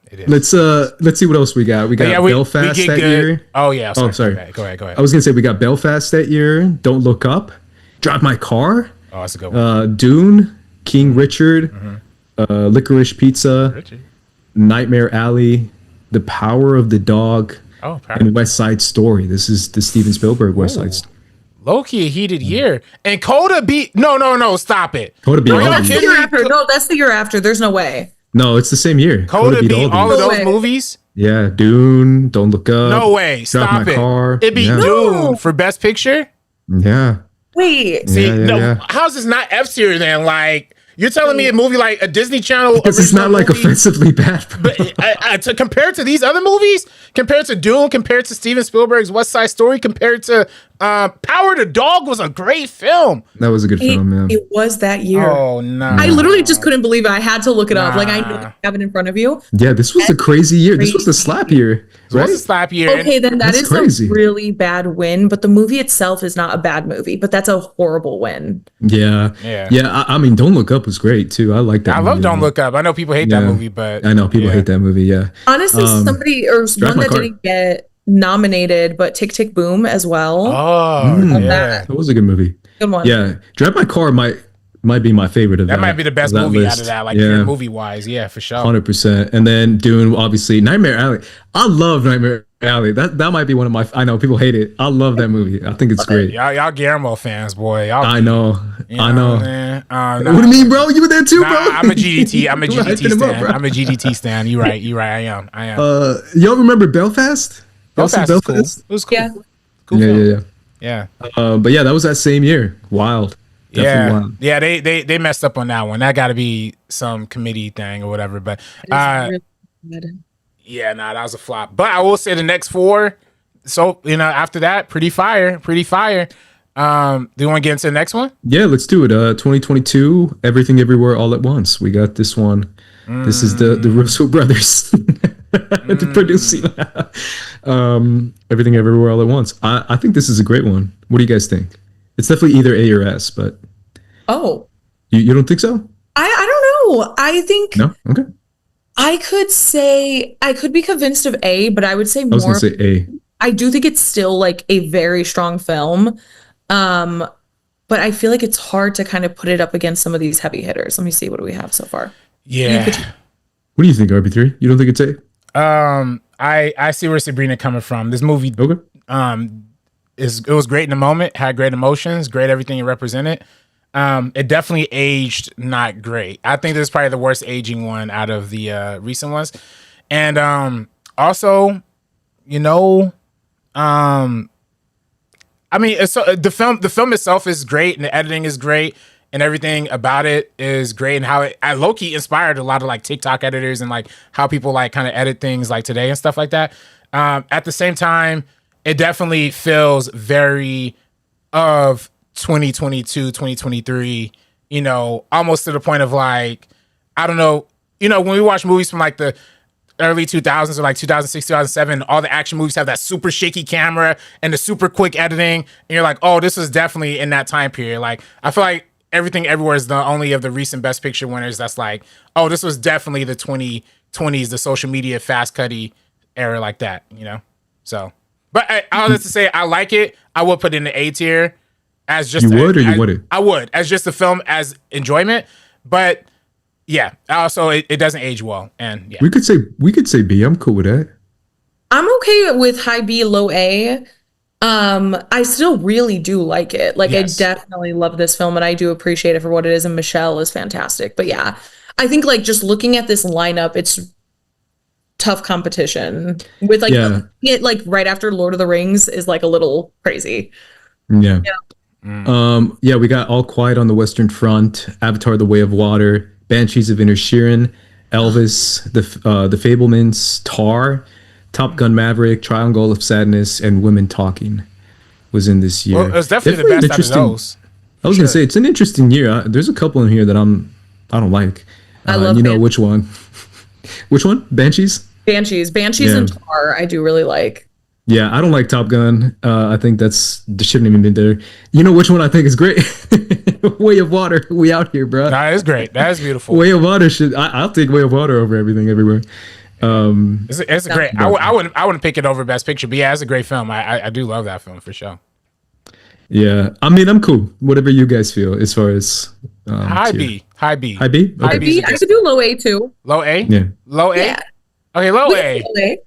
It is. Let's see what else we got. We got Belfast that year. Oh yeah. Sorry. Go ahead. I was gonna say we got Belfast that year. Don't Look Up. Drive My Car. Oh, that's a good one. Dune. King Richard. Licorice Pizza. Nightmare Alley. The Power of the Dog. Oh, and West Side Story. This is the Steven Spielberg West Side Story. Low-key a heated year. And Coda beat... No, stop it. Coda beat all That's these. the year after. No, that's the year after. There's no way. No, it's the same year. Coda beat all of these. those movies? Yeah, Dune, Don't Look Up. No way. Drive Stop My it. Car. It beat Yeah. Dune for Best Picture? Yeah. Wait. See, Yeah. how's this not F tier then? Like, you're telling me a movie like a Disney Channel Because it's not like movie, offensively bad. But to compare to these other movies, compared to Dune, compared to Steven Spielberg's West Side Story, compared to Power the Dog was a great film. That was a good film, yeah. It was that year. Oh no! I literally just couldn't believe it. I had to look it up. Like I know you have it in front of you. Yeah, this was a crazy year. This was the slap year, right? What's a slap year? Okay, then that That's is crazy. a really bad win. But the movie itself is not a bad movie. But that's a horrible win. Yeah. I mean, Don't Look Up was great too. I like that. I love Don't Look Up. I know people hate that movie, but I know people hate that movie. Yeah. Honestly, somebody or one My that Car. didn't get nominated, but Tick Tick Boom as well. Oh, yeah. That was a good movie. Good one. Yeah. Drive My Car might be my favorite of that. That might be the best movie out of that, like movie wise. Yeah, for sure. 100%. And then Dune, obviously, Nightmare Alley. I love Nightmare Alley. That might be one of my. I know people hate it. I love that movie. I think it's great. Y'all Guillermo fans, boy. I know. I know. Man. What do you mean, bro? You were there too, bro. I'm a GDT. I'm a You hyping GDT him stan. up, bro. I'm a GDT stan. You right. I am. Y'all remember Belfast? Belfast was cool. It was cool. Yeah. Cool film. Yeah. Yeah. But yeah, that was that same year. Wild. Definitely wild. Yeah, they messed up on that one. That got to be some committee thing or whatever. But Really good. yeah, that was a flop. But I will say the next four. So after that, pretty fire. Do you want to get into the next one? Yeah, let's do it. 2022, Everything Everywhere All at Once. We got this one. This is the Russo brothers producing Everything Everywhere All at Once. I think this is a great one. What do you guys think? It's definitely either A or S, but Oh. you don't think so? I don't know. I think No? Okay. I could be convinced of A, but I would say I was more. going to say A. I do think it's still like a very strong film. But I feel like it's hard to kind of put it up against some of these heavy hitters. Let me see, what do we have so far? Yeah. What do you think, RB3? You don't think it's A? I see where Sabrina coming from. This movie Okay. it was great in the moment, had great emotions, great everything it represented. It definitely aged not great. I think this is probably the worst aging one out of the recent ones. And also, I mean, the film itself is great, and the editing is great, and everything about it is great, and how it low-key inspired a lot of like TikTok editors and like how people like kind of edit things like today and stuff like that. At the same time, it definitely feels very of 2022, 2023, almost to the point of like, I don't know, when we watch movies from like the early 2000s or like 2006, 2007, all the action movies have that super shaky camera and the super quick editing. And you're like, oh, this was definitely in that time period. Like, I feel like Everything Everywhere is the only of the recent Best Picture winners that's like, oh, this was definitely the 2020s, the social media fast cutty era like that, So, but all this to say, I like it. I would put it in the A tier as just you wouldn't? I would as just a film as enjoyment. But yeah, also it doesn't age well, and yeah, we could say B. I'm cool with that. I'm okay with high B, low A. I still really do like it. Like, Yes. I definitely love this film, and I do appreciate it for what it is. And Michelle is fantastic. But yeah, I think like just looking at this lineup, it's tough competition with like it like right after Lord of the Rings is like a little crazy. Yeah. We got All Quiet on the Western Front, Avatar: The Way of Water, Banshees of Inisherin, Elvis, the Fablemans, Tar, Top Gun Maverick, Triangle of Sadness, and Women Talking was in this year. Well, it's definitely the best out of those. I was gonna say it's an interesting year. There's a couple in here that I don't like. I love you know which one? Which one? Banshees and Tar I do really like. Yeah, I don't like Top Gun. I think they shouldn't even been there. You know which one I think is great? Way of Water. We out here, bro. Nah, it's great. That is beautiful. Way of Water I'll take Way of Water over everything everywhere. It's a great. I wouldn't pick it over Best Picture, but yeah, it's a great film. I do love that film for sure. Yeah, I mean, I'm cool. Whatever you guys feel as far as high B. I could do low A too. Low A. Yeah. Low A. Yeah. Okay, low A.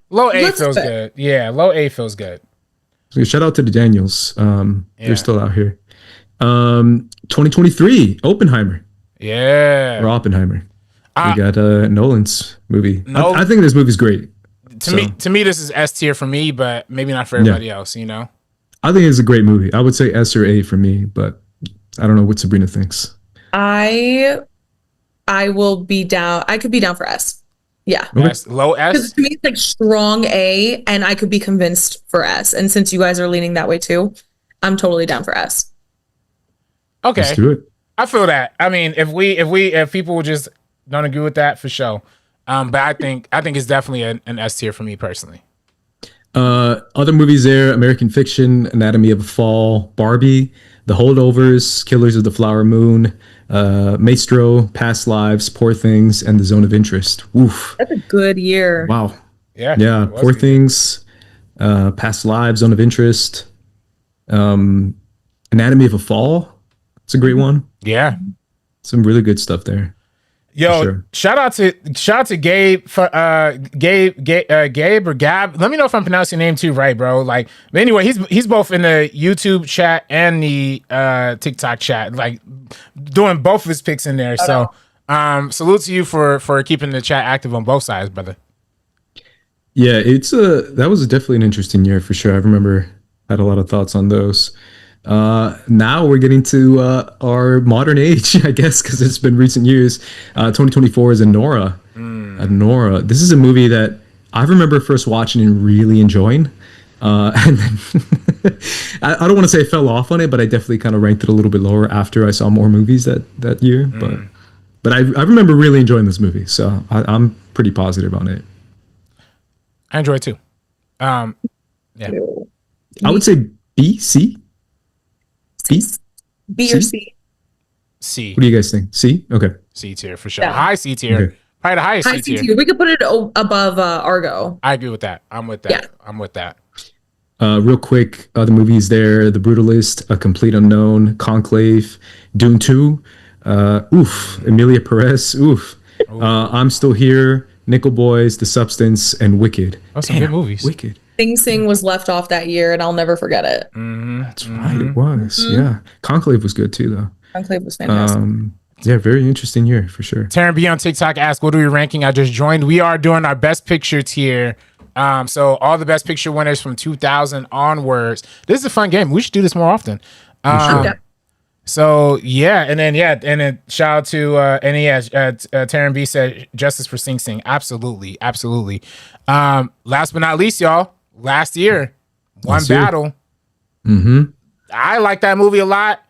Low A Let's feels do it. good. Yeah, low A feels good. So shout out to the Daniels. They're still out here. 2023, Oppenheimer. Yeah. Or Oppenheimer. We got Nolan's movie. Nolan, I think this movie's great. To me, this is S tier for me, but maybe not for everybody else. You know. I think it's a great movie. I would say S or A for me, but I don't know what Sabrina thinks. I will be down. I could be down for S. Yeah. Okay. Low S. Because to me, it's like strong A, and I could be convinced for S. And since you guys are leaning that way too, I'm totally down for S. Okay. Let's do it. I feel that. I mean, if people would just don't agree with that, for sure. But I think it's definitely an S tier for me personally. Other movies there: American Fiction, Anatomy of a Fall, Barbie, The Holdovers, Killers of the Flower Moon, Maestro, Past Lives, Poor Things, and The Zone of Interest. Oof. That's a good year. Wow. Yeah. Poor Things, Past Lives, Zone of Interest, Anatomy of a Fall. It's a great one. Yeah. Some really good stuff there. Yo, sure. shout out to Gabe for Gabe or Gab. Let me know if I'm pronouncing your name too right, bro. Like, but anyway, he's both in the YouTube chat and the TikTok chat, like doing both of his picks in there. So, salute to you for keeping the chat active on both sides, brother. Yeah, that was definitely an interesting year for sure. I remember I had a lot of thoughts on those. Now we're getting to our modern age, I guess, because it's been recent years. 2024 is Nora. Nora. This is a movie that I remember first watching and really enjoying. And then I don't want to say I fell off on it, but I definitely kind of ranked it a little bit lower after I saw more movies that year. But I remember really enjoying this movie, so I'm pretty positive on it. I enjoy it too. Yeah. I would say B, C. B or C? C. What do you guys think? C? Okay. C tier for sure. Yeah. High C tier. Okay. Probably the highest High C tier. C tier. We could put it above Argo. I agree with that. I'm with that. Yeah. I'm with that. Real quick, other movies there: The Brutalist, A Complete Unknown, Conclave, Dune 2, Emilia Perez, I'm Still Here, Nickel Boys, The Substance, and Wicked. Those some good movies. Wicked. Sing Sing was left off that year, and I'll never forget it. That's right, it was. Yeah, Conclave was good too, though. Conclave was fantastic. Yeah, very interesting year for sure. Taryn B on TikTok asked, "What are we ranking?" I just joined. We are doing our best picture tier. So all the best picture winners from 2000 onwards. This is a fun game. We should do this more often. Okay. So yeah, and then shout out to NES. Taryn B said justice for Sing Sing. Absolutely. Last but not least, y'all. Last year, One Battle. I like that movie a lot.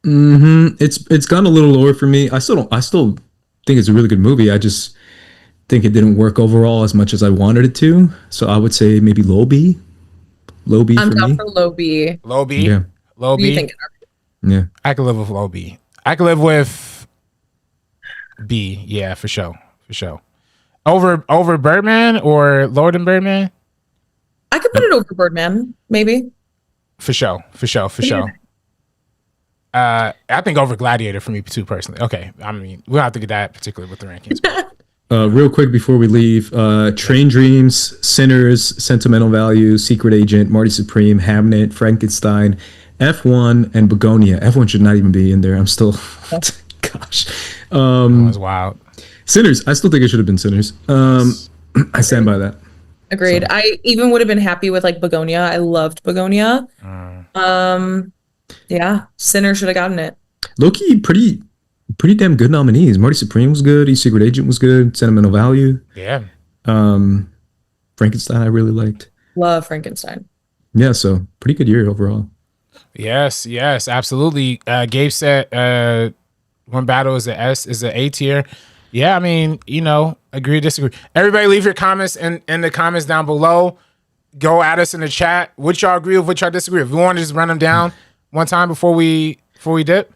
It's gone a little lower for me. I still think it's a really good movie. I just think it didn't work overall as much as I wanted it to. So I would say maybe low B. Low B I'm for down me. for low B. Low B. Yeah. Low What do you B. think? Yeah. I could live with low B. I could live with B. Yeah, for sure. Over Birdman or lower than Birdman? I could put it over Birdman, maybe. For sure. I think over Gladiator for me too, personally. Okay, I mean, we'll have to get that particularly with the rankings. Real quick before we leave, Train Dreams, Sinners, Sentimental Value, Secret Agent, Marty Supreme, Hamnet, Frankenstein, F1, and Begonia. F1 should not even be in there. I'm still, gosh. That was wild. Sinners. I still think it should have been Sinners. I stand by that. Agreed. So. I even would have been happy with like Begonia. I loved Begonia. Yeah, Sinner should have gotten it. Low-key, pretty damn good nominees. Marty Supreme was good. Secret Agent was good. Sentimental Value. Yeah. Frankenstein I really liked. Love Frankenstein. Yeah, so pretty good year overall. Yes, absolutely. Gabe said One Battle is an A tier. Yeah, I mean, agree, disagree. Everybody leave your comments in the comments down below. Go at us in the chat. What y'all agree with, what y'all disagree with. If you want to just run them down one time before we dip.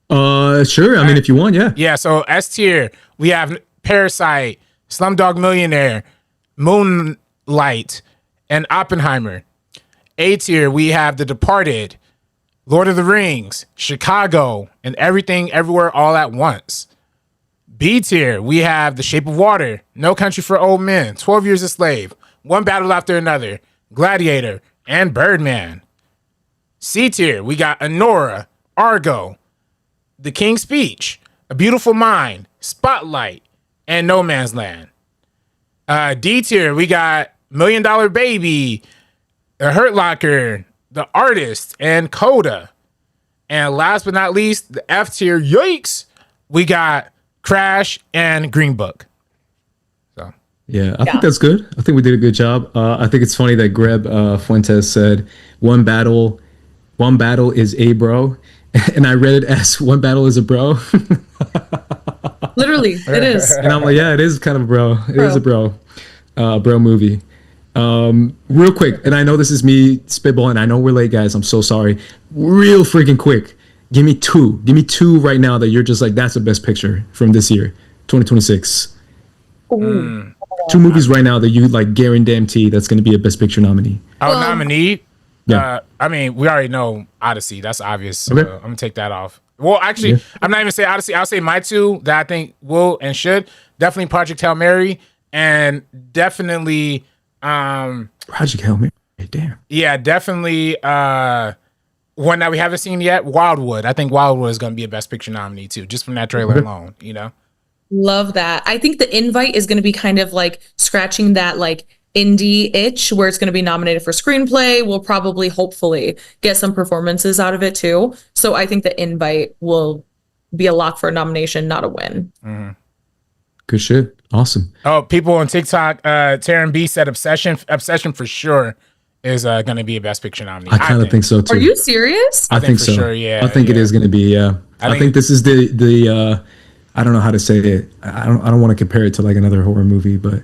Sure. I mean, if you want, yeah. Yeah, so S tier, we have Parasite, Slumdog Millionaire, Moonlight, and Oppenheimer. A tier, we have The Departed, Lord of the Rings, Chicago, and Everything Everywhere All at Once. B tier, we have The Shape of Water, No Country for Old Men, 12 Years a Slave, One Battle After Another, Gladiator, and Birdman. C tier, we got Anora, Argo, The King's Speech, A Beautiful Mind, Spotlight, and No Man's Land. D tier, we got $1 Million Baby, The Hurt Locker, The Artist, and Coda. And last but not least, the F tier, yikes, we got Crash and Green Book. So yeah, I think that's good. I think we did a good job. I think it's funny that Greb Fuentes said one battle is a bro, and I read it as one battle is a bro. Literally, it is. And I'm like, yeah, it is kind of a bro. It is a bro movie. Real quick, and I know this is me spitballing. I know we're late, guys. I'm so sorry. Real freaking quick. Give me two right now that you're just like, that's the best picture from this year, 2026. Two movies right now that you like guarantee that's going to be a best picture nominee. Nominee? Yeah. I mean, we already know Odyssey. That's obvious. So Okay. I'm going to take that off. Well, actually, I'm not even saying Odyssey. I'll say my two that I think will and should. Definitely Project Hail Mary, and definitely... Project Hail Mary. Damn. Yeah, definitely... one that we haven't seen yet, Wildwood. I think Wildwood is going to be a Best Picture nominee too, just from that trailer alone. Love that. I think The Invite is going to be kind of like scratching that like indie itch, where it's going to be nominated for screenplay. We'll probably, hopefully, get some performances out of it too. So I think The Invite will be a lock for a nomination, not a win. Mm-hmm. Good shit. Awesome. Oh, people on TikTok, Taryn B said Obsession for sure is going to be a Best Picture nominee. I kind of think so too. Are you serious? I think so. Sure, yeah. I think it is going to be. Yeah. I think this is the. I don't know how to say it. I don't want to compare it to like another horror movie, but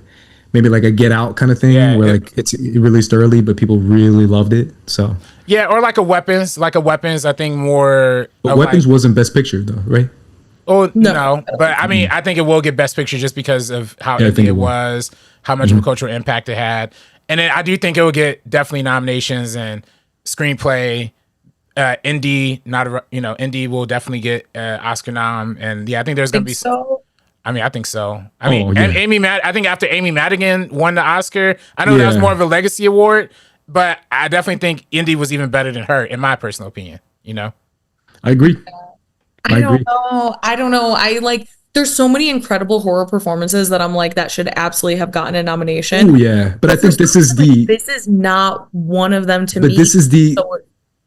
maybe like a Get Out kind of thing, where like it's released early, but people really loved it. So yeah, or like a Weapons. I think more. But Weapons wasn't Best Picture though, right? Oh no, but I mean, I think it will get Best Picture just because of how indie it was, how much of a cultural impact it had. And then I do think it will get definitely nominations and screenplay, indie. Indie will definitely get Oscar nom, and yeah, I think there's gonna be. So? I mean, I think so. I mean, and I think after Amy Madigan won the Oscar, I know that was more of a legacy award, but I definitely think indie was even better than her, in my personal opinion. I agree. I don't know. I like. There's so many incredible horror performances that I'm like, that should absolutely have gotten a nomination. Oh yeah, but I think this is this is not one of them to me. But this is the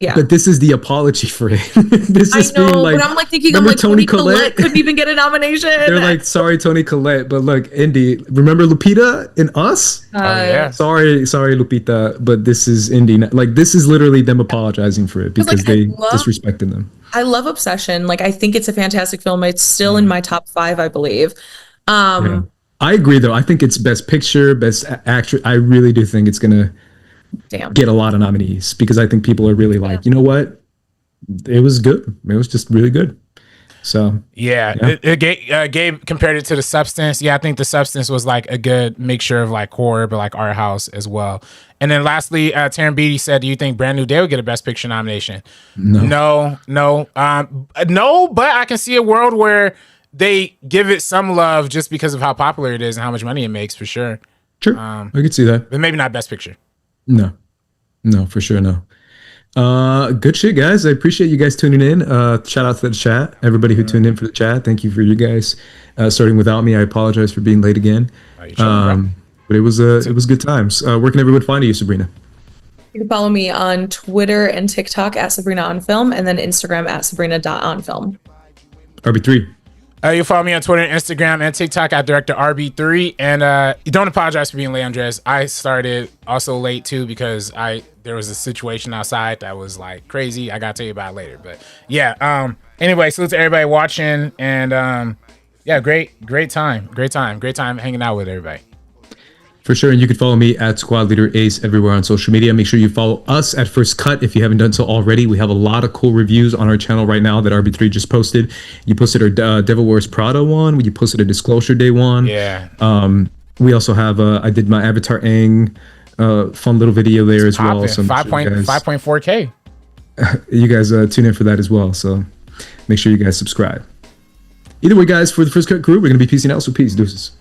Yeah. But this is the apology for it. This is I know, being like, but I'm like thinking, I'm like, Toni Collette couldn't even get a nomination. They're like, sorry, Toni Collette, but look, Indy, remember Lupita in Us? Yeah. Sorry, Lupita, but this is Indy. Like, this is literally them apologizing for it because they disrespected them. I love Obsession. Like, I think it's a fantastic film. It's still in my top 5, I believe. Yeah. I agree, though. I think it's Best Picture, Best Actress. I really do think it's gonna get a lot of nominees because I think people are really like, you know what? It was good. It was just really good. So yeah. Gabe compared it to the Substance. Yeah, I think the Substance was like a good mixture of like horror, but like art house as well. And then lastly, Taryn Beatty said, "Do you think Brand New Day would get a Best Picture nomination?" No. No, but I can see a world where they give it some love just because of how popular it is and how much money it makes, for sure. Sure, I could see that, but maybe not Best Picture. No, for sure, no. Good shit, guys. I appreciate you guys tuning in. Shout out to the chat, everybody who tuned in for the chat. Thank you for you guys starting without me. I apologize for being late again. But it was good times. Where can everyone find you, Sabrina? You can follow me on Twitter and TikTok at Sabrina on Film, and then Instagram at Sabrina.onfilm. RB3. You follow me on Twitter and Instagram and TikTok at Director RB3. And you don't apologize for being late, Andres. I started also late too because there was a situation outside that was like crazy. I gotta tell you about it later. But yeah, anyway, salute to everybody watching, and yeah, great time hanging out with everybody. For sure, and you can follow me at Squad Leader Ace everywhere on social media. Make sure you follow us at First Cut if you haven't done so already. We have a lot of cool reviews on our channel right now that RB3 just posted. You posted our Devil Wears Prada one. You posted a Disclosure Day one. Yeah. We also have I did my Avatar Aang fun little video there as well. So 5.4K. You guys tune in for that as well. So make sure you guys subscribe. Either way, guys, for the First Cut crew, we're going to be peacing out. So peace, deuces.